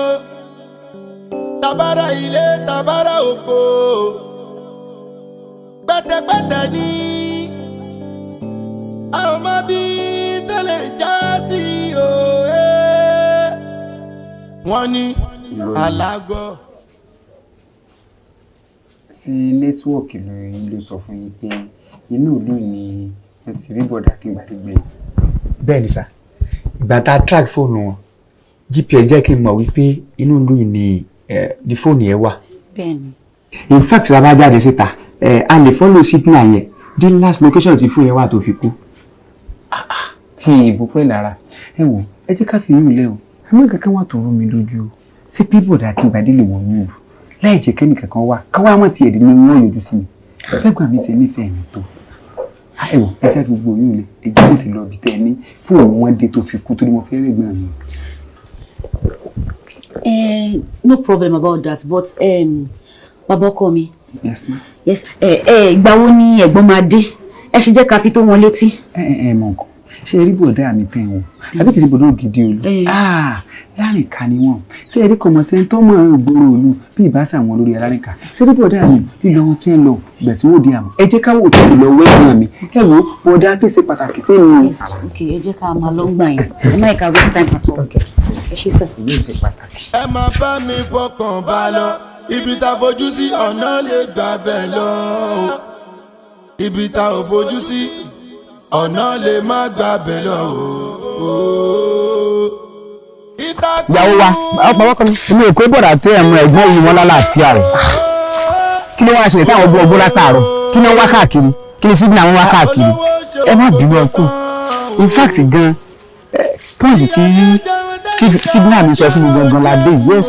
tabara ilé tabara oko pẹ̀tẹ̀pẹ̀tẹ̀ ní àwọn ọmọ bíi tó lè já sí o wọ́n ní alágọ̀. sí nẹ́tíwọ̀kì ló sọ fún yín pé inú ìlú ni wọ́n sì rí bọ̀dà kígbàdégbé. bẹ́ẹ̀ ni sà ìgbà tá a track fóònù wọn GPS jẹ́ kí n mọ̀ wípé inú ìlú yìí ni fóònù yẹn wà. bẹ́ẹ̀ni. in fact tá a bá jáde síta a lè follow signal yẹn the last location tí fóònù yẹn wà tó fi kú. ìbò pẹ́ lára ẹ wò ẹ jẹ́ ká fi inú ilé o àmọ́ kankan wà tó rú mi lójú o ṣé pé bọ̀dà kígbàdé lè wọ̀n yìí láì jẹ́ kẹ́nì kankan wà káwá mọ̀ tiẹ̀ dín ní wọ́n yọjú sí mi ẹgbẹ́ mi ṣe nífẹ̀ẹ́ mi tó ẹ wò ẹ jẹ́ fi gbogbo oyún lé ẹ jẹ́ kó ti lọ bí tẹ́ ẹ ní fóònù wọn dé tó fi kú torí mo fẹ́ rẹ̀gbọ́n mi. No problem about that but bàbá ọkọ mi. Yes ma. Yes ìgbà wo ni ẹ̀gbọ́n máa dé ẹ ṣe jẹ́ ká fi tó wọn létí. Mọ̀ nǹkan ṣe rí bọ̀dá mi tẹ̀ wọ́n àbí kìí ṣe bọ̀dá ògidì olú lárìnká ni wọ́n ṣé ẹ rí kọ̀mọ̀sẹ́ tó mọ̀ ọ́n gbòòrò olú bí ìbáṣà wọn lórí alárìnká ṣé rí bọ̀dá mi lílọ wọn tí ń lọ ìgbà tí wọ́n di àmọ́ ẹ jẹ́ káwọ́ òtún lọ wẹ́ẹ̀mọ̀ mi ẹ wo bọ̀dá kì í ṣe pàtàkì sí mi. ok ẹ jẹ́ ká máa lọ gbà yẹn ẹ má ẹ̀ka waste time at all ẹ ṣe sọ. ẹ máa bá mi fọkàn bá lọ ibi tá a fojú sí ọ̀nà lè gbà bẹ́ẹ̀ lọ ibi tá a ò fojú sí ọ̀nà lè má gbà bẹ́ẹ̀ lọ. ìyàwó wa ọ̀pọ̀lọpọ̀ mi. èmi ò kó bọ̀dà tó ẹ̀mú ẹ̀gbọ́n yìí wọn lálàáfíà rẹ̀ kí ló wá ṣe táwọn ọgbọ́n ọgbọ́n látàárọ̀ kí ló wá káàkiri kí ni síbi àwọn wá káàkiri ẹ má bínú ọkùn in fact gan point tí signal mi sọ fún mi gangan la dé yes.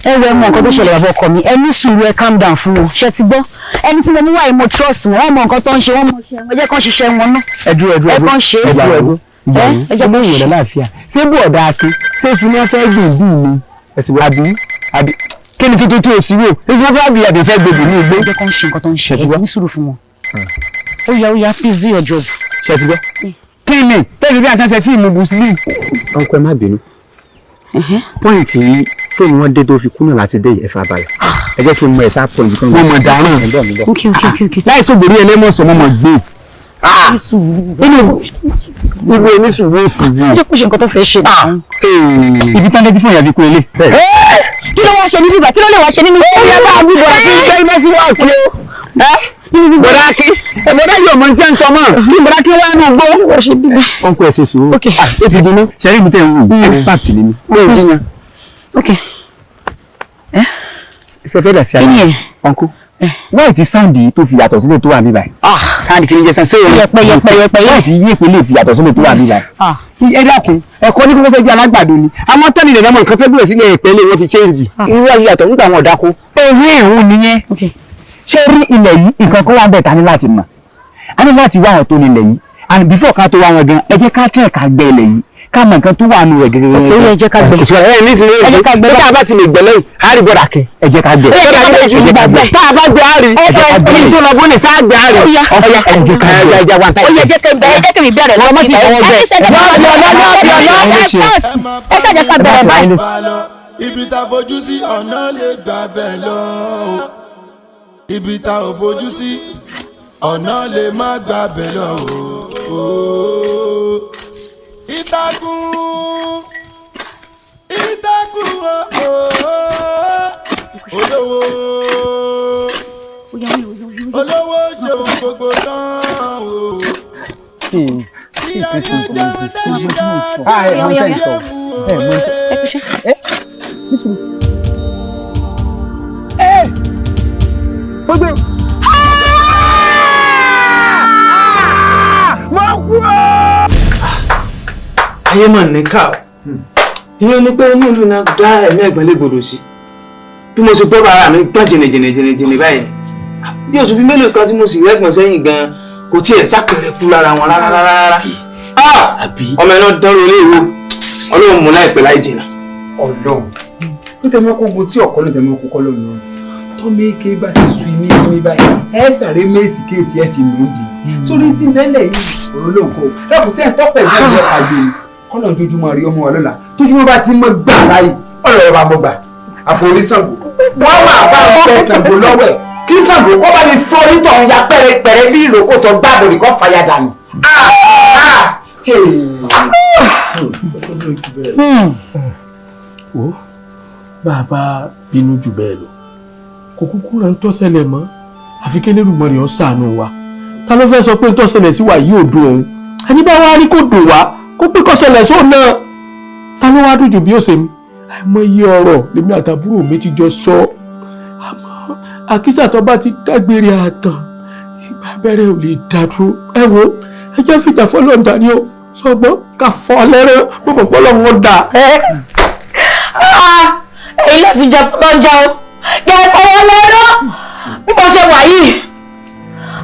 ẹ wẹ mọ nǹkan tó ṣẹlẹ̀ bàbá ọkọ mi ẹ ní sùúrù ẹ calm down fún wọn ṣe ti gbọ́ ẹni tí mo mú wáyé mo trust wọn wọn mọ nǹkan tó ń ṣe wọn mọ ṣe wọn jẹ́ kán ṣiṣẹ́ wọn náà ẹ kàn ṣe ẹ jẹ́ bó ìwòrán láàfíà ṣé bó ọ̀dà akin ṣé fún wọn fẹ́ gbìn bí mi àbí kí ni tuntun tó èsì wò ṣé fún wọn fẹ́ bí àbí fẹ́ gbèbè ní igbó. ẹ jẹ́ kán ṣe nǹkan tó ń ṣe ẹ ní sùúrù fún wọn ó yá please do your job. ṣe ti gbọ́ kí ni tẹ́lẹ̀ bí àtàṣe fíìmù Bruce-Lee. ọkọ ẹ má bínú pọ́ìntì fóònù wọn dé tó fi kú náà láti dé ẹ̀fà balẹ̀ ẹ jẹ́ kí n mọ ẹ̀sà pọ́ìntì kan. mo mọ̀ dáràn láì sóbòrí ẹlẹ́mọ̀sán mo mọ̀ gbé. ibi oníṣòwò èsì yìí. jẹ́ kó ṣe nǹkan tó fẹ́ ṣe náà. ibi tán lẹ́bí fún ìyàbí kú ilé. kí ló wá ṣe nínú ìgbà kí ló lè wá ṣe nínú ìgbà. ó yẹ ká bí bọ̀dá sí ilé iná sí wà kú. bọ̀dá kí bọ̀dá yóò mọ tí ẹ ń sọ mọ́ kí bọ̀dá kí wàá náà gbọ́. ọkọ ẹ ṣe sùúrù. ó ti dinú ṣẹ́rí mi tẹ̀ ń wù expert lè mi. ó jiyàn. ṣe fẹ́ dà sí àná ọkọ wáyé ti sáǹdì tó fi yàtọ̀ sílẹ̀ tó wà níbà yìí. sáǹdì kì í jẹ́ sáǹdì yẹpẹ wáyé ti yé ìpínlẹ̀ fi yàtọ̀ sílẹ̀ tó wà níbà yìí. ẹ dákun ẹ̀kọ́ ní kí wọ́n fẹ́ ju alágbàdo ni àwọn tẹ́lẹ̀ rẹ̀ lọ́mọ nǹkan tó bẹ̀rẹ̀ sílẹ̀ ìpínlẹ̀ wọn fi change irú ayé yàtọ̀ nígbà wọn ọ̀dà kó. ewé ẹ̀hún nìyẹn ṣé rí ilẹ̀ yìí nǹkan kan wà bẹ́ẹ̀ ta ní láti mọ̀ a ní láti wá àwọn tó nílẹ̀ yìí and before ká tó wá wọn gan ẹ jẹ́ ká tẹ̀ ká gbẹ́ ilẹ̀ yìí ká mọ nǹkan tó wà nù rẹ̀ gẹ́gẹ́. ẹ jẹ́ ká gbẹ́. ẹ jẹ́ ká gbẹ́. tá a bá ti lè gbẹ́ lẹ́yìn a rí bọ́dà kẹ́ ẹ jẹ́ ká gbẹ́. tá a bá gbẹ́ a rí ẹ jẹ́ ká gbẹ́. ẹni tó lọ bó ní sá gbẹ́ a rí. ọ̀ya ẹ jẹ́ ká gbẹ́. ẹ jẹ́ ká gbẹ́. ẹ jẹ́ ká mi bẹ̀rẹ̀ lọ́sí ìgbà ẹ ṣàjẹ́ ká bẹ̀rẹ̀ báyìí. ibi tá a fojú sí ọ̀nà lè gbà bẹ́ẹ̀ lọ ibi tá a ò fojú sí ọ̀nà lè má gbà bẹ́ẹ̀ lọ. Ìtàkùn olówó ṣeun gbogbo tán o. ìyá ní jẹun tẹ́lifíà tẹ́lifíà mú gbogbo mo kú o. ayé mà ní ká o ìyẹn ni pé inú ìlú náà dá ẹ̀mí ẹ̀gbọ́n légbodò sí bí mo ṣe gbọ́ bàrà mi gbọ́n jìnnìjìnnì báyìí bí oṣù bíi mélòó kan tí mo sì rẹ́gbọ̀n sẹ́yìn gan kò tiẹ̀ sápẹ̀rẹ̀ kú lára wọn rárá. ọmọ ẹ̀ náà dánrò ilé ìwò ọlọ́run mú láìpẹ́ láì jìnnà. ọlọ́run nítorí mọ́ kógun tí ọ̀kọ́ ló tẹ̀ mọ́ kókọ́ lọ́nà tọ́mọ eke bá ti sun ní báyìí ẹ sàré méèsì kéèsì ẹ fi mú di sórí tí bẹ́lẹ̀ yìí ọ̀rọ̀ ló ń kọ́ lẹ́kùn sẹ́yìn tọ́pẹ̀ ìgbà ìjọ àgbè ni kọ́nà ojúmọ́ rí ọmọ ọlọ́la tójúmọ́ bá ti mọ́ gbà láyìí ọ̀rọ̀ ẹ̀ bá mọ́ gbà àpò oníṣàngó wọ́n máa bá ọ̀pẹ̀ Ṣàngó lọ́wọ́ ẹ̀ kí Ṣàngó kọ́ bá mi fọ́ onítọ̀hún ya pẹ́rẹpẹ̀rẹ sí ìrókò tó gbàgbọ́ nìkan fàyà dànù. wo bàbá bínú jù bẹ́ẹ̀ lọ kò kúkú rẹ̀ ń tọ́sẹ̀lẹ̀ mọ́ àfi k'Ẹlẹ́dùmarè ó ṣàánú wa ta ló fẹ́ sọ pé ń tọ́sẹ̀lẹ̀ sí wa yìí ò dùn òun ẹni bá wá rí kó dùn wá kó pé kọ́sẹ̀lẹ̀ sóò náà ta ló wá dùn jù bí ó ṣe mi àìmọye ọ̀rọ̀ lèmi àtàbúrò mi ti jọ sọ àmọ́ àkísà tó bá ti dágbére àtàn ìgbà abẹ́rẹ́ ò lè dàdúró ẹ wo ẹ jẹ́ fìjà fọlọ́ǹda ni ó sọgbọ́n ká fọ́ lẹ́rẹ́ gbogbo pọ́lọ́wọ́n dà èyí lè fi jẹ fọlọ́ǹda o jẹ́ fọwọ́ lẹ́rọ́ bí mo ṣe wà yìí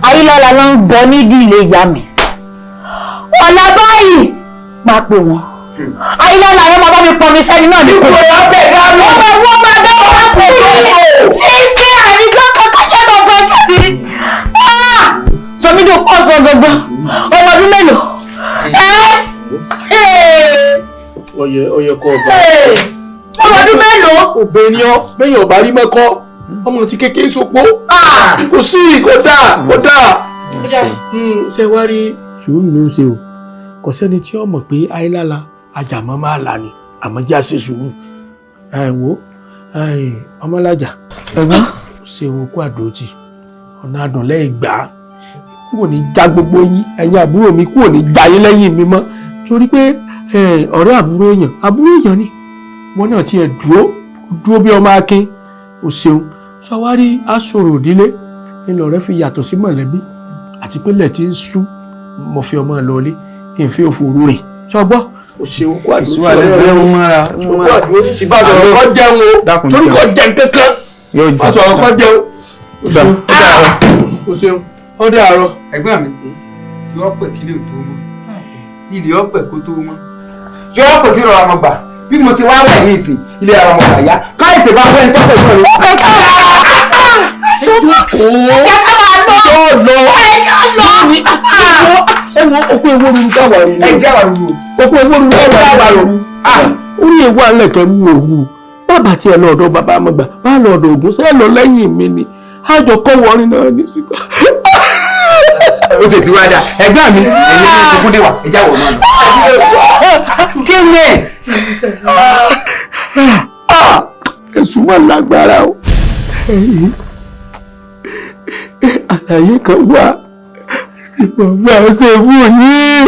ayélujára ló ń bọ nídìí ilé ìyá mi ọ̀nà báyìí máa pè wọ́n ayélujára àwọn ọmọ bá mi pọ̀ mi sẹ́ni náà ní kò ọbẹ̀ dáná wọ́n máa dá wọn kú fífẹ́ àrígbá kankan ṣẹ́ gbọ̀ngàn jáde sọmídìí pọ̀ sọ gbọ̀ngàn ọmọ ọdún mélòó ọyẹ kọ ọba ọmọ ọdún mélòó obìnrin ọ bẹ́yìn ọba rí mẹ́kọ́ ọmọ tí kékeré sopó kò sí kódà ṣe wá rí sùúrù ló ń ṣe o kò sẹ́ni tí ó mọ̀ pé ayélujára ajàmọ́ máa là ní àmọ́ jẹ́ àṣẹ sùúrù wo ọmọlájà ẹ̀gbọ́n ṣe òun kó àdójì ọ̀nà àdùn lẹ́yìn gbà á kúrò ní já gbogbo yín ẹ̀yin àbúrò mi kúrò ní já yín lẹ́yìn mi mọ́ torí pé ọ̀rẹ́ àbúrò èèyàn ni wọn náà tiẹ̀ dúró bí ọmọ akin o ṣeun ṣàwárí aṣọrò òdílé ńlọ rẹ fi yàtọ̀ sí mọ̀lẹ́bí àti pé lẹ̀ tí ń sú mo fi ọmọ lọlé kí n fi òfurú rìn ṣọgbọ́n o ṣeun kó àdúró tí ọ̀rẹ́ rẹ kó àdúró tí ti bá sọ̀rọ̀ kọ́ jẹun o torí kọ́ jẹun kankan bá sọ̀rọ̀ kọ́ jẹun o ṣeun ó dé àárọ̀. ẹ̀gbọ́n mi yọ pẹ̀ kílẹ̀ ò tó mọ́ ilé ọ̀pẹ̀ kó tó mọ́ yọ pẹ̀ kí rọra mọ́ gbà bí mo ṣe wá wà ní ìsìn ilé ara ọmọ àyà ká ètè bá fẹ́ tọ́pẹ̀ náà ni. okú ewu oruru káwà rú okú ewu oruru káwà rú orí ewu alẹ́ kẹ́ mú òru bàbá tí ẹ lọ́ọ̀dọ̀ bàbá amọ̀gbà bá lọ́ọ̀dọ̀ ògùn sẹ́ lọ lẹ́yìn mi ni àjọ kọ́ wọrin náà ní sígbà. ó sì ti wá dà ẹgbẹ́ mi ẹ̀yin ní ìsìnkú dé wà ẹjá wọ̀ náà. kí ni ẹ̀sùn wà lágbára o àlàyé kan wà ìmọ̀ bá a ṣe fún yín.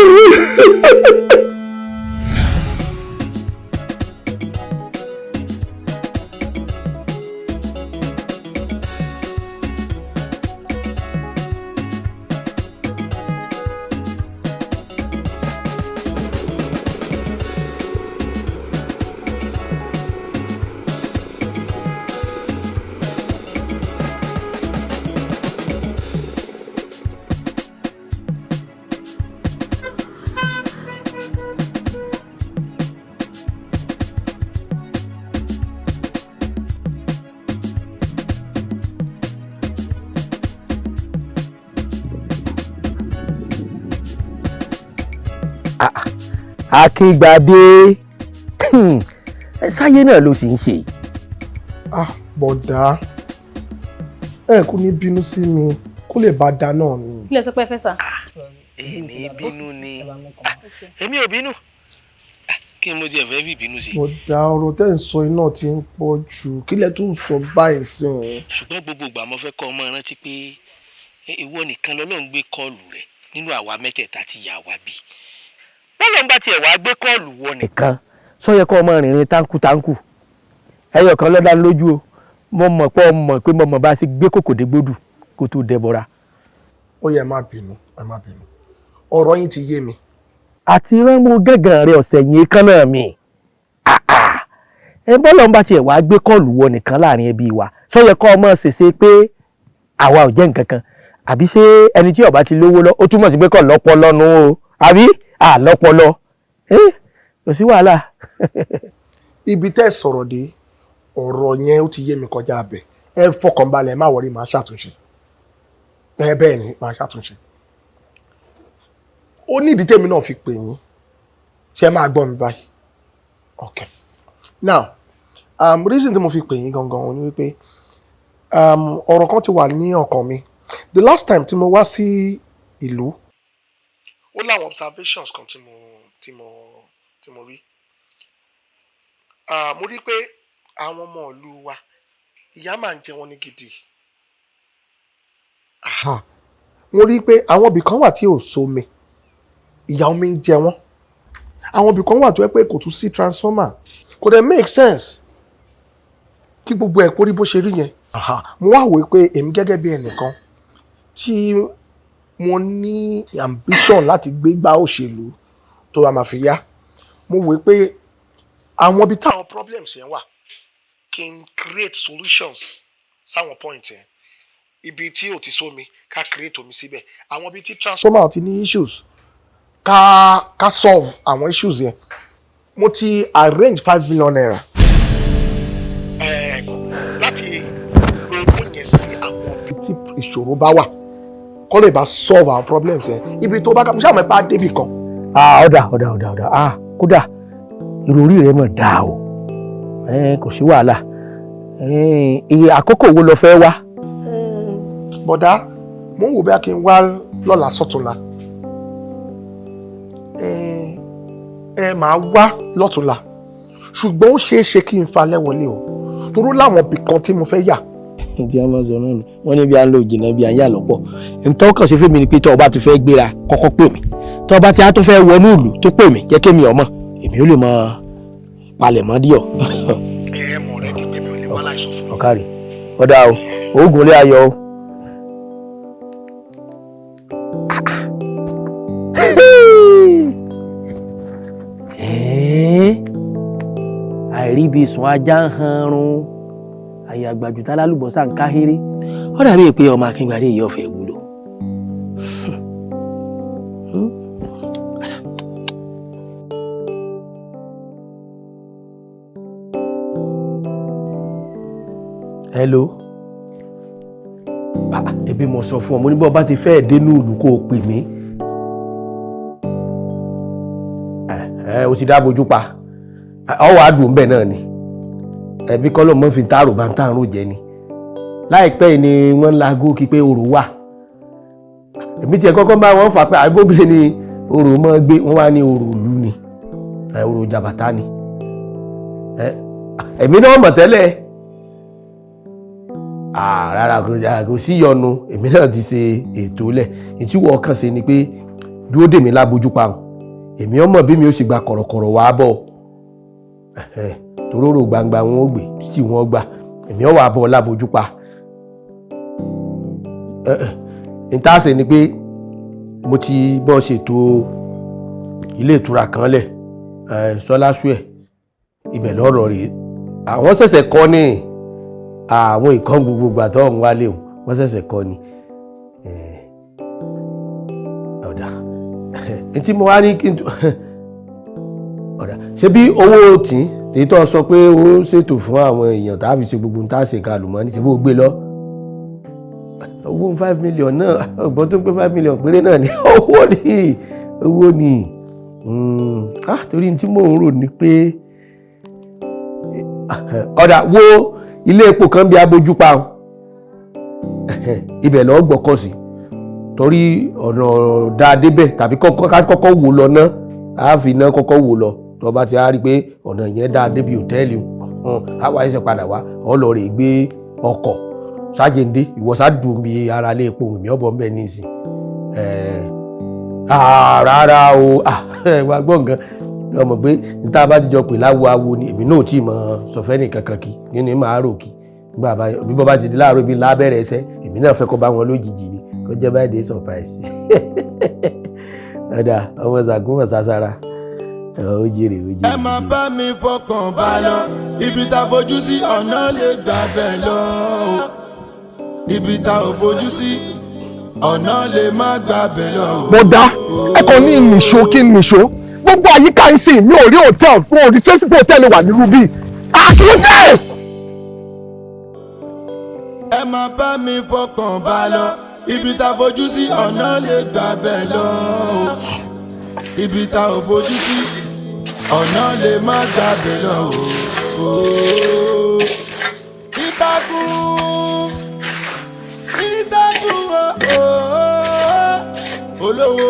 Akíngbadé sáyé náà ló sì ń ṣe. Bọ̀dá ẹ kò ní bínú sí mi kó lè bá da náà ni. kí lẹ sọ pé ẹ fẹ́ sà. èmi bínú ni èmi ò bínú kí n mo tiẹ̀ fẹ́ bí bínú sí. Bọ̀dá ọ̀rọ̀ tẹ́ ń sọ iná ti ń pọ̀ jù kí lẹ tó ń sọ báyìí sìn. ṣùgbọ́n gbogbo ìgbà mo fẹ́ kọ́ ọmọ rántí pé ìwọ nìkan lọ́lọ́run gbé kọ́ọ̀lù rẹ̀ nínú àwa mẹ́tẹ̀ẹ̀ta tí ìyá wa bí. bọ́lọ̀ ń bá tiẹ̀ wá gbé kọ́ọ̀lù wọ nìkan sọ yẹ kó ọmọ rìnrìn táǹkù ẹyọ kan lọ́dá lójú o mo mọ̀ pé ọmọ pé mo mọ̀ bá ṣe gbé kòkòdé gbódù kó tó dẹbọra. ó yẹ ẹ má bínú ọ̀rọ̀ yín ti yé mi. àti ránmú gángan rẹ ọ̀sẹ̀ yìí kan náà mi ẹ bọ́lọ̀ ń bá tiẹ̀ wá gbé kọ́ọ̀lù wọ nìkan láàrin ẹbí wa sọ yẹ kó ọmọ ṣèṣe pé àwa ò jẹ́ nǹkan kan àbí ṣé ẹni tí ọba ti lówó lọ ó túmọ̀ sí pé kò lọ́pọlọ nù o àbí lọ́pọlọ kò sí wàhálà. ibi tẹ́ sọ̀rọ̀ dé ọ̀rọ̀ yẹn ó ti yé mi kọjá abẹ ẹ fọkànbalẹ̀ má wọrí máa ṣàtúnṣe bẹ́ẹ̀ ni máa ṣàtúnṣe. ó ní ìdí tèmi náà fi pè yín ṣe máa gbọ́ mi báyìí. okay now reason tí mo fi pè yín gangan ó ní wípé ọ̀rọ̀ kan ti wà ní ọkàn mi the last time tí mo wá sí ìlú ó láwọn observations kan tí mo rí mo rí pé àwọn ọmọ ìlú wa ìyà máa ń jẹ wọ́n ní gidi mo rí pé àwọn ibì kan wà tí ò sómi ìyà omi ń jẹ wọ́n àwọn ibì kan wà tó yẹ pé kò tún sí transformer kò dẹ̀ make sense kí gbogbo ẹ̀ kó rí bó ṣe rí yẹn mo wá wò pé èmi gẹ́gẹ́ bí ẹnìkan tí mo ní ambition láti gbégbá òṣèlú tó wà máa fi yá mo wò pé àwọn ibi táwọn problems yẹn wà kí n create solutions sáwọn point yẹn ibi tí ò ti sómi ká create omi síbẹ̀ àwọn ibi tí transformer ti ní issues ká solve àwọn issues yẹn mo ti arrange 5 million naira láti lo owó yẹn sí àwọn ibi tí ìṣòro bá wà kọ́ lè bá solve our problems yẹn ibi tó bá ká mo ṣáà mọ̀ ẹ́ pa débì kan. ọ̀dà kódà ìròrí rẹ mọ̀ dáa o kò sí wàhálà iye àkókò wo lo fẹ́ wá. bọ̀dá mo ń wò bí a kì í wá lọ́la sọ́túnla màá wá lọ́túnla ṣùgbọ́n ó ṣeé ṣe kí n falẹ̀ wọlé o toró láwọn ibì kan tí mo fẹ́ yà. tí a máa sọ náà nù wọ́n ní bí a ń lo ìjìnlẹ̀ bí a ń yà lọ́pọ̀ nǹkan kan sí fún mi ni pé tó o bá ti fẹ́ gbéra kọ́kọ́ pè mí tó o bá ti á tó fẹ́ wọnú ìlú tó pè mí jẹ́ kémi ọmọ èmi ó lè mọ palẹ̀mọ́ díọ̀. mọ̀ rẹ di pé mi ò lè wá láìsọ fún mi. ọ̀kárì ọ̀dà o oògùn ilé ayọ̀ o. àìrí ibi sùn ajá ń hanrun àyàgbàjù tá lálùbọ́sà ń káhéré ó dàbí pé ọmọ akíngbadé yìí ọ̀fẹ́ wúlò. hello ebi mo sọ fún ọ mo ní bọ́ bá ti fẹ́ dénú ìlú kó o pè mí o sì dá bojú pa ọ wàá dùn bẹ́ẹ̀ náà ni ẹbí kọ́ ló mọ́ fi táàrò bá ń táàrò jẹ ni láìpẹ́ yìí ni wọ́n laago kí pé orò wà èmi tiẹ̀ kọ́kọ́ bá wọn fà pé àgbóbìnrin ni orò mọ́ gbé wọ́n wá ní orò ìlú ni orò jàbàtà ni èmi náà mọ̀ tẹ́lẹ̀ rárá kò sí yọnu èmi náà ti ṣe ètò lẹ̀ ìtúwọ̀ ọkàn ṣe ni pé dúró dèmi lábojú pa èmi ọmọ bí mi ó sì gba kọ̀rọ̀kọ̀rọ̀ wá bọ̀ toróró gbangba wọn ó gbé títí wọn gbà èmi ọwọ́ àbọ̀ lábojú pa ìtaṣe ni pé mo ti bọ́ ṣètò ilé ìtura kan lẹ̀ sọ́láṣúẹ̀ ibẹ̀ lọ́rọ̀ rèé àwọn ṣẹ̀ṣẹ̀ kọ́ ni àwọn ìkan gbogbo àtọ́ ọ̀hún wálé wọ́n ṣẹ̀ṣẹ̀ kọ́ ni ọ̀dà tí mo wá ní kí n tó ọ̀dà ṣé bí owó tí tó sọ pé ó ṣètò fún àwọn èèyàn tá a fi ṣe gbogbo tá a ṣe kàlùmọ́ ní ṣe bó gbé lọ owó 5 million náà ọgbọ́n tó ń pé 5 million péré náà ni owó ni torí tí mò ń rò ní pé ọ̀dà wo ilé epo kan bí abójú pa ibẹ̀ lọ́ọ́ gbọ́kọ̀ sí torí ọ̀nà dáadé bẹ̀ tàbí kọ́kọ́ wò lọ ná àáfi iná kọ́kọ́ wò lọ tó bá ti á rí pé ọ̀nà yẹn dáadé bí hòtẹ́ẹ̀lì àwa ẹsẹ̀ padà wá ọlọ́ rẹ̀ gbé ọkọ̀ sájèndé ìwọ́sàdùn bí ara ilé epo mi ọ̀bọ̀ mbẹ́ ní ìsìn rárá o wá gbọ́ nǹkan ọmọ pé níta bá ti jọ pé láwo ni èmi náà tí mọ̀ sọ̀fẹ́ nìkan kan kì nínú màá rò kì bí bọ́ bá ti di láàárọ̀ ibi lábẹ́rẹ́ ẹsẹ̀ èmi náà fẹ́ kó bá wọn lójijì ni kó jẹ́ báyìí dé surprise ọ̀dà ọmọ ṣàgùnmọ̀ sására ó jèrè. ẹ máa bá mi fọkàn bá lọ ibi tá a fojú sí ọ̀nà lè gbà bẹ́ẹ̀ lọ ibi tá a ò fojú sí ọ̀nà lè má gbàbẹ̀ lọ. bọ̀dá ẹ̀kọ́ ní nìṣó kí n nìṣó gbogbo àyíká ń sìn mi ò rí hòtẹ́ẹ̀lì fún òrí tracy hòtẹ́ẹ̀lì wà ní rubí àkíyèsí. ẹ má bá mi fọkàn bá lọ ibi tá fojú sí ọ̀nà lè gbàbẹ̀ lọ ibi tá ò fojú sí ọ̀nà lè má gbàbẹ̀ lọ. ìtàkùn olówó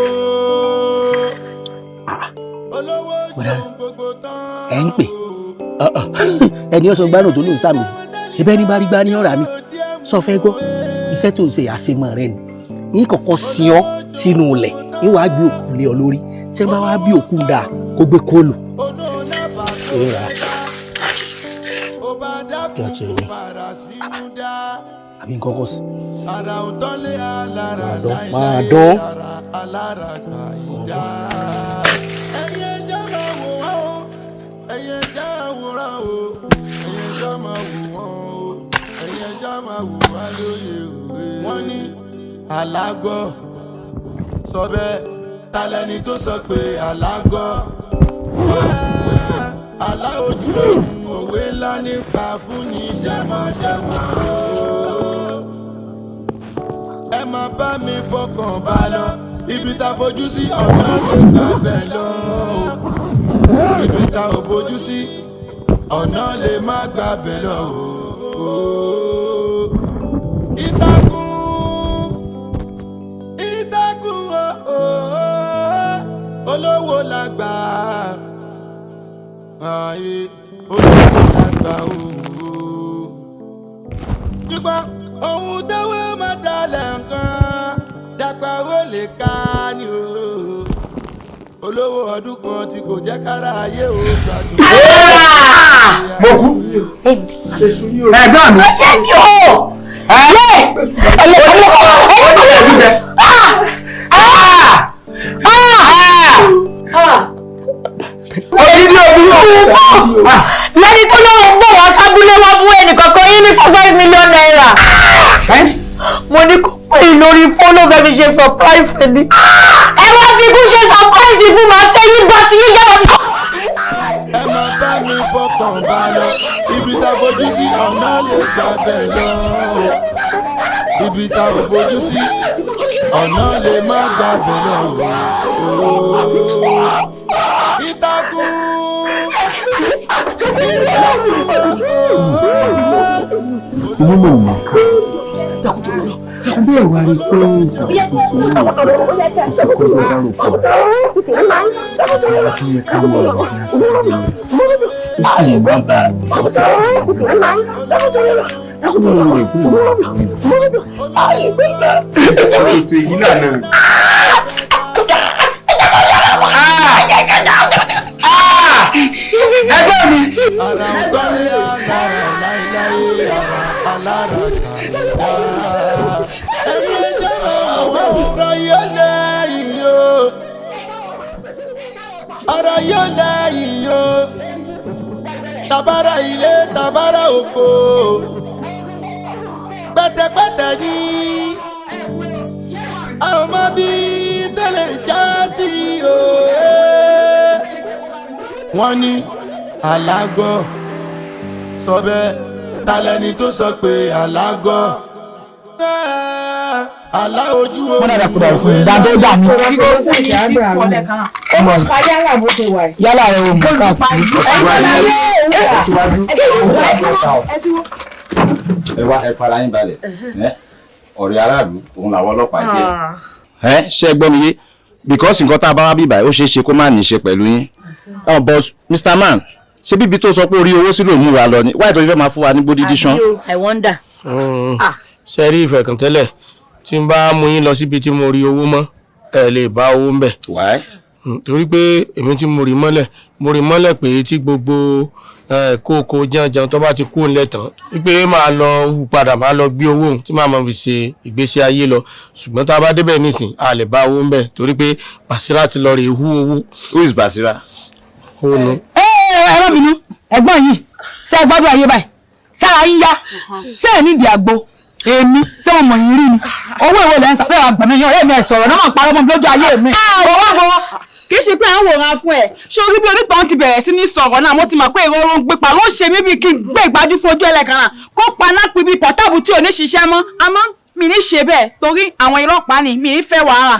ẹ ń pè ẹni ọsàn gbárùn tó ló ń sàmì ibẹ̀ ní bá rí gbá ní ọ̀rá mi sọ fẹ́ gbọ́ iṣẹ́ tó ń ṣe àṣemọ rẹ ni yín kọ́kọ́ sin ọ sínú ilẹ̀ yín wàá gbé òkú lé ọ lórí tí wọ́n bá wá bí òkú dà kó gbé kóòlù. àbí nǹkan kọ́ sí. máa dán. wọ́n ní alágọ̀ sọ bẹ́ẹ̀ talẹ́ni tó sọ pé alágọ̀ alá ojú òun òwe ńlá nípa fún ní ṣẹ́mọ̀ṣẹ́mọ̀ ẹ má bá mi fọkàn bá lọ ibi tá fojú sí ọ̀nà lè gbàbẹ̀ lọ ibi tá ò fojú sí ọ̀nà lè má gbàbẹ̀ lọ. ìtàkùn olówó làgbà olówó làgbà ṣùgbọ́n ohun tẹ́wọ́ máa dalẹ̀ nǹkan dàgbà ó lè ká ni olówó ọdún kan tí kò jẹ́ kára ayé ò gbádùn. mo kú ẹ̀gbọ́n mi. lẹ́ni tó lọ́wọ́ gbọ́ wá sábúlé wá fún ẹnìkankan yín ní $5 million. mo ní kó pè é lórí fóònù fẹ́ fi ṣe surprise ni ẹ wá fi kú ṣe surprise fún màá fẹ́ yín bá ti yín jẹ́ bàbá. ẹ má bá mi fọkàn bá lọ ibi tá fojú sí ọ̀nà lè gbàbẹ̀ lọ ibi tá ò fojú sí ọ̀nà lè má gbàbẹ̀ lọ. ìtàkùn bẹ́ẹ̀ wá rí pé ìṣòro ara tó yẹ ká mọ̀ ọ́ ní àṣàlẹ̀ ó sì má bà á ní ètò èyí lànà. ẹgbẹ́ mi. ara ń tọ́lé alára láíláí alára kàdá. ẹ̀yin ẹja náà ọ̀rọ̀ yóò lẹ́yìn o. ọ̀rọ̀ yóò lẹ́yìn o. tabara ilé tabara oko. pẹ̀tẹ̀pẹ̀tẹ̀ ní. àwọn ọmọ bíi tẹ́lẹ̀ já sí o. wọ́n ní alágọ̀ sọ bẹ́ẹ̀ talẹ́ni tó sọ pé alágọ̀ alá ojú òun òwe dáadọ́ dà mí. yálà rẹ wo mọ káàkiri. ẹ wá ẹ fara yín balẹ̀ ọ̀rẹ́ aráàlú òun làwọn ọlọ́pàá jẹ́. ṣé ẹ gbọ́ mi yé because nǹkan tá a bá wá bíbá ó ṣeé ṣe kó má ní í ṣe pẹ̀lú yín. But Mr. Man ṣé bíbi tó sọ pé orí owó sí ló mú wa lọ ni wáyé tó fẹ́ máa fún wa ní gbódídí ṣán. I wonder. ṣe rí ìfẹ̀kàntẹ́lẹ̀ tí n bá mú yín lọ síbi tí mo rí owó mọ́ ẹ lè bá owó ń bẹ̀. torí pé èmi tí mo rí mọ́lẹ̀ pé tí gbogbo kókó jẹun tó bá ti kú ńlẹ̀ tán wípé máa lọ hù padà máa lọ gbé owó tí màá máa fi ṣe ìgbésí ayé lọ ṣùgbọ́n tá a bá débẹ̀ nísìn a lè bá owó ń bẹ̀ torí pé Basira ti lọ rè hu owó. Who is Basira? ẹ̀rọ bínú ẹ̀gbọ́n yìí ṣe gbádùn ayé báyìí sára yín yá ṣe ẹ nídìí àgbo èmi ṣé mo mọ̀ yín rí ni owó ìwé lẹ́yìn sábẹ́ àgbà mi yan ọ̀rẹ́ mi ẹ̀ sọ̀rọ̀ náà máa parọ́ mọ́ mi lójú ayé mi. kì í ṣe pé à ń wòran fún ẹ ṣé orí bí onítàn ti bẹ̀rẹ̀ sí ní sọ̀rọ̀ náà mo ti mọ̀ pé ìrọ̀rùn ń gbépa ló ṣe mí bí kí n gbé ìgbájú fojú ẹlẹ́kan náà kó paná pin bí pọ̀tábù tí ò ní ṣiṣẹ́ mọ́ àmọ́ mi ní ṣe bẹ́ẹ̀ torí àwọn ọlọ́pàá ni mi ní fẹ́ wàhálà.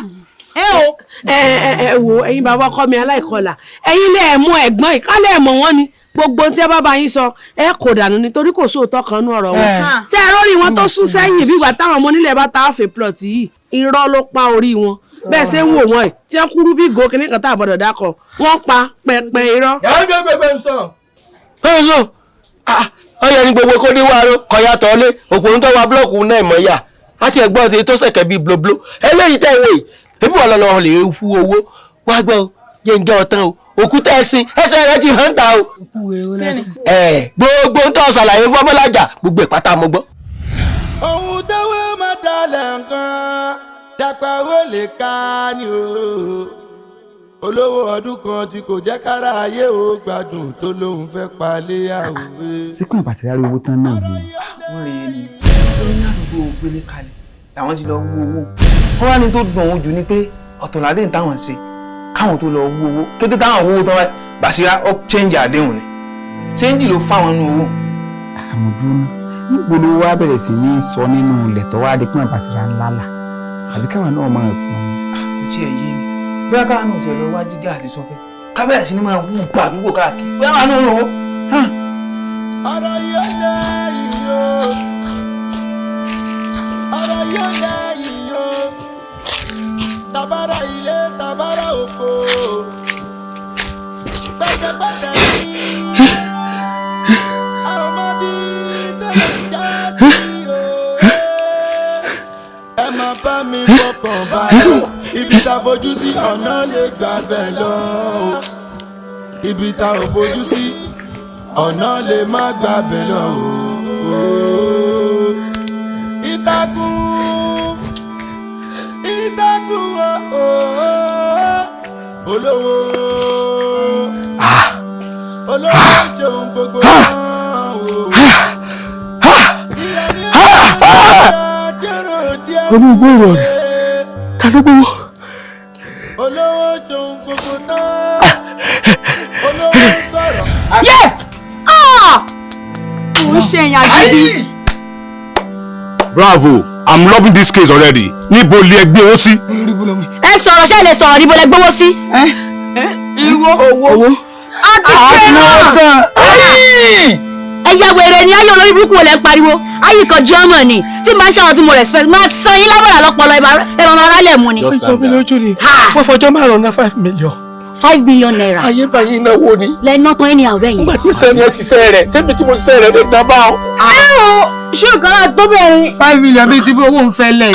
ẹ wo ẹ̀yin bàbá ọkọ mi aláìkọlà ẹ̀yin lẹ ẹ mú ẹ̀gbọ́n ìkálẹ ẹ mọ̀ wọ́n ni gbogbo tí ẹ bá bá yín sọ ẹ kò dànù nítorí kò sóòótọ́ kan nú ọ̀rọ̀ wọn ṣé ẹ rórí wọn tó sún sẹ́yìn bí ìgbà táwọn ọmọ onílẹ̀ bá ta àfẹ plọt yìí irọ́ ló pa orí wọn bẹ́ẹ̀ ṣe ń wò wọ́n ẹ̀ tí wọ́n kúrú bí ìgò kìnnì kan tá àbọ̀dọ̀ dákọ̀ wọ́n pa pẹpẹ irọ́. yàrá gbẹgbẹgbẹ ń sàn. bẹ́ẹ̀ sọ ọyọ ni gbogbo kó dé wá ró kọyà tọ́ lé òkùnrin tó wa búlọ́ọ̀kù náà mọ̀ yá àti ẹ̀gbọ́n ti tó sẹ̀kẹ̀ bíi bloblo eléyìí tẹ̀ wé ebi wọn lọ́nà lè hu owó wá gbọ́ jẹ́ ń jẹ́ ọ̀tán o òkúta ẹ̀sìn ẹsẹ̀ rẹ ti hàn ta o. gbogbo ń tọ́ ṣàlàyé fún ọmọlájà gbogbo ìpátá mo gbọ́. ohun tẹ́wọ́ máa dalẹ̀ nǹkan dàpàwọ́ lè ká ni o olówó ọdún kan tí kò jẹ́ kára ayé o gbádùn tó lóun fẹ́ palẹ̀ àwòrán. síkùn àbàṣẹ́rárí owó tán náà ni. wọ́n rí i ní orí àdúgbò gbélé kalẹ̀ làwọn ti lọ wú owó wọ́n wá ní tó dùn òun jù ni pé ọ̀tọ̀ làdéhùn táwọn ṣe káwọn tó lọ wú owó kété táwọn owó tán wáyé Bàṣírá ó chẹ́ǹjì àdéhùn ni chẹ́ǹjì ló fáwọn nínú owó. àmọ́ dúró níbo ni wọ́n á bẹ̀rẹ̀ sí ní sọ nínú ilẹ̀ tó wá dé pé Bàṣírá ńlá là àbí káwọn náà máa sàn. kò tiẹ̀ yé mi bóyá káwọn náà ti lọ wá jígá àti sọfẹ́ kábẹ́rẹ́ sí ni máa wú pa àdúgbò káàkiri bóyá káwọn náà lọ́wọ́. ọ̀rọ̀ yóò lẹ́yìn o ọ̀rọ̀ yóò lẹ́yìn o tabara ilé tabara oko gbẹ̀gbẹ̀gbẹ̀ ní àwọn ọmọdé tẹ̀lé já sí o ẹ má bá mi fọkàn balẹ̀ ibi tá a fojú sí ọ̀nà lè gbà bẹ́ẹ̀ lọ ibi tá a ò fojú sí ọ̀nà lè má gbà bẹ́ẹ̀ lọ ìtàkùn olówó olówó ṣeun gbogbo olùgbòrò rẹ̀ ta ló gbówó. olówó ṣeun gbogbo tán olówó sọ̀rọ̀. yé òun ṣe èèyàn gidi. Bravo, I'm loving this case already. Níbo lẹ gbé owó sí? ẹ sọ̀rọ̀ ṣe lè sọ̀rọ̀ níbo lẹ gbówó sí. ìwọ owó. ẹ ya wèrè ni ayé olórí burúkú lẹ ń pariwo ayé kan jẹ́ ọmọ ni tí n bá ṣe àwọn tí mo respect máa san yín lábàrà lọ́pọlọ ẹ máa rálẹ̀ rálẹ̀ mu ni. ìjọba mi lójú ni wọ́n fọjọ́ márùn-ún ná 5 million. 5 million naira. ayé báyìí náwó ni. lẹ́nà tán ẹni àwẹ̀ yìí. nígbà tí sẹ́ni ẹ ṣiṣẹ́ rẹ̀ sẹ́mi tí mo ṣiṣẹ́ rẹ̀ lè dá bá ọ. ṣé nǹkan náà tó bẹ̀rẹ̀. 5 million bíi ti bí owó ń fẹ́ lẹ̀.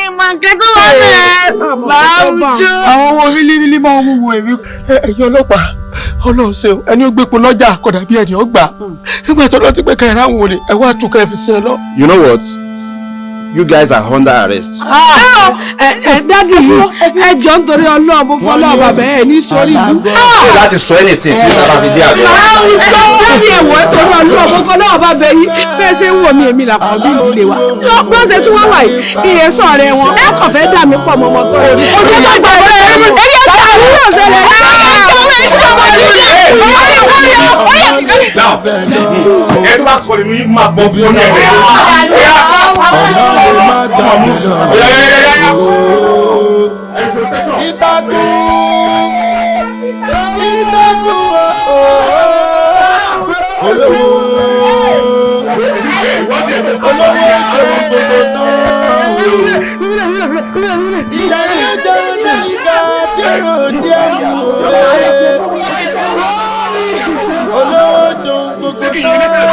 ìmọ̀ nǹkan tó wà bẹ̀rẹ̀ láwùjọ. àwọn owó mílímílí máa ń wúwo èmi. ẹ̀yin ọlọ́pàá Ọlọ́run ṣeun ẹni ó gbépo lọ́jà kódà bí ẹni ó gbà nígbà tó lọ ti pé kẹrẹ àwọn olè ẹ wá túkọ̀ ẹ fi sí ẹ lọ. You know what? You guys are under arrest. dádì ẹ jọ nítorí Ọlọ́run mo fọ́ Ọlọ́run bàbá ẹ ní sórí ìlú. ṣé láti sọ anything tí ìjọba fi dé àgbẹ̀. dádì ẹ̀wọ̀ nítorí Ọlọ́run mo fọ́ Ọlọ́run bàbá yìí bẹ́ẹ̀ ṣe ń wò mí èmi làkàn bí ìdílé wa. bí wọ́n ṣe tún wá wà yìí iye sọ̀rọ̀ wọn ẹ kàn fẹ́ dà mí pọ̀ mọ́ ọmọ tó rí. ojú bá gbà wọ́n ẹ̀ ẹ̀ ẹni bá sọ nínú yìí máa bọ fún ẹsẹ̀. ọ̀nà lè má gbà mí lọ. ìtàkùn olówó olówó ṣeun gbogbo tán ìyá yẹn jẹun tẹ́lifà tí èrò díẹ̀ mú olówó ṣeun gbogbo tán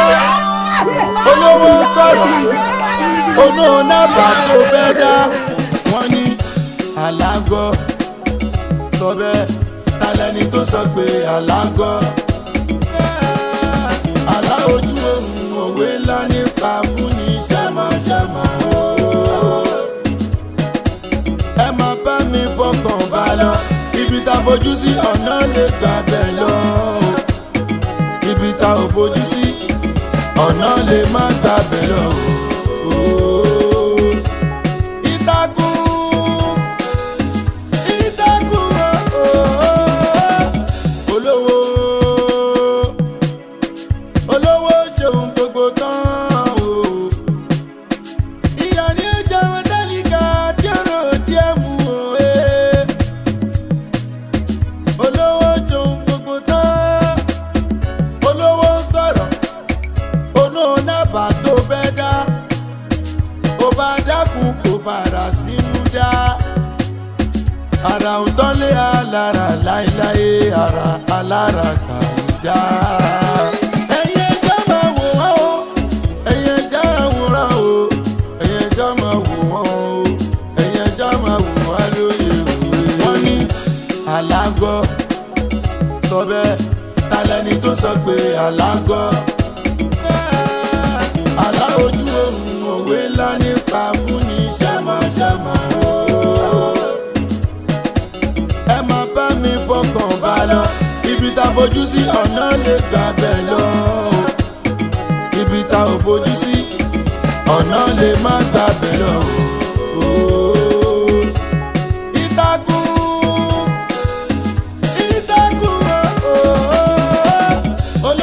olówó sọ̀rọ̀ onóònàbà tó fẹ́ dá wọ́n ní alágọ̀ sọ bẹ́ẹ̀ talẹ́ni tó sọ pé alágọ̀ aláojú ohun òwe ńlá nípa fún ní ṣẹ́mọ̀ṣẹ́mọ̀ ẹ má bá mi fọkàn bá lọ ibi tá a fojú sí ọ̀nà lè gbà bẹ́ẹ̀ lọ ibi tá a ò fojú sí ọ̀nà lè má gbà bẹ́ẹ̀ lọ. alára láéláé ara alára kàìdá. ẹ̀yin ẹjọ́ máa wò wọ́n o ẹ̀yin ẹjọ́ àwòrán o ẹ̀yin ẹjọ́ máa wò wọ́n o ẹ̀yin ẹjọ́ máa wò wọ́n lóye òwe. wọ́n ní alágọ̀ sọ bẹ́ẹ̀ talẹ́ni tó sọ pé alágọ̀ àlá ojú oòrùn òwe ńlá nípa fún ní ṣàmàṣàmà o. ẹ máa bá mi fọkàn bá lọ ibi tá a fojú sí ọ̀nà lè gbà bẹ́ẹ̀ lọ ibi tá a ò fojú sí ọ̀nà lè má gbà bẹ́ẹ̀ lọ.